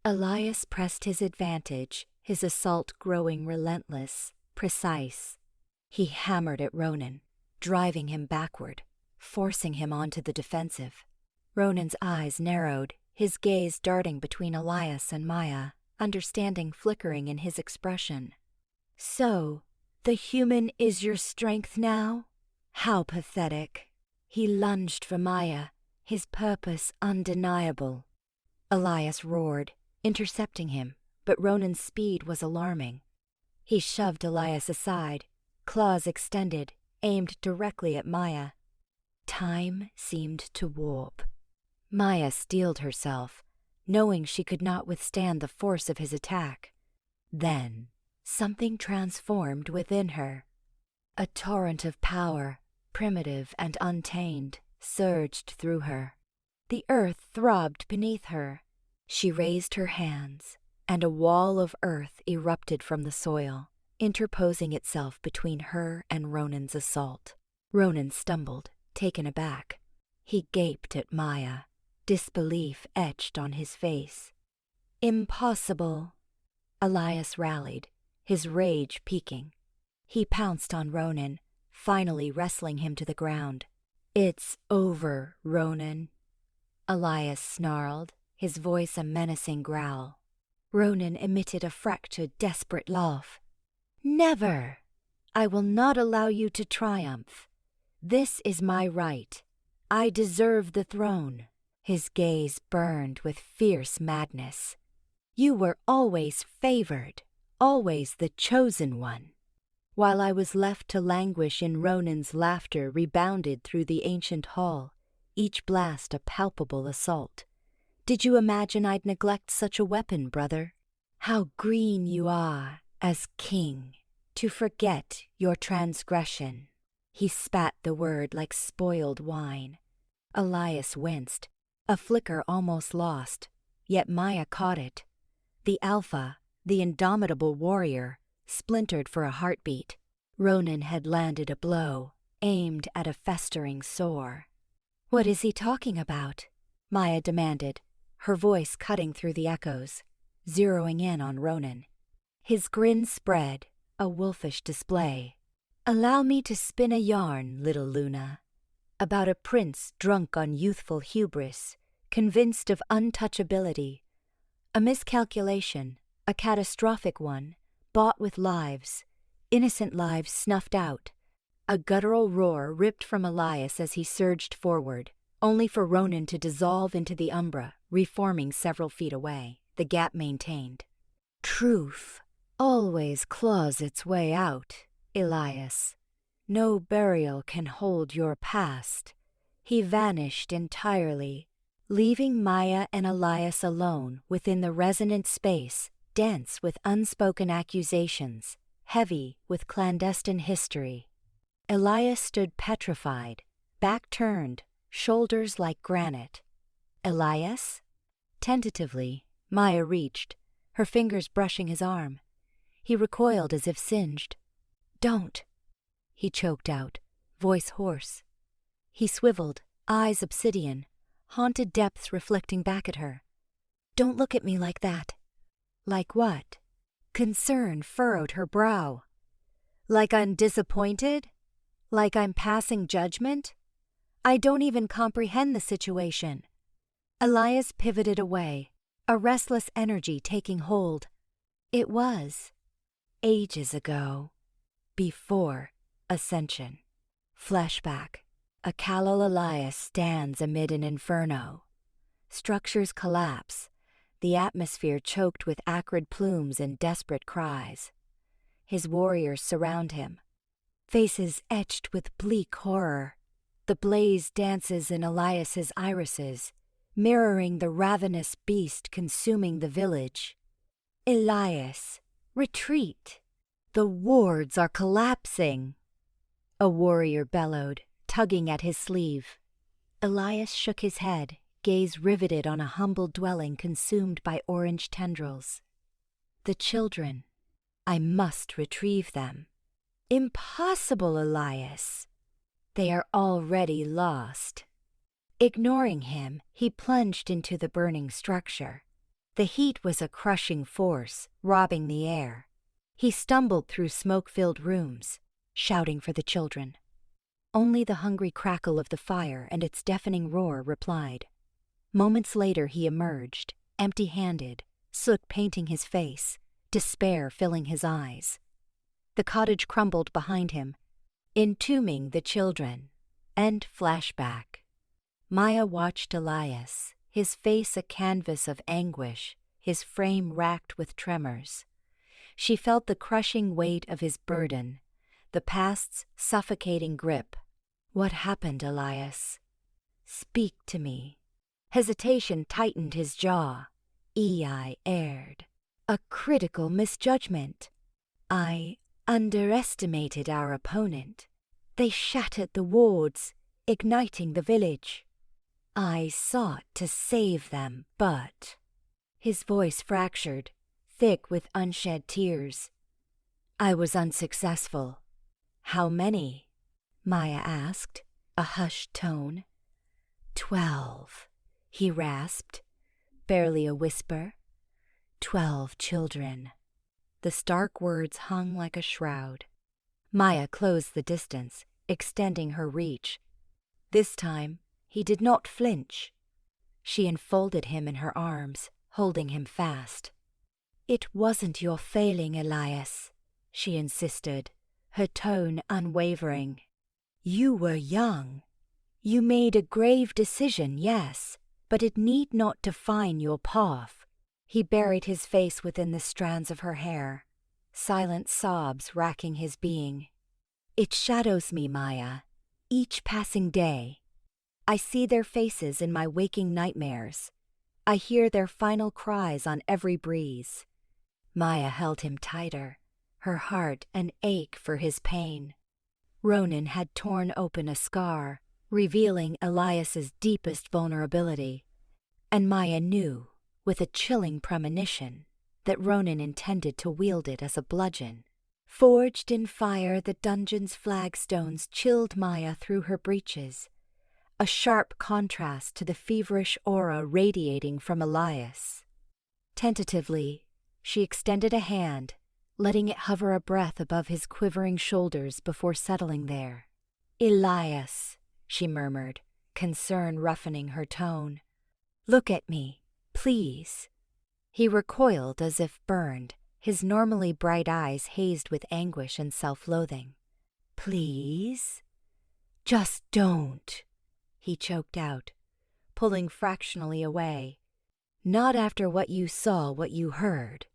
Elias pressed his advantage, his assault growing relentless, precise. He hammered at Ronan, driving him backward, forcing him onto the defensive. Ronan's eyes narrowed, his gaze darting between Elias and Maya, understanding flickering in his expression. "So, the human is your strength now? How pathetic." He lunged for Maya, his purpose undeniable. Elias roared, intercepting him, but Ronan's speed was alarming. He shoved Elias aside, claws extended, aimed directly at Maya. Time seemed to warp. Maya steeled herself, knowing she could not withstand the force of his attack. Then, something transformed within her. A torrent of power, primitive and untamed, surged through her. The earth throbbed beneath her. She raised her hands, and a wall of earth erupted from the soil, interposing itself between her and Ronan's assault. Ronan stumbled, taken aback. He gaped at Maya, disbelief etched on his face. Impossible! Elias rallied, his rage peaking. He pounced on Ronan, finally wrestling him to the ground. It's over, Ronan. Elias snarled, his voice a menacing growl. Ronan emitted a fractured, desperate laugh. Never! I will not allow you to triumph. This is my right. I deserve the throne. His gaze burned with fierce madness. You were always favored, always the chosen one. While I was left to languish in Ronan's laughter rebounded through the ancient hall, each blast a palpable assault. Did you imagine I'd neglect such a weapon, brother? How green you are, as king, to forget your transgression. He spat the word like spoiled wine. Elias winced, a flicker almost lost, yet Maya caught it. The alpha, the indomitable warrior, splintered for a heartbeat. Ronan had landed a blow, aimed at a festering sore. What is he talking about? Maya demanded, her voice cutting through the echoes, zeroing in on Ronan. His grin spread, a wolfish display. Allow me to spin a yarn, little Luna, about a prince drunk on youthful hubris, convinced of untouchability. A miscalculation, a catastrophic one, bought with lives, innocent lives snuffed out. A guttural roar ripped from Elias as he surged forward, only for Ronan to dissolve into the umbra, reforming several feet away. The gap maintained. Truth always claws its way out, Elias. No burial can hold your past. He vanished entirely, leaving Maya and Elias alone within the resonant space, dense with unspoken accusations, heavy with clandestine history. Elias stood petrified, back turned, shoulders like granite. Elias? Tentatively, Maya reached, her fingers brushing his arm. He recoiled as if singed. Don't, he choked out, voice hoarse. He swiveled, eyes obsidian, haunted depths reflecting back at her. Don't look at me like that. Like what? Concern furrowed her brow. Like I'm disappointed? Like I'm passing judgment? I don't even comprehend the situation. Elias pivoted away, a restless energy taking hold. It was ages ago, before Ascension. Flashback. A callow Elias stands amid an inferno. Structures collapse, the atmosphere choked with acrid plumes and desperate cries. His warriors surround him, faces etched with bleak horror. The blaze dances in Elias's irises, mirroring the ravenous beast consuming the village. Elias, retreat! The wards are collapsing! A warrior bellowed, tugging at his sleeve. Elias shook his head, gaze riveted on a humble dwelling consumed by orange tendrils. The children. I must retrieve them. Impossible, Elias. They are already lost. Ignoring him, he plunged into the burning structure. The heat was a crushing force, robbing the air. He stumbled through smoke-filled rooms, shouting for the children. Only the hungry crackle of the fire and its deafening roar replied. Moments later he emerged, empty-handed, soot painting his face, despair filling his eyes. The cottage crumbled behind him, entombing the children. End flashback. Maya watched Elias, his face a canvas of anguish, his frame racked with tremors. She felt the crushing weight of his burden, the past's suffocating grip. What happened, Elias? Speak to me. Hesitation tightened his jaw. I erred. A critical misjudgment. I underestimated our opponent. They shattered the wards, igniting the village. I sought to save them, but... His voice fractured, thick with unshed tears. I was unsuccessful. How many? Maya asked, a hushed tone. 12, he rasped, barely a whisper. 12 children. The stark words hung like a shroud. Maya closed the distance, extending her reach. This time, he did not flinch. She enfolded him in her arms, holding him fast. It wasn't your failing, Elias, she insisted, her tone unwavering. You were young. You made a grave decision, yes, but it need not define your path. He buried his face within the strands of her hair, silent sobs racking his being. It shadows me, Maya, each passing day. I see their faces in my waking nightmares. I hear their final cries on every breeze. Maya held him tighter, her heart an ache for his pain. Ronan had torn open a scar, revealing Elias's deepest vulnerability, and Maya knew, with a chilling premonition, that Ronan intended to wield it as a bludgeon. Forged in fire, the dungeon's flagstones chilled Maya through her breeches, a sharp contrast to the feverish aura radiating from Elias. Tentatively, she extended a hand, letting it hover a breath above his quivering shoulders before settling there. Elias, she murmured, concern roughening her tone. Look at me, please. He recoiled as if burned, his normally bright eyes hazed with anguish and self-loathing. Please? Just don't, he choked out, pulling fractionally away. Not after what you saw, what you heard.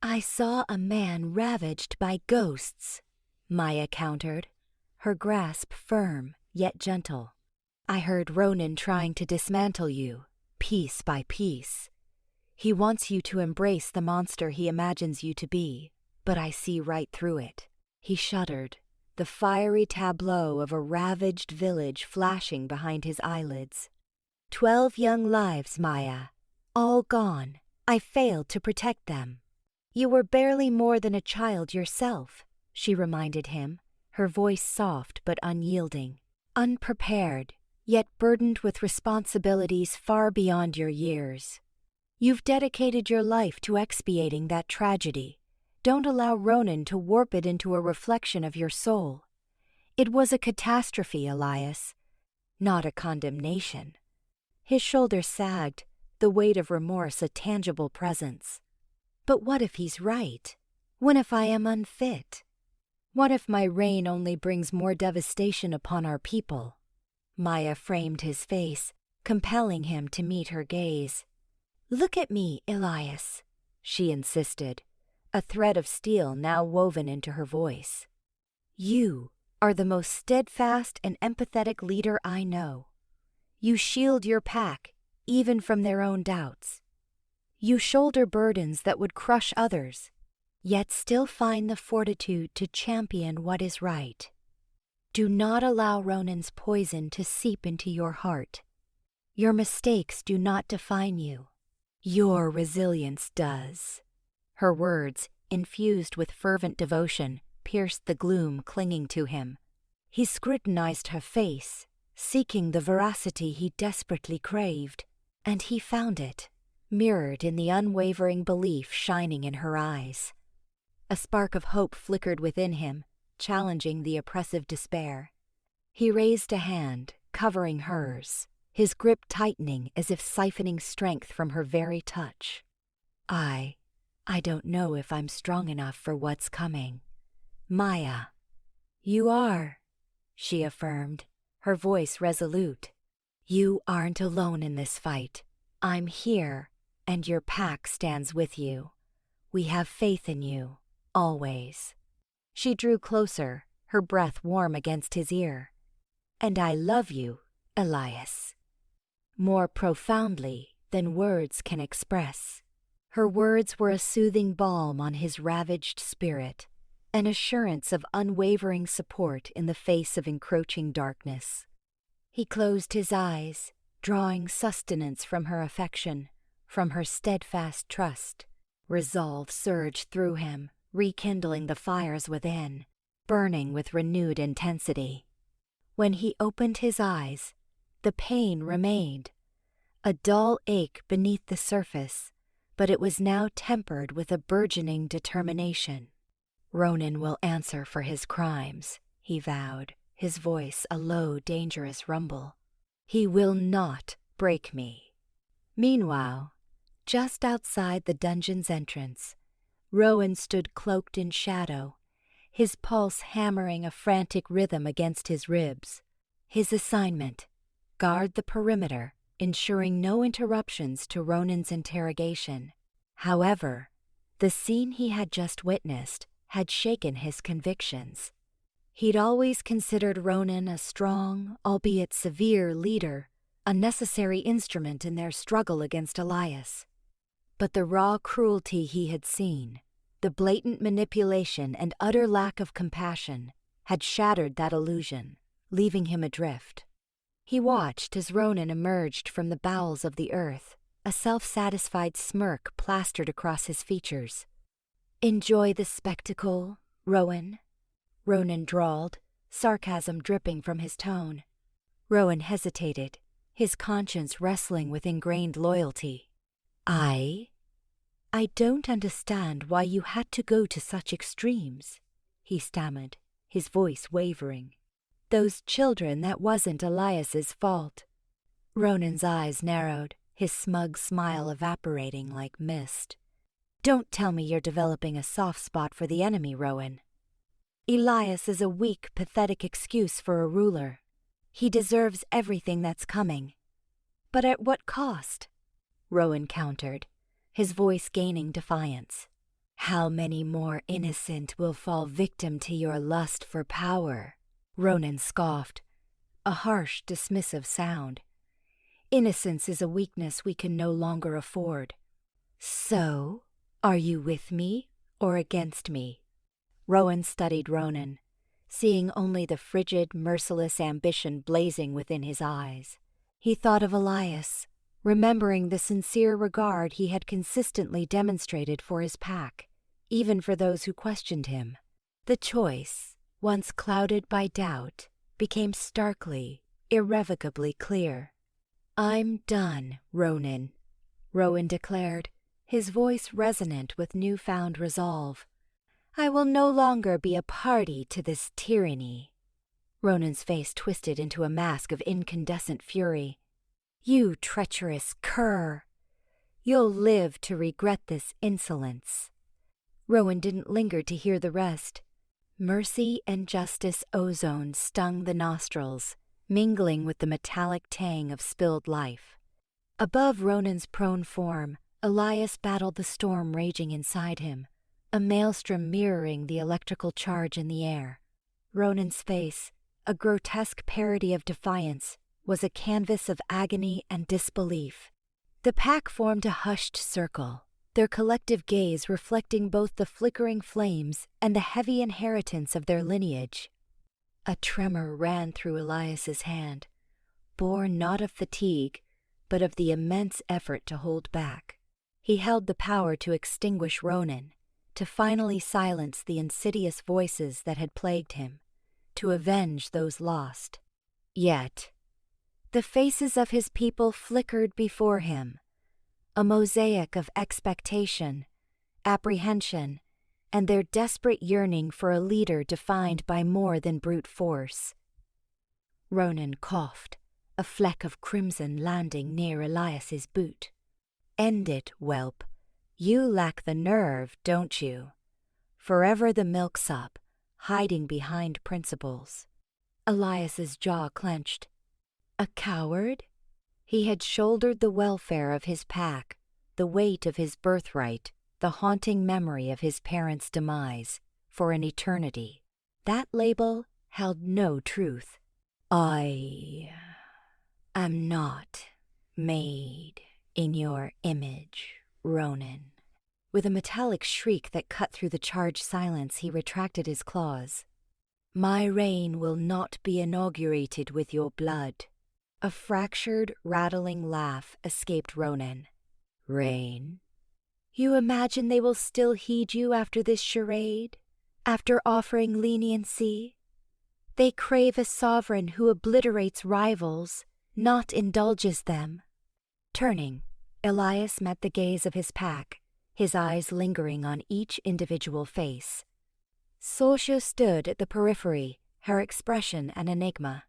I saw a man ravaged by ghosts, Maya countered, her grasp firm yet gentle. I heard Ronan trying to dismantle you, piece by piece. He wants you to embrace the monster he imagines you to be, but I see right through it. He shuddered, the fiery tableau of a ravaged village flashing behind his eyelids. 12 young lives, Maya. All gone. I failed to protect them. You were barely more than a child yourself, she reminded him, her voice soft but unyielding. Unprepared, yet burdened with responsibilities far beyond your years. You've dedicated your life to expiating that tragedy. Don't allow Ronan to warp it into a reflection of your soul. It was a catastrophe, Elias, not a condemnation. His shoulders sagged, the weight of remorse a tangible presence. But what if he's right? What if I am unfit? What if my reign only brings more devastation upon our people? Maya framed his face, compelling him to meet her gaze. Look at me, Elias, she insisted, a thread of steel now woven into her voice. You are the most steadfast and empathetic leader I know. You shield your pack, even from their own doubts. You shoulder burdens that would crush others, yet still find the fortitude to champion what is right. Do not allow Ronan's poison to seep into your heart. Your mistakes do not define you. Your resilience does. Her words, infused with fervent devotion, pierced the gloom clinging to him. He scrutinized her face, seeking the veracity he desperately craved, and he found it, mirrored in the unwavering belief shining in her eyes. A spark of hope flickered within him, challenging the oppressive despair. He raised a hand, covering hers, his grip tightening as if siphoning strength from her very touch. I don't know if I'm strong enough for what's coming. Maya. You are, she affirmed, her voice resolute. You aren't alone in this fight. I'm here, and your pack stands with you. We have faith in you, always. She drew closer, her breath warm against his ear. And I love you, Elias. More profoundly than words can express. Her words were a soothing balm on his ravaged spirit, an assurance of unwavering support in the face of encroaching darkness. He closed his eyes, drawing sustenance from her affection, from her steadfast trust. Resolve surged through him, rekindling the fires within, burning with renewed intensity. When he opened his eyes, the pain remained, a dull ache beneath the surface, but it was now tempered with a burgeoning determination. Ronan will answer for his crimes, he vowed, his voice a low, dangerous rumble. He will not break me. Meanwhile, just outside the dungeon's entrance, Rowan stood cloaked in shadow, his pulse hammering a frantic rhythm against his ribs. His assignment: guard the perimeter, ensuring no interruptions to Ronan's interrogation. However, the scene he had just witnessed had shaken his convictions. He'd always considered Ronan a strong, albeit severe, leader, a necessary instrument in their struggle against Elias. But the raw cruelty he had seen, the blatant manipulation and utter lack of compassion, had shattered that illusion, leaving him adrift. He watched as Ronan emerged from the bowels of the earth, a self-satisfied smirk plastered across his features. "Enjoy the spectacle, Rowan?" Ronan drawled, sarcasm dripping from his tone. Rowan hesitated, his conscience wrestling with ingrained loyalty. I don't understand why you had to go to such extremes," he stammered, his voice wavering. "Those children, that wasn't Elias's fault." Ronan's eyes narrowed, his smug smile evaporating like mist. "Don't tell me you're developing a soft spot for the enemy, Rowan. Elias is a weak, pathetic excuse for a ruler. He deserves everything that's coming. But at what cost?" Rowan countered, his voice gaining defiance. "How many more innocent will fall victim to your lust for power?" Ronan scoffed, a harsh, dismissive sound. "Innocence is a weakness we can no longer afford." "So, are you with me or against me?" Rowan studied Ronan, seeing only the frigid, merciless ambition blazing within his eyes. He thought of Elias, remembering the sincere regard he had consistently demonstrated for his pack, even for those who questioned him. The choice, once clouded by doubt, became starkly, irrevocably clear. "I'm done, Ronan," Rowan declared, his voice resonant with newfound resolve. "I will no longer be a party to this tyranny." Ronan's face twisted into a mask of incandescent fury. "You treacherous cur! You'll live to regret this insolence." Rowan didn't linger to hear the rest. Mercy and justice ozone stung the nostrils, mingling with the metallic tang of spilled life. Above Ronan's prone form, Elias battled the storm raging inside him, a maelstrom mirroring the electrical charge in the air. Ronan's face, a grotesque parody of defiance, was a canvas of agony and disbelief. The pack formed a hushed circle, their collective gaze reflecting both the flickering flames and the heavy inheritance of their lineage. A tremor ran through Elias's hand, born not of fatigue, but of the immense effort to hold back. He held the power to extinguish Ronan, to finally silence the insidious voices that had plagued him, to avenge those lost. Yet, the faces of his people flickered before him, a mosaic of expectation, apprehension, and their desperate yearning for a leader defined by more than brute force. Ronan coughed, a fleck of crimson landing near Elias's boot. "End it, whelp. You lack the nerve, don't you? Forever the milksop, hiding behind principles." Elias's jaw clenched. A coward? He had shouldered the welfare of his pack, the weight of his birthright, the haunting memory of his parents' demise, for an eternity. That label held no truth. "I am not made in your image, Ronan," With a metallic shriek that cut through the charged silence, he retracted his claws. My reign will not be inaugurated with your blood. A fractured, rattling laugh escaped Ronan. Reign? You imagine they will still heed you after this charade? After offering leniency? They crave a sovereign who obliterates rivals, not indulges them. Turning, Elias met the gaze of his pack, his eyes lingering on each individual face. Sorsha stood at the periphery, her expression an enigma.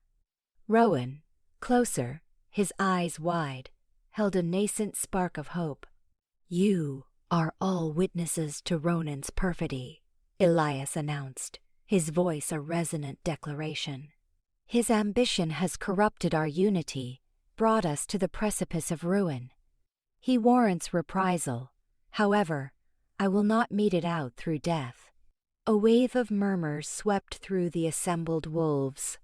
Rowan, closer, his eyes wide, held a nascent spark of hope. You are all witnesses to Ronan's perfidy, Elias announced, his voice a resonant declaration. His ambition has corrupted our unity, brought us to the precipice of ruin. He warrants reprisal. However, I will not mete it out through death. A wave of murmurs swept through the assembled wolves.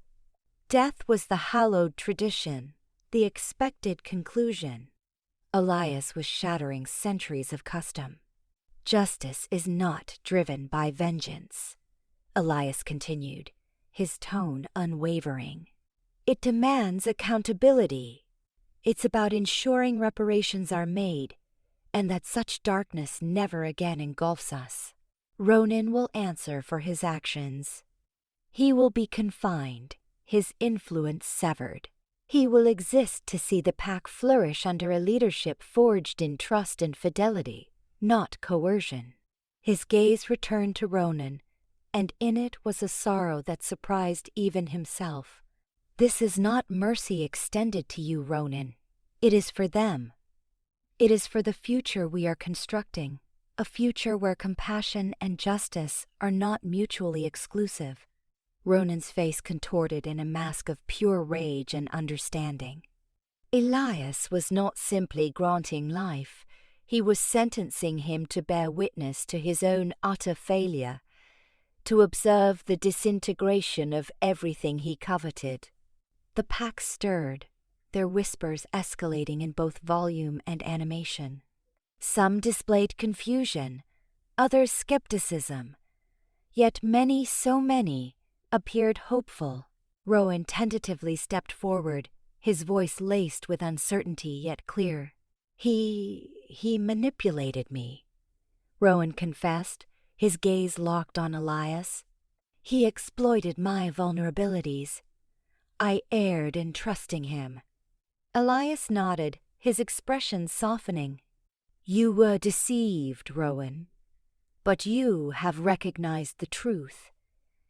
Death was the hallowed tradition, the expected conclusion. Elias was shattering centuries of custom. Justice is not driven by vengeance, Elias continued, his tone unwavering. It demands accountability. It's about ensuring reparations are made, and that such darkness never again engulfs us. Ronan will answer for his actions. He will be confined, his influence severed. He will exist to see the pack flourish under a leadership forged in trust and fidelity, not coercion. His gaze returned to Ronan, and in it was a sorrow that surprised even himself. This is not mercy extended to you, Ronan. It is for them. It is for the future we are constructing, a future where compassion and justice are not mutually exclusive. Ronan's face contorted in a mask of pure rage and understanding. Elias was not simply granting life, he was sentencing him to bear witness to his own utter failure, to observe the disintegration of everything he coveted. The pack stirred, their whispers escalating in both volume and animation. Some displayed confusion, others skepticism, yet many, so many, appeared hopeful. Rowan tentatively stepped forward, his voice laced with uncertainty yet clear. He manipulated me, Rowan confessed, his gaze locked on Elias. He exploited my vulnerabilities. I erred in trusting him. Elias nodded, his expression softening. You were deceived, Rowan, but you have recognized the truth.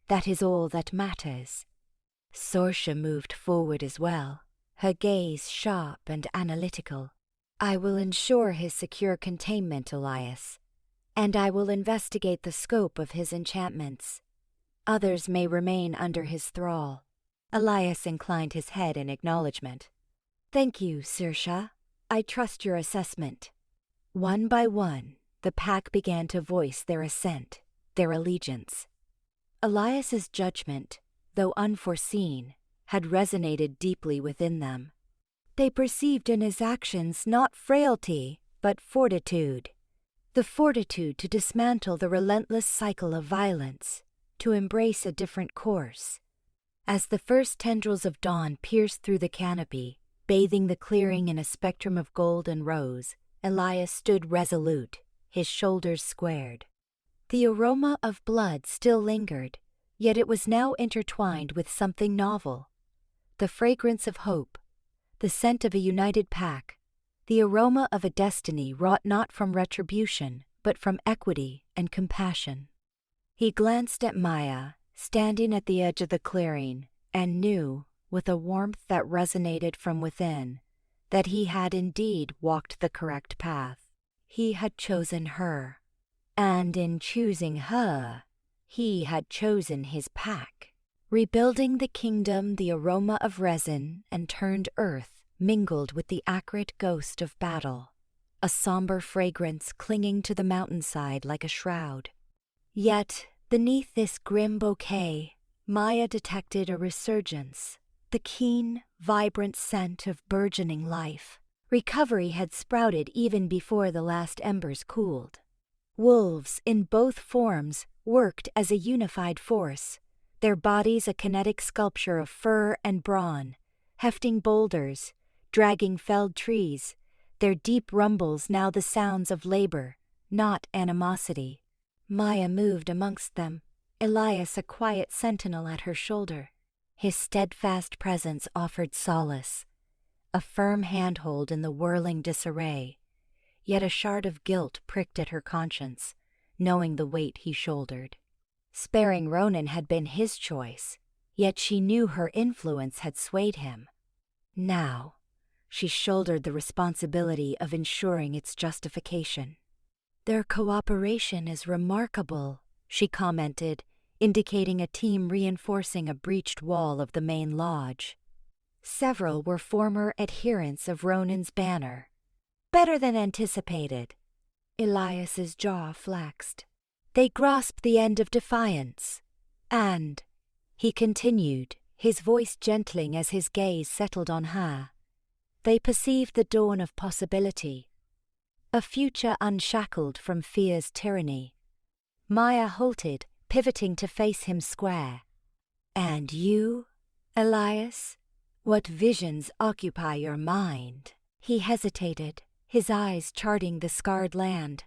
That is all that matters. Sorsha moved forward as well, her gaze sharp and analytical. I will ensure his secure containment, Elias, and I will investigate the scope of his enchantments. Others may remain under his thrall. Elias inclined his head in acknowledgement. Thank you, Sorsha. I trust your assessment. One by one, the pack began to voice their assent, their allegiance. Elias's judgment, though unforeseen, had resonated deeply within them. They perceived in his actions not frailty, but fortitude. The fortitude to dismantle the relentless cycle of violence, to embrace a different course. As the first tendrils of dawn pierced through the canopy, bathing the clearing in a spectrum of gold and rose, Elias stood resolute, his shoulders squared. The aroma of blood still lingered, yet it was now intertwined with something novel. The fragrance of hope, the scent of a united pack, the aroma of a destiny wrought not from retribution, but from equity and compassion. He glanced at Maya, standing at the edge of the clearing, and knew, with a warmth that resonated from within, that he had indeed walked the correct path. He had chosen her. And in choosing her, he had chosen his pack. Rebuilding the kingdom, the aroma of resin and turned earth mingled with the acrid ghost of battle, a somber fragrance clinging to the mountainside like a shroud. Yet, beneath this grim bouquet, Maya detected a resurgence, the keen, vibrant scent of burgeoning life. Recovery had sprouted even before the last embers cooled. Wolves in both forms worked as a unified force, their bodies a kinetic sculpture of fur and brawn, hefting boulders, dragging felled trees, their deep rumbles now the sounds of labor, not animosity. Maya moved amongst them, Elias a quiet sentinel at her shoulder. His steadfast presence offered solace, a firm handhold in the whirling disarray, yet a shard of guilt pricked at her conscience, knowing the weight he shouldered. Sparing Ronan had been his choice, yet she knew her influence had swayed him. Now, she shouldered the responsibility of ensuring its justification. "Their cooperation is remarkable," she commented, indicating a team reinforcing a breached wall of the main lodge. Several were former adherents of Ronan's banner. "Better than anticipated." Elias's jaw flexed. "They grasped the end of defiance. And," he continued, his voice gentling as his gaze settled on her, "they perceived the dawn of possibility. A future unshackled from fear's tyranny." Maya halted, pivoting to face him square. "And you, Elias? What visions occupy your mind?" He hesitated, his eyes charting the scarred land.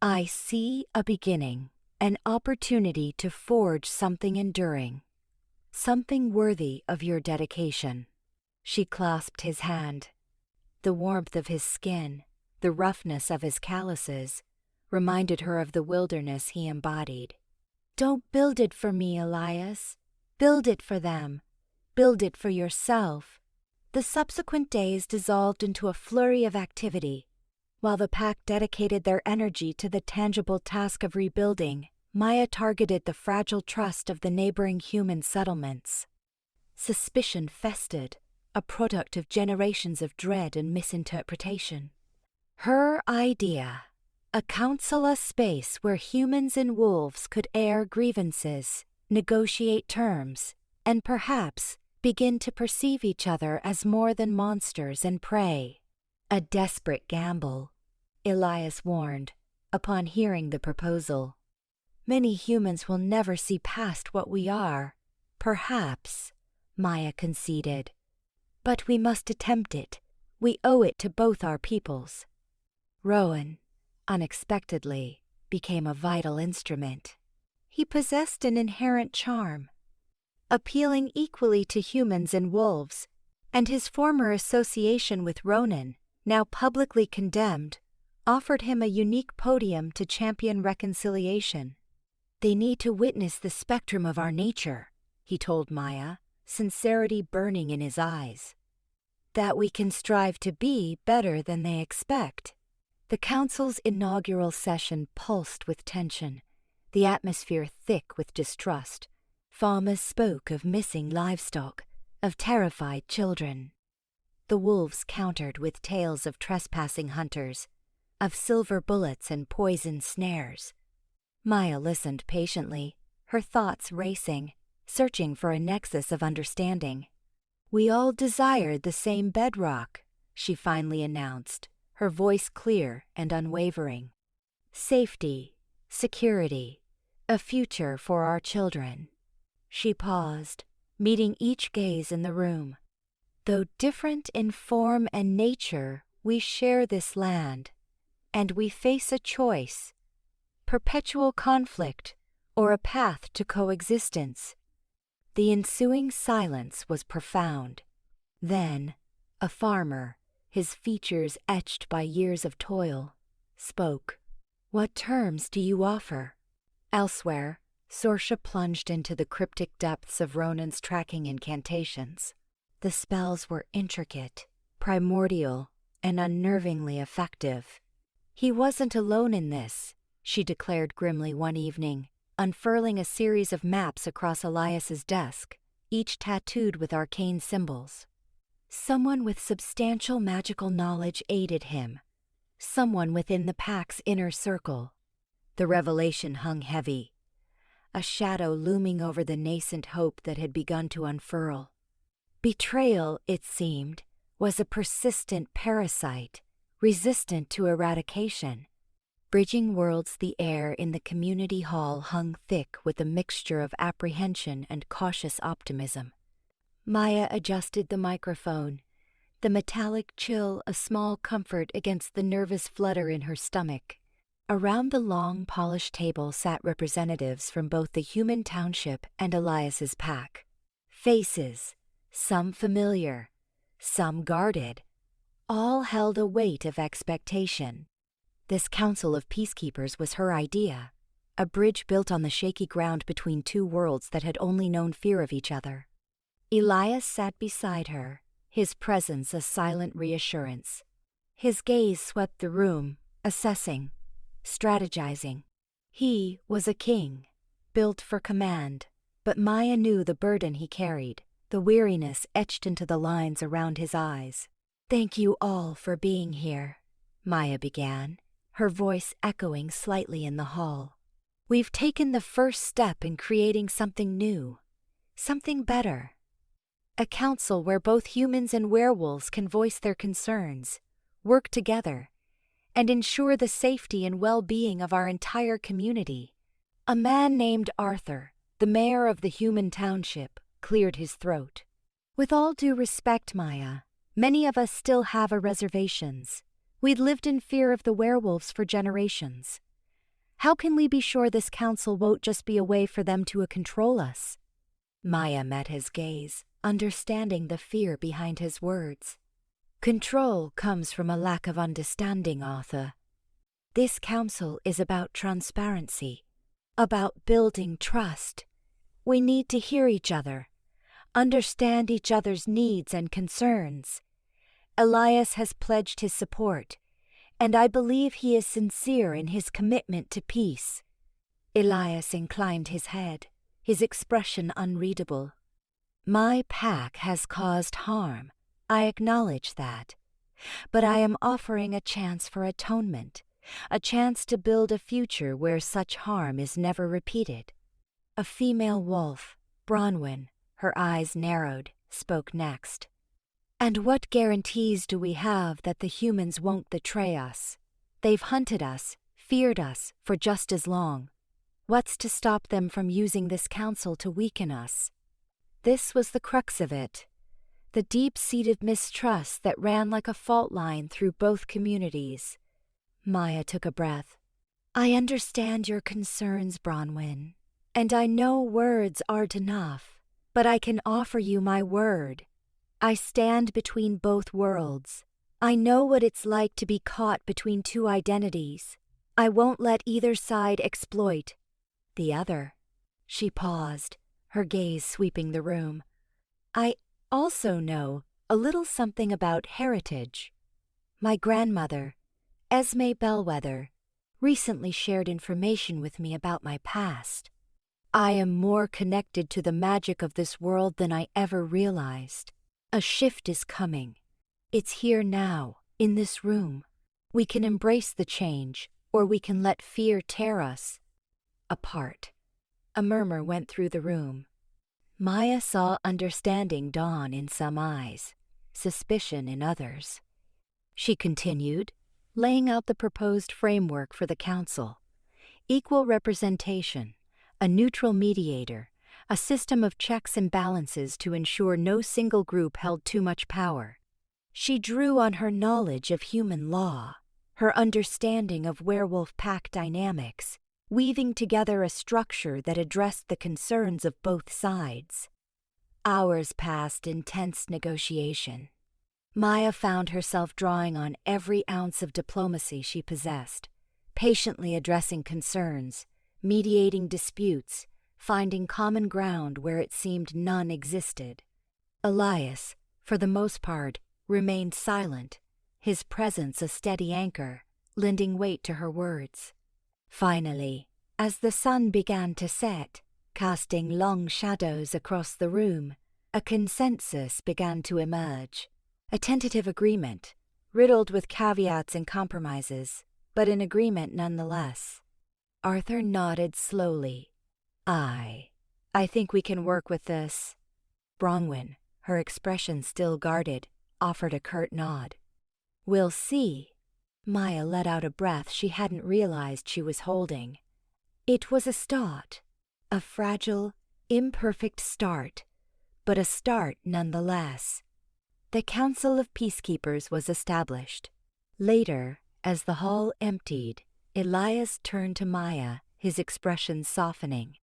"I see a beginning, an opportunity to forge something enduring, something worthy of your dedication." She clasped his hand. The warmth of his skin, the roughness of his calluses, reminded her of the wilderness he embodied. "Don't build it for me, Elias. Build it for them. Build it for yourself." The subsequent days dissolved into a flurry of activity. While the pack dedicated their energy to the tangible task of rebuilding, Maya targeted the fragile trust of the neighboring human settlements. Suspicion festered, a product of generations of dread and misinterpretation. Her idea, a council space where humans and wolves could air grievances, negotiate terms, and perhaps begin to perceive each other as more than monsters and prey. A desperate gamble, Elias warned, upon hearing the proposal. "Many humans will never see past what we are. Perhaps," Maya conceded. "But we must attempt it. We owe it to both our peoples." Rowan, unexpectedly, became a vital instrument. He possessed an inherent charm, appealing equally to humans and wolves, and his former association with Ronan, now publicly condemned, offered him a unique podium to champion reconciliation. "They need to witness the spectrum of our nature," he told Maya, sincerity burning in his eyes. "That we can strive to be better than they expect." The council's inaugural session pulsed with tension, the atmosphere thick with distrust. Farmers spoke of missing livestock, of terrified children. The wolves countered with tales of trespassing hunters, of silver bullets and poison snares. Maya listened patiently, her thoughts racing, searching for a nexus of understanding. "We all desired the same bedrock," she finally announced, her voice clear and unwavering. "Safety, security, a future for our children." She paused, meeting each gaze in the room. "Though different in form and nature, we share this land, and we face a choice: perpetual conflict or a path to coexistence." The ensuing silence was profound. Then, a farmer, his features etched by years of toil, spoke. "What terms do you offer?" Elsewhere, Sorsha plunged into the cryptic depths of Ronan's tracking incantations. The spells were intricate, primordial, and unnervingly effective. "He wasn't alone in this," she declared grimly one evening, unfurling a series of maps across Elias's desk, each tattooed with arcane symbols. "Someone with substantial magical knowledge aided him. Someone within the pack's inner circle." The revelation hung heavy, a shadow looming over the nascent hope that had begun to unfurl. Betrayal, it seemed, was a persistent parasite, resistant to eradication. Bridging worlds, the air in the community hall hung thick with a mixture of apprehension and cautious optimism. Maya adjusted the microphone, the metallic chill a small comfort against the nervous flutter in her stomach. Around the long, polished table sat representatives from both the human township and Elias's pack. Faces, some familiar, some guarded, all held a weight of expectation. This council of peacekeepers was her idea, a bridge built on the shaky ground between two worlds that had only known fear of each other. Elias sat beside her, his presence a silent reassurance. His gaze swept the room, assessing, strategizing. He was a king, built for command, but Maya knew the burden he carried, the weariness etched into the lines around his eyes. "Thank you all for being here," Maya began, her voice echoing slightly in the hall. "We've taken the first step in creating something new, something better. A council where both humans and werewolves can voice their concerns, work together, and ensure the safety and well-being of our entire community." A man named Arthur, the mayor of the human township, cleared his throat. "With all due respect, Maya, many of us still have our reservations. We'd lived in fear of the werewolves for generations. How can we be sure this council won't just be a way for them to control us?" Maya met his gaze, understanding the fear behind his words. "Control comes from a lack of understanding, Arthur. This council is about transparency, about building trust. We need to hear each other, understand each other's needs and concerns. Elias has pledged his support, and I believe he is sincere in his commitment to peace." Elias inclined his head, his expression unreadable. "My pack has caused harm, I acknowledge that. But I am offering a chance for atonement, a chance to build a future where such harm is never repeated." A female wolf, Bronwyn, her eyes narrowed, spoke next. "And what guarantees do we have that the humans won't betray us? They've hunted us, feared us, for just as long. What's to stop them from using this council to weaken us?" This was the crux of it, the deep-seated mistrust that ran like a fault line through both communities. Maya took a breath. "I understand your concerns, Bronwyn, and I know words aren't enough, but I can offer you my word. I stand between both worlds. I know what it's like to be caught between two identities. I won't let either side exploit the other." She paused, her gaze sweeping the room. "I also know a little something about heritage. My grandmother, Esme Bellwether, recently shared information with me about my past. I am more connected to the magic of this world than I ever realized. A shift is coming. It's here now, in this room. We can embrace the change, or we can let fear tear us apart." A murmur went through the room. Maya saw understanding dawn in some eyes, suspicion in others. She continued, laying out the proposed framework for the council. Equal representation, a neutral mediator, a system of checks and balances to ensure no single group held too much power. She drew on her knowledge of human law, her understanding of werewolf pack dynamics, weaving together a structure that addressed the concerns of both sides. Hours passed in tense negotiation. Maya found herself drawing on every ounce of diplomacy she possessed, patiently addressing concerns, mediating disputes, finding common ground where it seemed none existed. Elias, for the most part, remained silent, his presence a steady anchor, lending weight to her words. Finally, as the sun began to set, casting long shadows across the room, a consensus began to emerge. A tentative agreement, riddled with caveats and compromises, but an agreement nonetheless. Arthur nodded slowly. I think we can work with this." Bronwyn, her expression still guarded, offered a curt nod. "We'll see." Maya let out a breath she hadn't realized she was holding. It was a start, a fragile, imperfect start, but a start nonetheless. The Council of Peacekeepers was established. Later, as the hall emptied, Elias turned to Maya, his expression softening.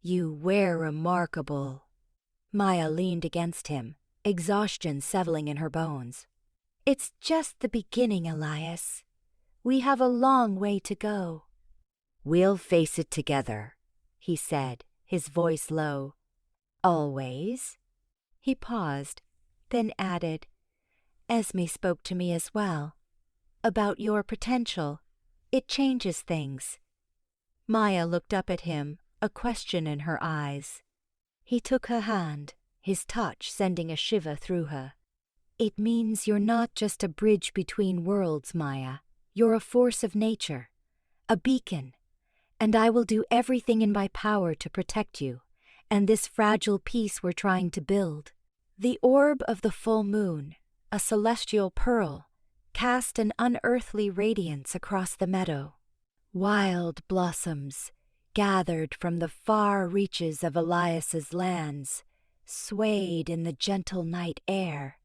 "You were remarkable." Maya leaned against him, exhaustion settling in her bones. "It's just the beginning, Elias. We have a long way to go." "We'll face it together," he said, his voice low. "Always?" He paused, then added, "Esme spoke to me as well. About your potential. It changes things." Maya looked up at him, a question in her eyes. He took her hand, his touch sending a shiver through her. "It means you're not just a bridge between worlds, Maya. You're a force of nature, a beacon, and I will do everything in my power to protect you and this fragile peace we're trying to build." The orb of the full moon, a celestial pearl, cast an unearthly radiance across the meadow. Wild blossoms, gathered from the far reaches of Elias's lands, swayed in the gentle night air.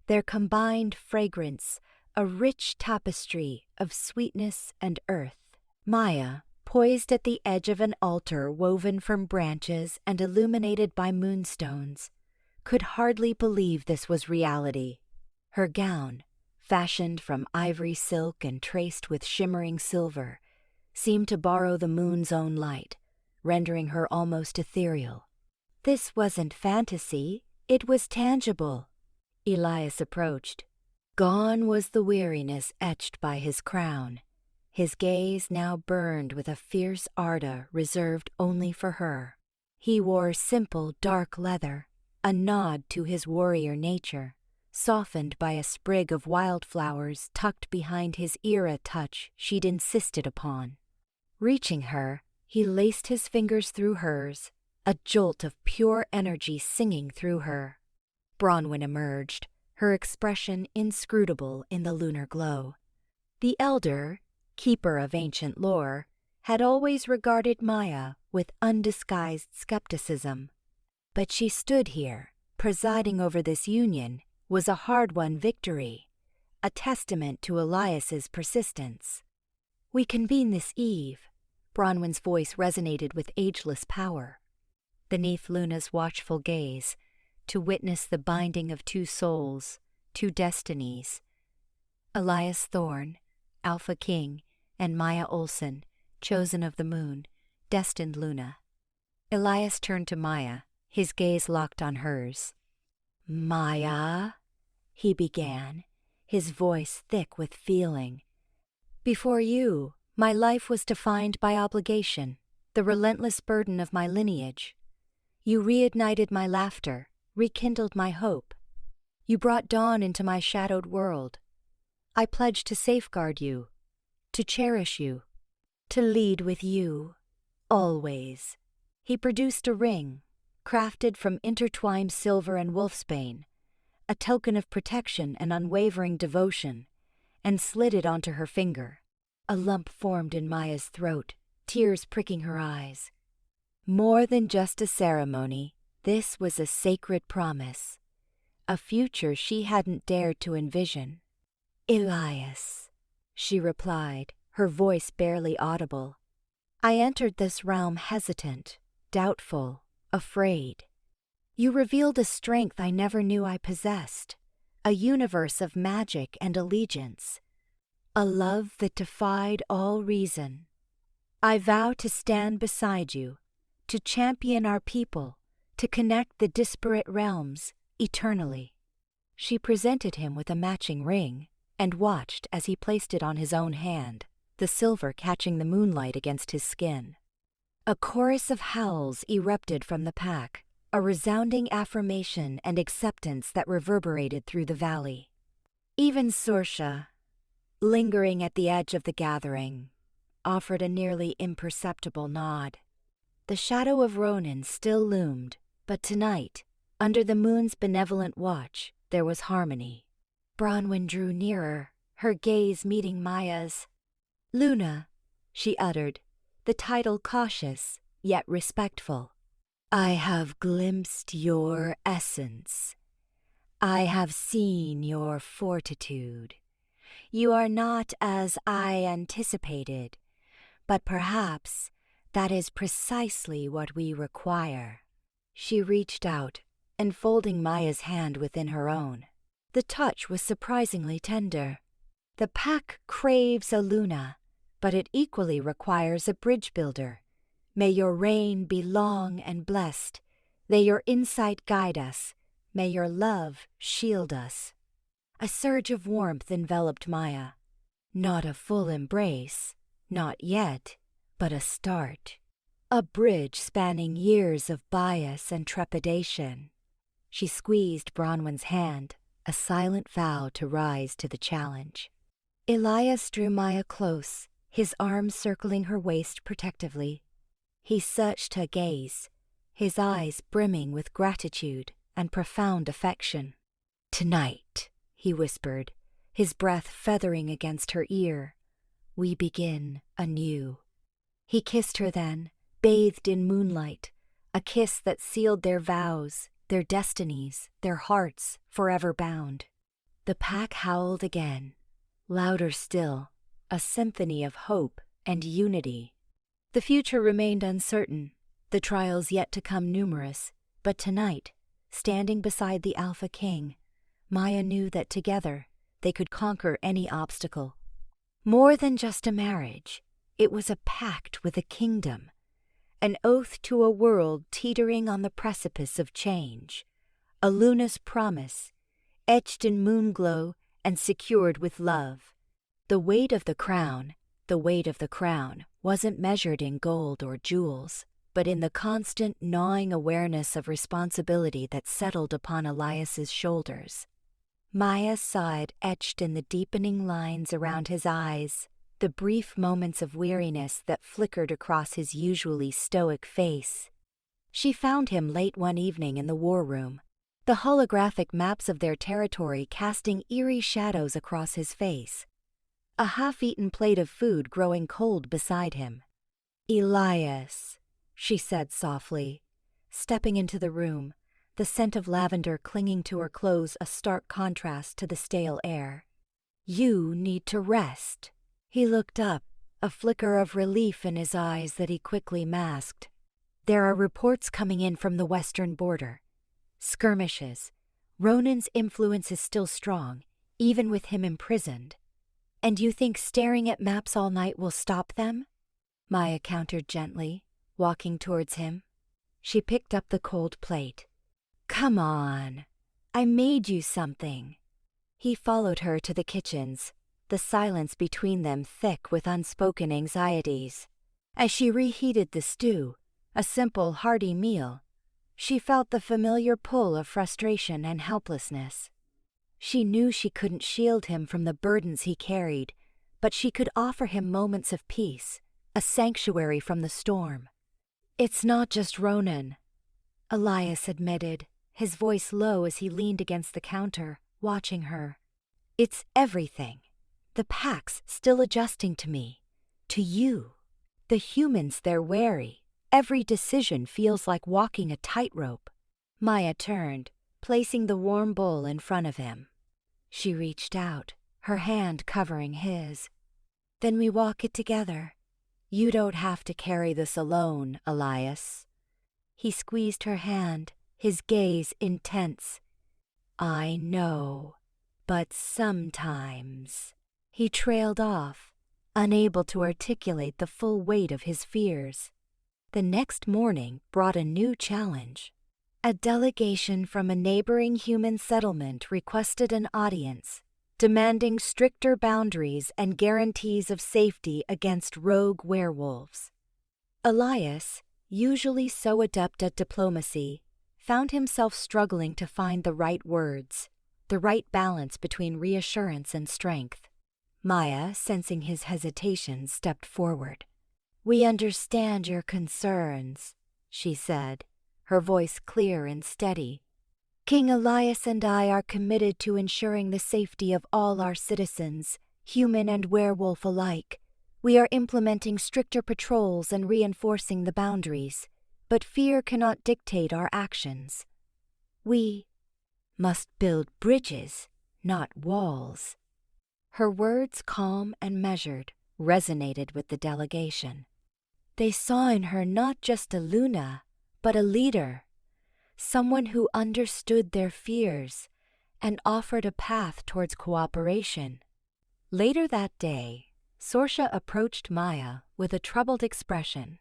Their combined fragrance, a rich tapestry of sweetness and earth. Maya, poised at the edge of an altar woven from branches and illuminated by moonstones, could hardly believe this was reality. Her gown, fashioned from ivory silk and traced with shimmering silver, seemed to borrow the moon's own light, rendering her almost ethereal. This wasn't fantasy, it was tangible. Elias approached. Gone was the weariness etched by his crown. His gaze now burned with a fierce ardor reserved only for her. He wore simple dark leather, a nod to his warrior nature, softened by a sprig of wildflowers tucked behind his era touch she'd insisted upon. Reaching her, he laced his fingers through hers, a jolt of pure energy singing through her. Bronwyn emerged, her expression inscrutable in the lunar glow. The elder, keeper of ancient lore, had always regarded Maya with undisguised skepticism. But she stood here, presiding over this union, was a hard-won victory, a testament to Elias's persistence. "We convene this eve," Bronwyn's voice resonated with ageless power. Beneath Luna's watchful gaze, to witness the binding of two souls, two destinies. Elias Thorne, Alpha King, and Maya Olson, chosen of the moon, destined Luna. Elias turned to Maya, his gaze locked on hers. "Maya," he began, his voice thick with feeling. "Before you, my life was defined by obligation, the relentless burden of my lineage. You reignited my laughter, rekindled my hope. You brought dawn into my shadowed world. I pledge to safeguard you, to cherish you, to lead with you, always." He produced a ring, crafted from intertwined silver and wolfsbane, a token of protection and unwavering devotion, and slid it onto her finger. A lump formed in Maya's throat, tears pricking her eyes. More than just a ceremony, this was a sacred promise, a future she hadn't dared to envision. "Elias," she replied, her voice barely audible. "I entered this realm hesitant, doubtful, afraid. You revealed a strength I never knew I possessed, a universe of magic and allegiance, a love that defied all reason. I vow to stand beside you, to champion our people, to connect the disparate realms eternally." She presented him with a matching ring and watched as he placed it on his own hand, the silver catching the moonlight against his skin. A chorus of howls erupted from the pack, a resounding affirmation and acceptance that reverberated through the valley. Even Sorsha, lingering at the edge of the gathering, offered a nearly imperceptible nod. The shadow of Ronan still loomed, but tonight, under the moon's benevolent watch, there was harmony. Bronwyn drew nearer, her gaze meeting Maya's. "Luna," she uttered, the title cautious yet respectful. "I have glimpsed your essence. I have seen your fortitude. You are not as I anticipated, but perhaps that is precisely what we require." She reached out, enfolding Maya's hand within her own. The touch was surprisingly tender. The pack craves a Luna, but it equally requires a bridge builder. May your reign be long and blessed. May your insight guide us. May your love shield us. A surge of warmth enveloped Maya. Not a full embrace, not yet, but a start. A bridge spanning years of bias and trepidation. She squeezed Bronwyn's hand, a silent vow to rise to the challenge. Elias drew Maya close, his arms circling her waist protectively. He searched her gaze, his eyes brimming with gratitude and profound affection. "Tonight," he whispered, his breath feathering against her ear, "we begin anew." He kissed her then, bathed in moonlight, a kiss that sealed their vows, their destinies, their hearts forever bound. The pack howled again, louder still, a symphony of hope and unity. The future remained uncertain, the trials yet to come numerous, but tonight, standing beside the Alpha King, Maya knew that together they could conquer any obstacle. More than just a marriage, it was a pact with a kingdom, an oath to a world teetering on the precipice of change, a Luna's promise, etched in moonglow and secured with love. The weight of the crown, wasn't measured in gold or jewels, but in the constant gnawing awareness of responsibility that settled upon Elias's shoulders. Maya saw it etched in the deepening lines around his eyes, the brief moments of weariness that flickered across his usually stoic face. She found him late one evening in the war room, the holographic maps of their territory casting eerie shadows across his face, a half-eaten plate of food growing cold beside him. "Elias," she said softly, stepping into the room, the scent of lavender clinging to her clothes a stark contrast to the stale air. "You need to rest." He looked up, a flicker of relief in his eyes that he quickly masked. "There are reports coming in from the western border. Skirmishes. Ronan's influence is still strong, even with him imprisoned. And you think staring at maps all night will stop them?" Maya countered gently, walking towards him. She picked up the cold plate. "Come on. I made you something." He followed her to the kitchens, the silence between them thick with unspoken anxieties. As she reheated the stew, a simple, hearty meal, she felt the familiar pull of frustration and helplessness. She knew she couldn't shield him from the burdens he carried, but she could offer him moments of peace, a sanctuary from the storm. "It's not just Ronan," Elias admitted, his voice low as he leaned against the counter, watching her. "It's everything. The pack's still adjusting to me, to you. The humans, they're wary. Every decision feels like walking a tightrope." Maya turned, placing the warm bowl in front of him. She reached out, her hand covering his. "Then we walk it together. You don't have to carry this alone, Elias." He squeezed her hand, his gaze intense. "I know, but sometimes." He trailed off, unable to articulate the full weight of his fears. The next morning brought a new challenge. A delegation from a neighboring human settlement requested an audience, demanding stricter boundaries and guarantees of safety against rogue werewolves. Elias, usually so adept at diplomacy, found himself struggling to find the right words, the right balance between reassurance and strength. Maya, sensing his hesitation, stepped forward. "We understand your concerns," she said, her voice clear and steady. "King Elias and I are committed to ensuring the safety of all our citizens, human and werewolf alike. We are implementing stricter patrols and reinforcing the boundaries, but fear cannot dictate our actions. We must build bridges, not walls." Her words, calm and measured, resonated with the delegation. They saw in her not just a Luna, but a leader, someone who understood their fears and offered a path towards cooperation. Later that day, Sorsha approached Maya with a troubled expression.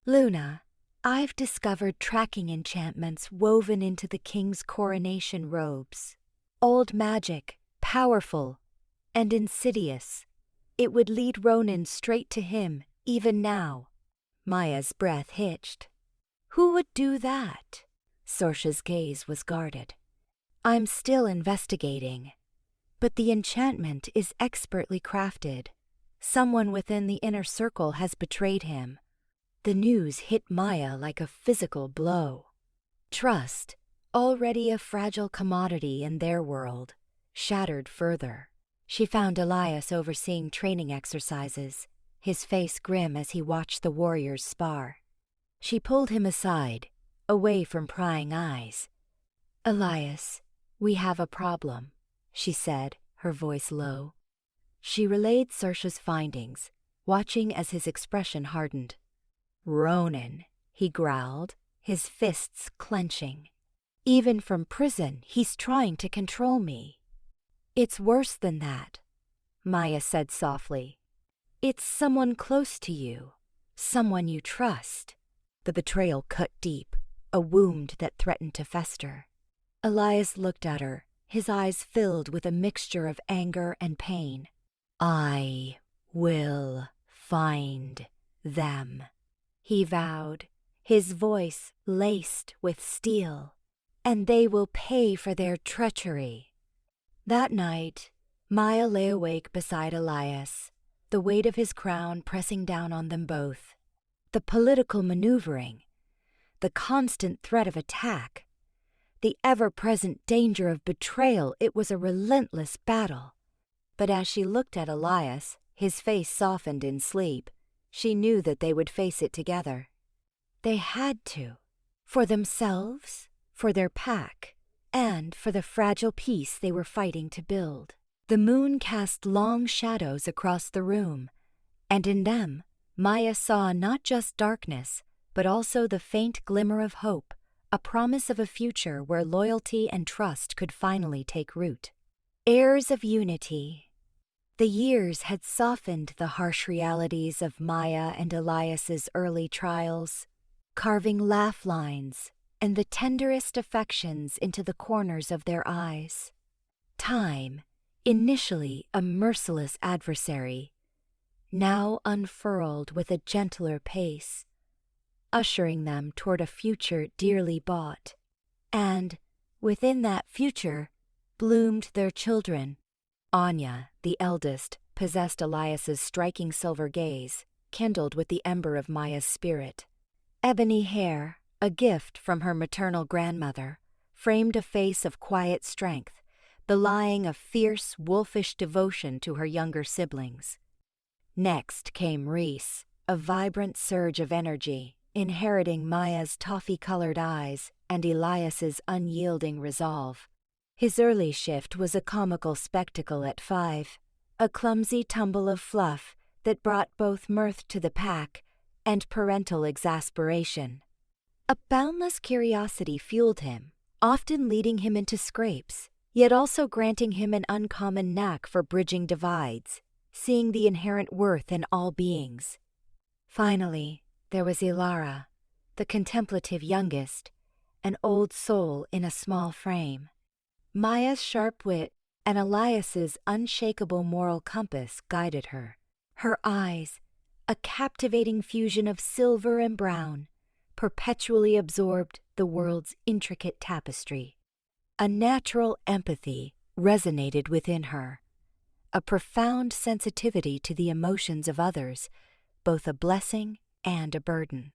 "Luna, I've discovered tracking enchantments woven into the king's coronation robes. Old magic, powerful, and insidious. It would lead Ronin straight to him, even now." Maya's breath hitched. "Who would do that?" Sorsha's gaze was guarded. "I'm still investigating. But the enchantment is expertly crafted. Someone within the inner circle has betrayed him." The news hit Maya like a physical blow. Trust, already a fragile commodity in their world, shattered further. She found Elias overseeing training exercises, his face grim as he watched the warriors spar. She pulled him aside, away from prying eyes. "Elias, we have a problem," she said, her voice low. She relayed Sorsha's findings, watching as his expression hardened. "Ronin," he growled, his fists clenching. "Even from prison, he's trying to control me." "It's worse than that," Maya said softly. "It's someone close to you, someone you trust." The betrayal cut deep, a wound that threatened to fester. Elias looked at her, his eyes filled with a mixture of anger and pain. "I will find them," he vowed, his voice laced with steel. "And they will pay for their treachery." That night, Maya lay awake beside Elias, the weight of his crown pressing down on them both. The political maneuvering, the constant threat of attack, the ever-present danger of betrayal, it was a relentless battle. But as she looked at Elias, his face softened in sleep, she knew that they would face it together. They had to, for themselves, for their pack, and for the fragile peace they were fighting to build. The moon cast long shadows across the room, and in them, Maya saw not just darkness, but also the faint glimmer of hope, a promise of a future where loyalty and trust could finally take root. Heirs of unity. The years had softened the harsh realities of Maya and Elias's early trials, carving laugh lines and the tenderest affections into the corners of their eyes. Time, initially a merciless adversary, now unfurled with a gentler pace, ushering them toward a future dearly bought. And, within that future, bloomed their children. Anya, the eldest, possessed Elias's striking silver gaze, kindled with the ember of Maya's spirit. Ebony hair, a gift from her maternal grandmother, framed a face of quiet strength, belying a fierce, wolfish devotion to her younger siblings. Next came Reese, a vibrant surge of energy, inheriting Maya's toffee-colored eyes and Elias's unyielding resolve. His early shift was a comical spectacle at 5, a clumsy tumble of fluff that brought both mirth to the pack and parental exasperation. A boundless curiosity fueled him, often leading him into scrapes, yet also granting him an uncommon knack for bridging divides, seeing the inherent worth in all beings. Finally, there was Ilara, the contemplative youngest, an old soul in a small frame. Maya's sharp wit and Elias's unshakable moral compass guided her. Her eyes, a captivating fusion of silver and brown, perpetually absorbed the world's intricate tapestry. A natural empathy resonated within her, a profound sensitivity to the emotions of others, both a blessing and a burden.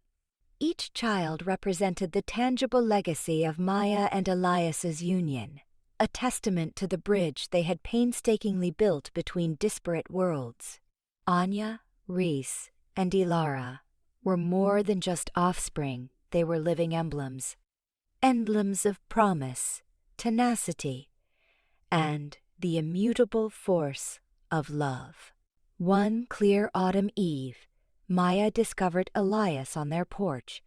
Each child represented the tangible legacy of Maya and Elias's union, a testament to the bridge they had painstakingly built between disparate worlds. Anya, Rhys, and Ilara were more than just offspring, they were living emblems. Emblems of promise, tenacity, and the immutable force of love. One clear autumn eve, Maya discovered Elias on their porch,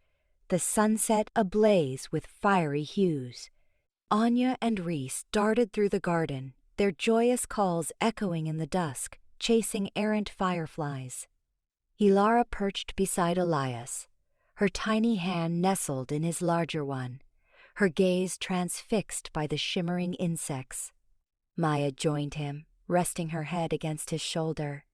the sunset ablaze with fiery hues. Anya and Rhys darted through the garden, their joyous calls echoing in the dusk, chasing errant fireflies. Ilara perched beside Elias, her tiny hand nestled in his larger one, her gaze transfixed by the shimmering insects. Maya joined him, resting her head against his shoulder.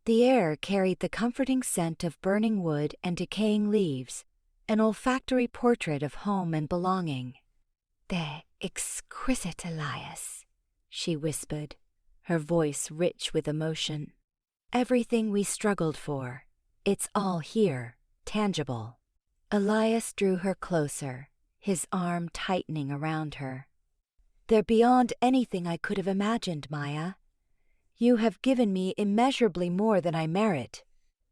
The air carried the comforting scent of burning wood and decaying leaves, an olfactory portrait of home and belonging. "They're exquisite, Elias," she whispered, her voice rich with emotion. "Everything we struggled for, it's all here, tangible." Elias drew her closer, his arm tightening around her. "They're beyond anything I could have imagined, Maya. You have given me immeasurably more than I merit."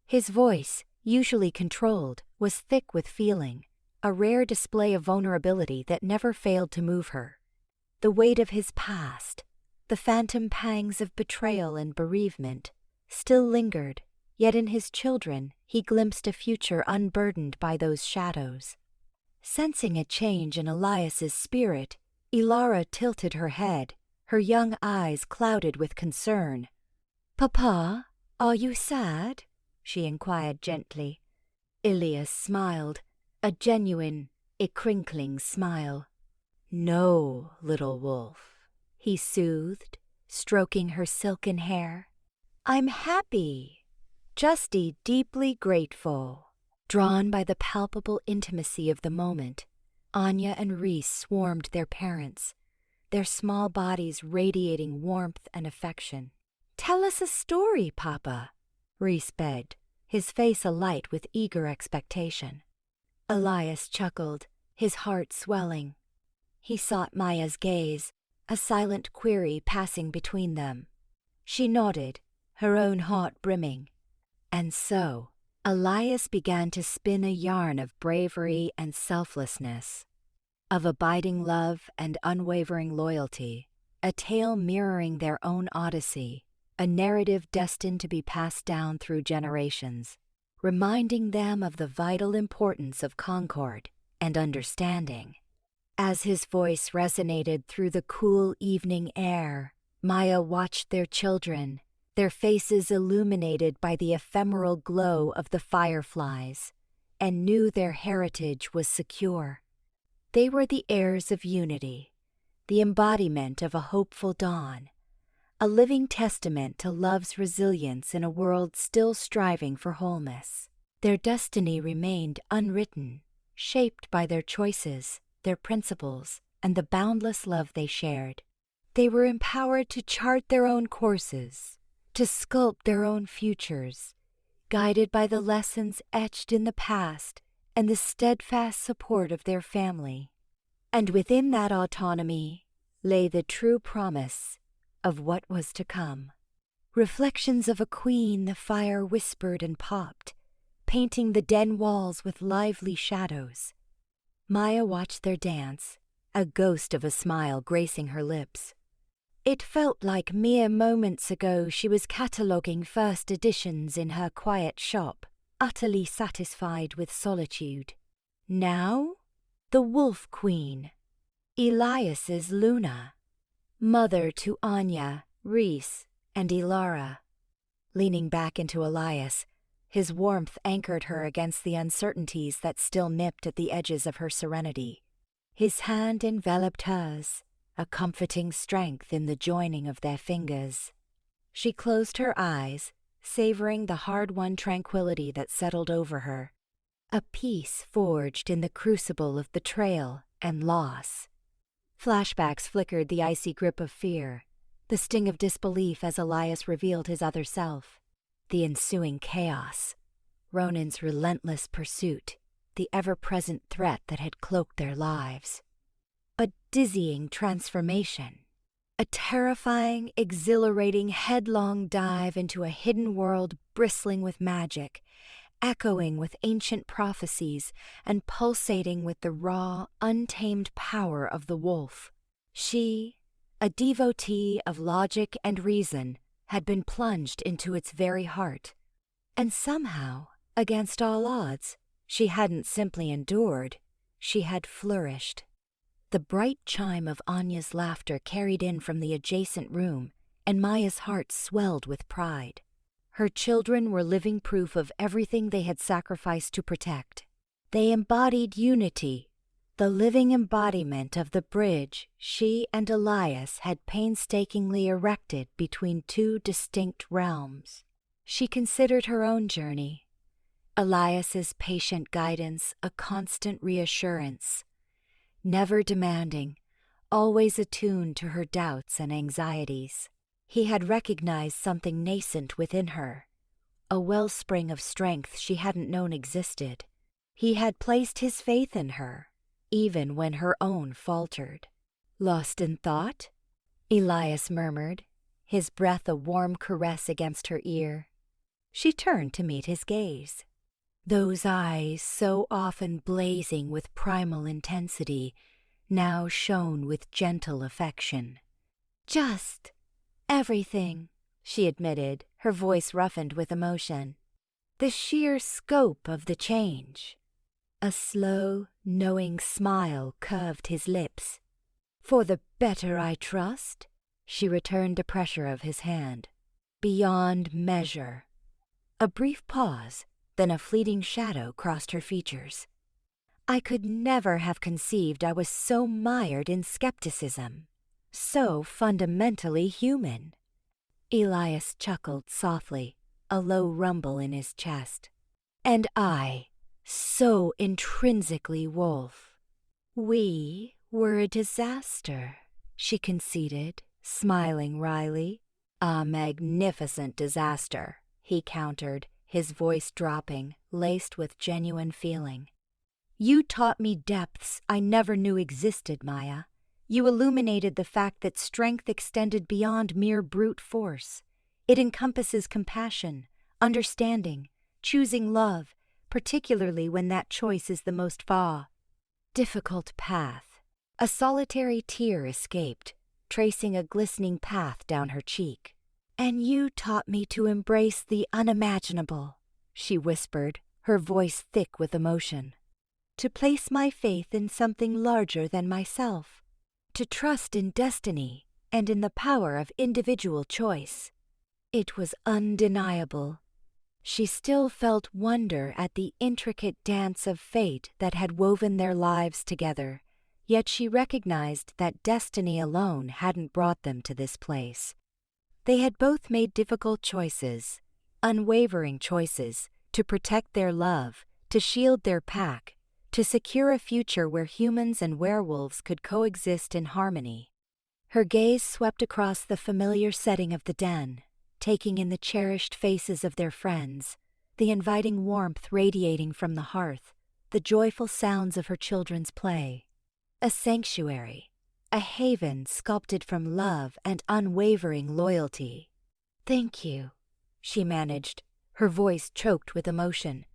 His voice, usually controlled, was thick with feeling, a rare display of vulnerability that never failed to move her. The weight of his past, the phantom pangs of betrayal and bereavement, still lingered, yet in his children he glimpsed a future unburdened by those shadows. Sensing a change in Elias's spirit, Ilara tilted her head, her young eyes clouded with concern. "Papa, are you sad?" she inquired gently. Elias smiled, a genuine, a crinkling smile. "No, little wolf," he soothed, stroking her silken hair. "I'm happy, just deeply grateful." Drawn by the palpable intimacy of the moment, Anya and Rhys swarmed their parents, their small bodies radiating warmth and affection. "Tell us a story, Papa," Rhys begged, his face alight with eager expectation. Elias chuckled, his heart swelling. He sought Maya's gaze, a silent query passing between them. She nodded, her own heart brimming. And so, Elias began to spin a yarn of bravery and selflessness, of abiding love and unwavering loyalty, a tale mirroring their own odyssey, a narrative destined to be passed down through generations, reminding them of the vital importance of concord and understanding. As his voice resonated through the cool evening air, Maya watched their children, their faces illuminated by the ephemeral glow of the fireflies, and knew their heritage was secure. They were the heirs of unity, the embodiment of a hopeful dawn, a living testament to love's resilience in a world still striving for wholeness. Their destiny remained unwritten, shaped by their choices, their principles, and the boundless love they shared. They were empowered to chart their own courses, to sculpt their own futures, guided by the lessons etched in the past and the steadfast support of their family. And within that autonomy lay the true promise of what was to come. Reflections of a queen the fire whispered and popped, painting the den walls with lively shadows. Maya watched their dance, a ghost of a smile gracing her lips. It felt like mere moments ago she was cataloguing first editions in her quiet shop, utterly satisfied with solitude. Now, the Wolf Queen, Elias's Luna, mother to Anya, Rhys, and Ilara. Leaning back into Elias, his warmth anchored her against the uncertainties that still nipped at the edges of her serenity. His hand enveloped hers, a comforting strength in the joining of their fingers. She closed her eyes, savoring the hard-won tranquility that settled over her, a peace forged in the crucible of betrayal and loss. Flashbacks flickered the icy grip of fear, the sting of disbelief as Elias revealed his other self, the ensuing chaos, Ronan's relentless pursuit, the ever-present threat that had cloaked their lives. A dizzying transformation, A terrifying, exhilarating, headlong dive into a hidden world bristling with magic, echoing with ancient prophecies and pulsating with the raw, untamed power of the wolf. She, a devotee of logic and reason, had been plunged into its very heart. And somehow, against all odds, she hadn't simply endured, she had flourished. The bright chime of Anya's laughter carried in from the adjacent room, and Maya's heart swelled with pride. Her children were living proof of everything they had sacrificed to protect. They embodied unity, the living embodiment of the bridge she and Elias had painstakingly erected between two distinct realms. She considered her own journey, Elias's patient guidance a constant reassurance, never demanding, always attuned to her doubts and anxieties. He had recognized something nascent within her, a wellspring of strength she hadn't known existed. He had placed his faith in her, even when her own faltered. "Lost in thought?" Elias murmured, his breath a warm caress against her ear. She turned to meet his gaze. Those eyes, so often blazing with primal intensity, now shone with gentle affection. "Just everything," she admitted, her voice roughened with emotion. "The sheer scope of the change." A slow, knowing smile curved his lips. "For the better, I trust?" She returned the pressure of his hand. "Beyond measure." A brief pause, then a fleeting shadow crossed her features. "I could never have conceived I was so mired in skepticism, so fundamentally human." Elias chuckled softly, a low rumble in his chest. "And I, so intrinsically wolf." "We were a disaster," she conceded, smiling wryly. "A magnificent disaster," he countered, his voice dropping, laced with genuine feeling. "You taught me depths I never knew existed, Maya. You illuminated the fact that strength extended beyond mere brute force. It encompasses compassion, understanding, choosing love, particularly when that choice is the most difficult path." A solitary tear escaped, tracing a glistening path down her cheek. "And you taught me to embrace the unimaginable," she whispered, her voice thick with emotion. "To place my faith in something larger than myself. To trust in destiny and in the power of individual choice." It was undeniable. She still felt wonder at the intricate dance of fate that had woven their lives together, yet she recognized that destiny alone hadn't brought them to this place. They had both made difficult choices, unwavering choices, to protect their love, to shield their pack, to secure a future where humans and werewolves could coexist in harmony. Her gaze swept across the familiar setting of the den, taking in the cherished faces of their friends, the inviting warmth radiating from the hearth, the joyful sounds of her children's play. A sanctuary, a haven sculpted from love and unwavering loyalty. "Thank you," she managed, her voice choked with emotion.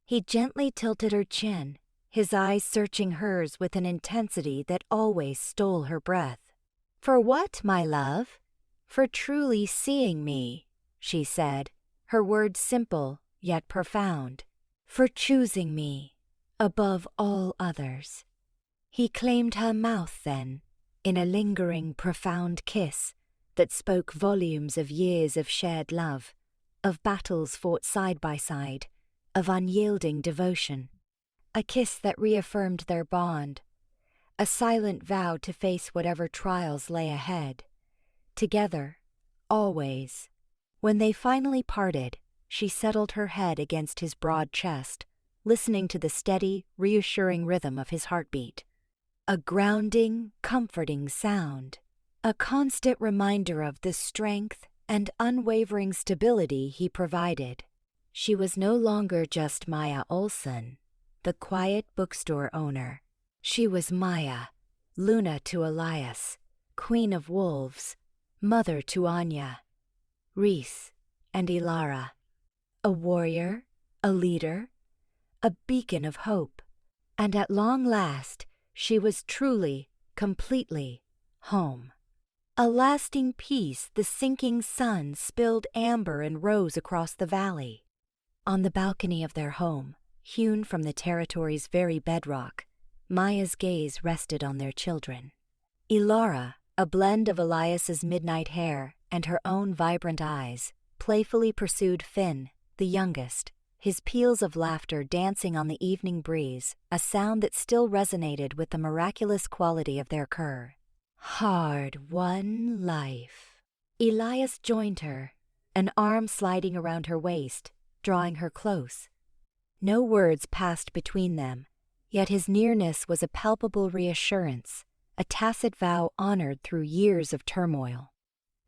He gently tilted her chin, his eyes searching hers with an intensity that always stole her breath. "For what, my love?" "For truly seeing me," she said, her words simple yet profound. "For choosing me above all others." He claimed her mouth then, in a lingering, profound kiss that spoke volumes of years of shared love, of battles fought side by side, of unyielding devotion. A kiss that reaffirmed their bond, a silent vow to face whatever trials lay ahead. Together, always. When they finally parted, she settled her head against his broad chest, listening to the steady, reassuring rhythm of his heartbeat. A grounding, comforting sound, a constant reminder of the strength and unwavering stability he provided. She was no longer just Maya Olsen, the quiet bookstore owner. She was Maya, Luna to Elias, Queen of Wolves, mother to Anya, Rhys, and Ilara. A warrior, a leader, a beacon of hope. And at long last, she was truly, completely home. A lasting peace the sinking sun spilled amber and rose across the valley. On the balcony of their home, hewn from the territory's very bedrock, Maya's gaze rested on their children. Ilara, a blend of Elias's midnight hair and her own vibrant eyes, playfully pursued Finn, the youngest, his peals of laughter dancing on the evening breeze, a sound that still resonated with the miraculous quality of their cur. Hard-won life. Elias joined her, an arm sliding around her waist, drawing her close. No words passed between them, yet his nearness was a palpable reassurance, a tacit vow honored through years of turmoil.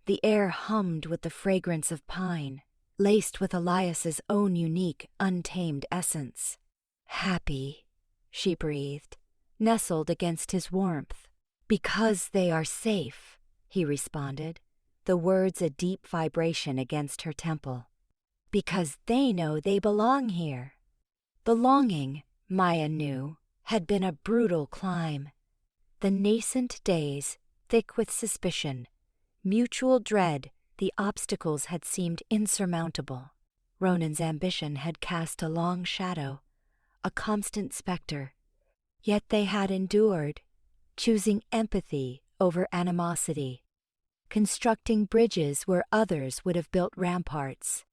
The air hummed with the fragrance of pine, laced with Elias's own unique, untamed essence. Happy, she breathed, nestled against his warmth. Because they are safe, he responded, the words a deep vibration against her temple. Because they know they belong here. The longing, Maya knew, had been a brutal climb. The nascent days, thick with suspicion, mutual dread, the obstacles had seemed insurmountable. Ronan's ambition had cast a long shadow, a constant specter. Yet they had endured, choosing empathy over animosity, constructing bridges where others would have built ramparts.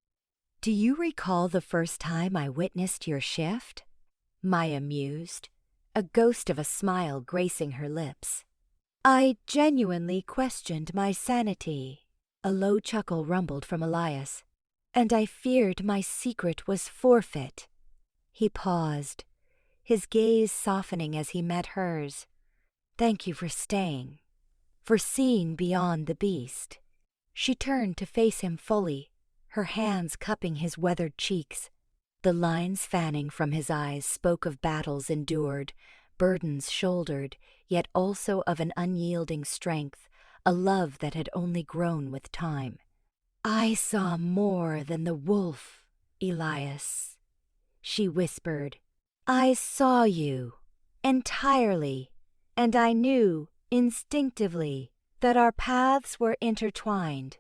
Do you recall the first time I witnessed your shift? Maya mused, a ghost of a smile gracing her lips. I genuinely questioned my sanity. A low chuckle rumbled from Elias, and I feared my secret was forfeit. He paused, his gaze softening as he met hers. Thank you for staying, for seeing beyond the beast. She turned to face him fully, her hands cupping his weathered cheeks. The lines fanning from his eyes spoke of battles endured, burdens shouldered, yet also of an unyielding strength, a love that had only grown with time. I saw more than the wolf, Elias, she whispered. I saw you, entirely, and I knew, instinctively, that our paths were intertwined.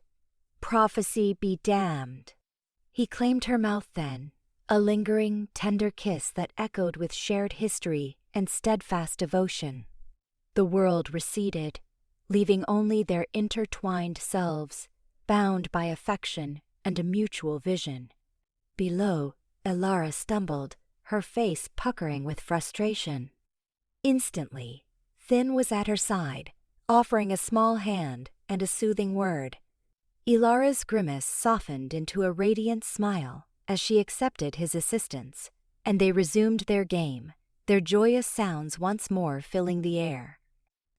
Prophecy be damned. He claimed her mouth then, a lingering, tender kiss that echoed with shared history and steadfast devotion. The world receded, leaving only their intertwined selves, bound by affection and a mutual vision. Below, Ilara stumbled, her face puckering with frustration. Instantly, Finn was at her side, offering a small hand and a soothing word. Ilara's grimace softened into a radiant smile as she accepted his assistance, and they resumed their game, their joyous sounds once more filling the air.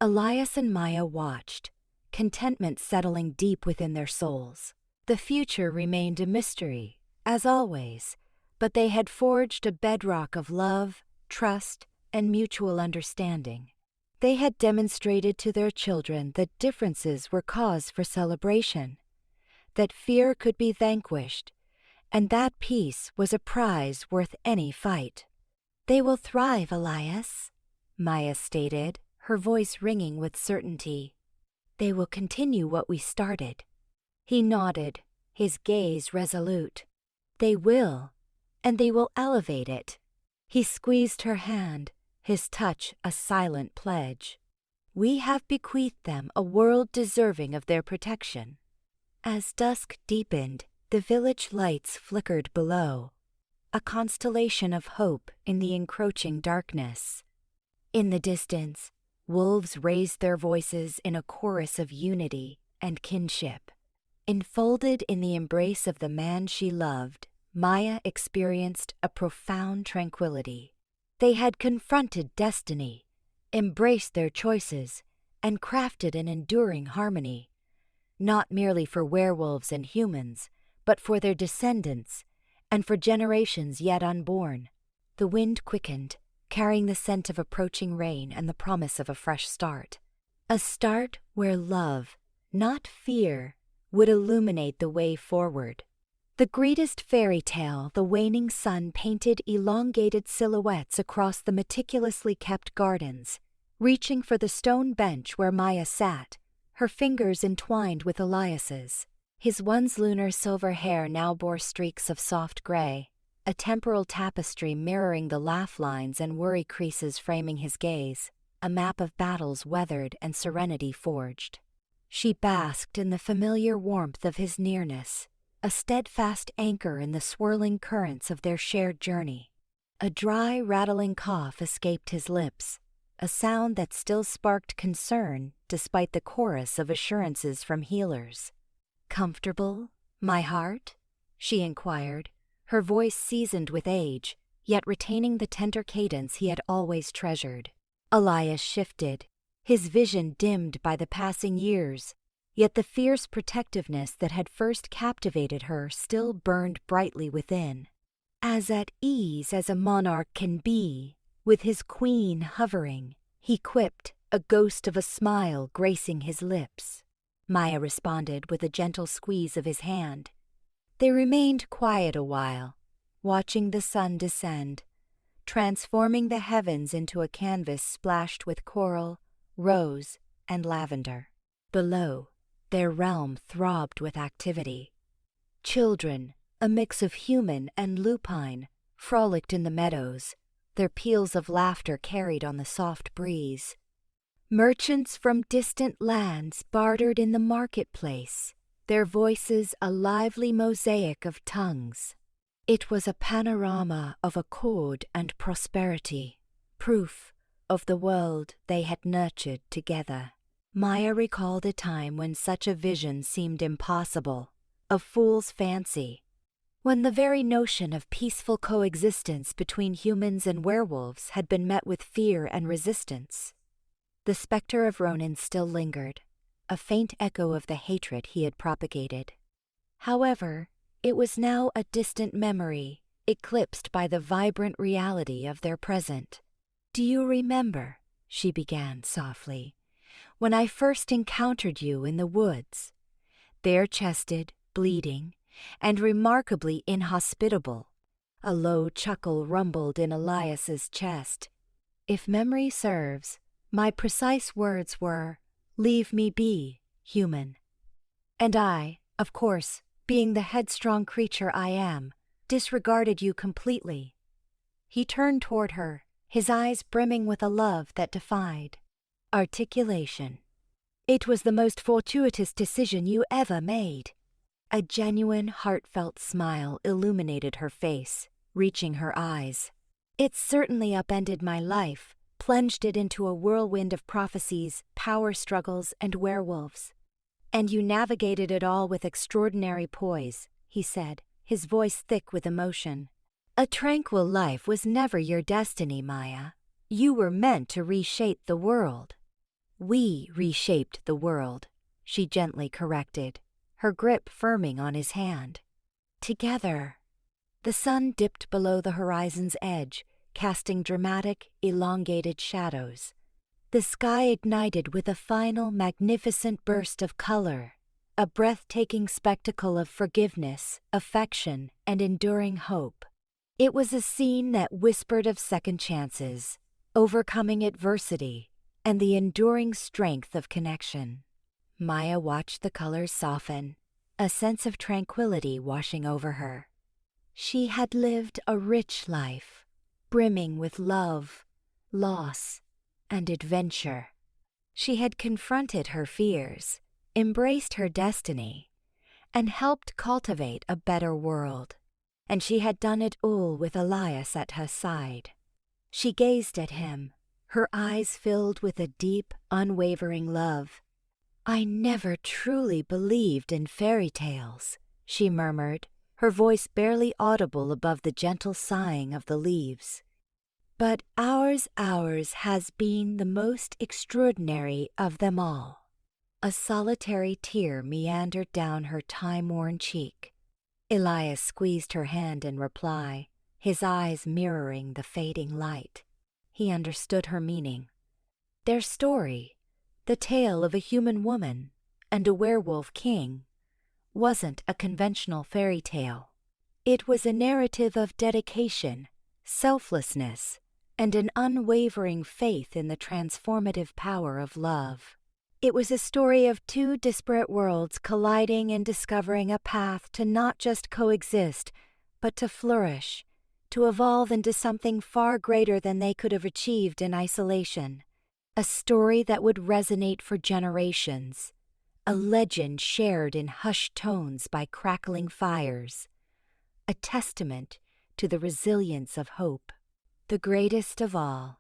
Elias and Maya watched, contentment settling deep within their souls. The future remained a mystery, as always, but they had forged a bedrock of love, trust, and mutual understanding. They had demonstrated to their children that differences were cause for celebration, that fear could be vanquished, and that peace was a prize worth any fight. They will thrive, Elias, Maya stated, her voice ringing with certainty. They will continue what we started. He nodded, his gaze resolute. They will, and they will elevate it. He squeezed her hand, his touch a silent pledge. We have bequeathed them a world deserving of their protection. As dusk deepened, the village lights flickered below, a constellation of hope in the encroaching darkness. In the distance, wolves raised their voices in a chorus of unity and kinship. Enfolded in the embrace of the man she loved, Maya experienced a profound tranquility. They had confronted destiny, embraced their choices, and crafted an enduring harmony, not merely for werewolves and humans, but for their descendants and for generations yet unborn. The wind quickened, carrying the scent of approaching rain and the promise of a fresh start. A start where love, not fear, would illuminate the way forward. The greatest fairy tale, the waning sun painted elongated silhouettes across the meticulously kept gardens, reaching for the stone bench where Maya sat, her fingers entwined with Elias's. His once lunar silver hair now bore streaks of soft gray, a temporal tapestry mirroring the laugh lines and worry creases framing his gaze, a map of battles weathered and serenity forged. She basked in the familiar warmth of his nearness, a steadfast anchor in the swirling currents of their shared journey. A dry, rattling cough escaped his lips, a sound that still sparked concern despite the chorus of assurances from healers. "Comfortable, my heart?" she inquired, her voice seasoned with age, yet retaining the tender cadence he had always treasured. Elias shifted, his vision dimmed by the passing years, yet the fierce protectiveness that had first captivated her still burned brightly within. As at ease as a monarch can be, with his queen hovering, he quipped, a ghost of a smile gracing his lips. Maya responded with a gentle squeeze of his hand. They remained quiet a while, watching the sun descend, transforming the heavens into a canvas splashed with coral, rose, and lavender. Below, their realm throbbed with activity. Children, a mix of human and lupine, frolicked in the meadows, their peals of laughter carried on the soft breeze. Merchants from distant lands bartered in the marketplace, their voices a lively mosaic of tongues. It was a panorama of accord and prosperity, proof of the world they had nurtured together. Maya recalled a time when such a vision seemed impossible, a fool's fancy, when the very notion of peaceful coexistence between humans and werewolves had been met with fear and resistance. The specter of Ronan still lingered, a faint echo of the hatred he had propagated. However, it was now a distant memory, eclipsed by the vibrant reality of their present. "Do you remember," she began softly, "when I first encountered you in the woods? Bare-chested, bleeding, and remarkably inhospitable." A low chuckle rumbled in Elias's chest. "If memory serves, my precise words were, 'Leave me be, human.' And I, of course, being the headstrong creature I am, disregarded you completely." He turned toward her, his eyes brimming with a love that defied articulation. "It was the most fortuitous decision you ever made." A genuine, heartfelt smile illuminated her face, reaching her eyes. "It certainly upended my life, plunged it into a whirlwind of prophecies, power struggles, and werewolves. And you navigated it all with extraordinary poise," he said, his voice thick with emotion. "A tranquil life was never your destiny, Maya. You were meant to reshape the world." "We reshaped the world," she gently corrected, her grip firming on his hand. "Together." The sun dipped below the horizon's edge, casting dramatic, elongated shadows. The sky ignited with a final, magnificent burst of color, a breathtaking spectacle of forgiveness, affection, and enduring hope. It was a scene that whispered of second chances, overcoming adversity, and the enduring strength of connection. Maya watched the colors soften, a sense of tranquility washing over her. She had lived a rich life, brimming with love, loss, and adventure. She had confronted her fears, embraced her destiny, and helped cultivate a better world. And she had done it all with Elias at her side. She gazed at him, her eyes filled with a deep, unwavering love. "I never truly believed in fairy tales," she murmured, her voice barely audible above the gentle sighing of the leaves. "But ours has been the most extraordinary of them all." A solitary tear meandered down her time-worn cheek. Elias squeezed her hand in reply, his eyes mirroring the fading light. He understood her meaning. Their story, The tale of a human woman and a werewolf king wasn't a conventional fairy tale. It was a narrative of dedication, selflessness, and an unwavering faith in the transformative power of love. It was a story of two disparate worlds colliding and discovering a path to not just coexist, but to flourish, to evolve into something far greater than they could have achieved in isolation. A story that would resonate for generations, a legend shared in hushed tones by crackling fires, a testament to the resilience of hope. The greatest of all,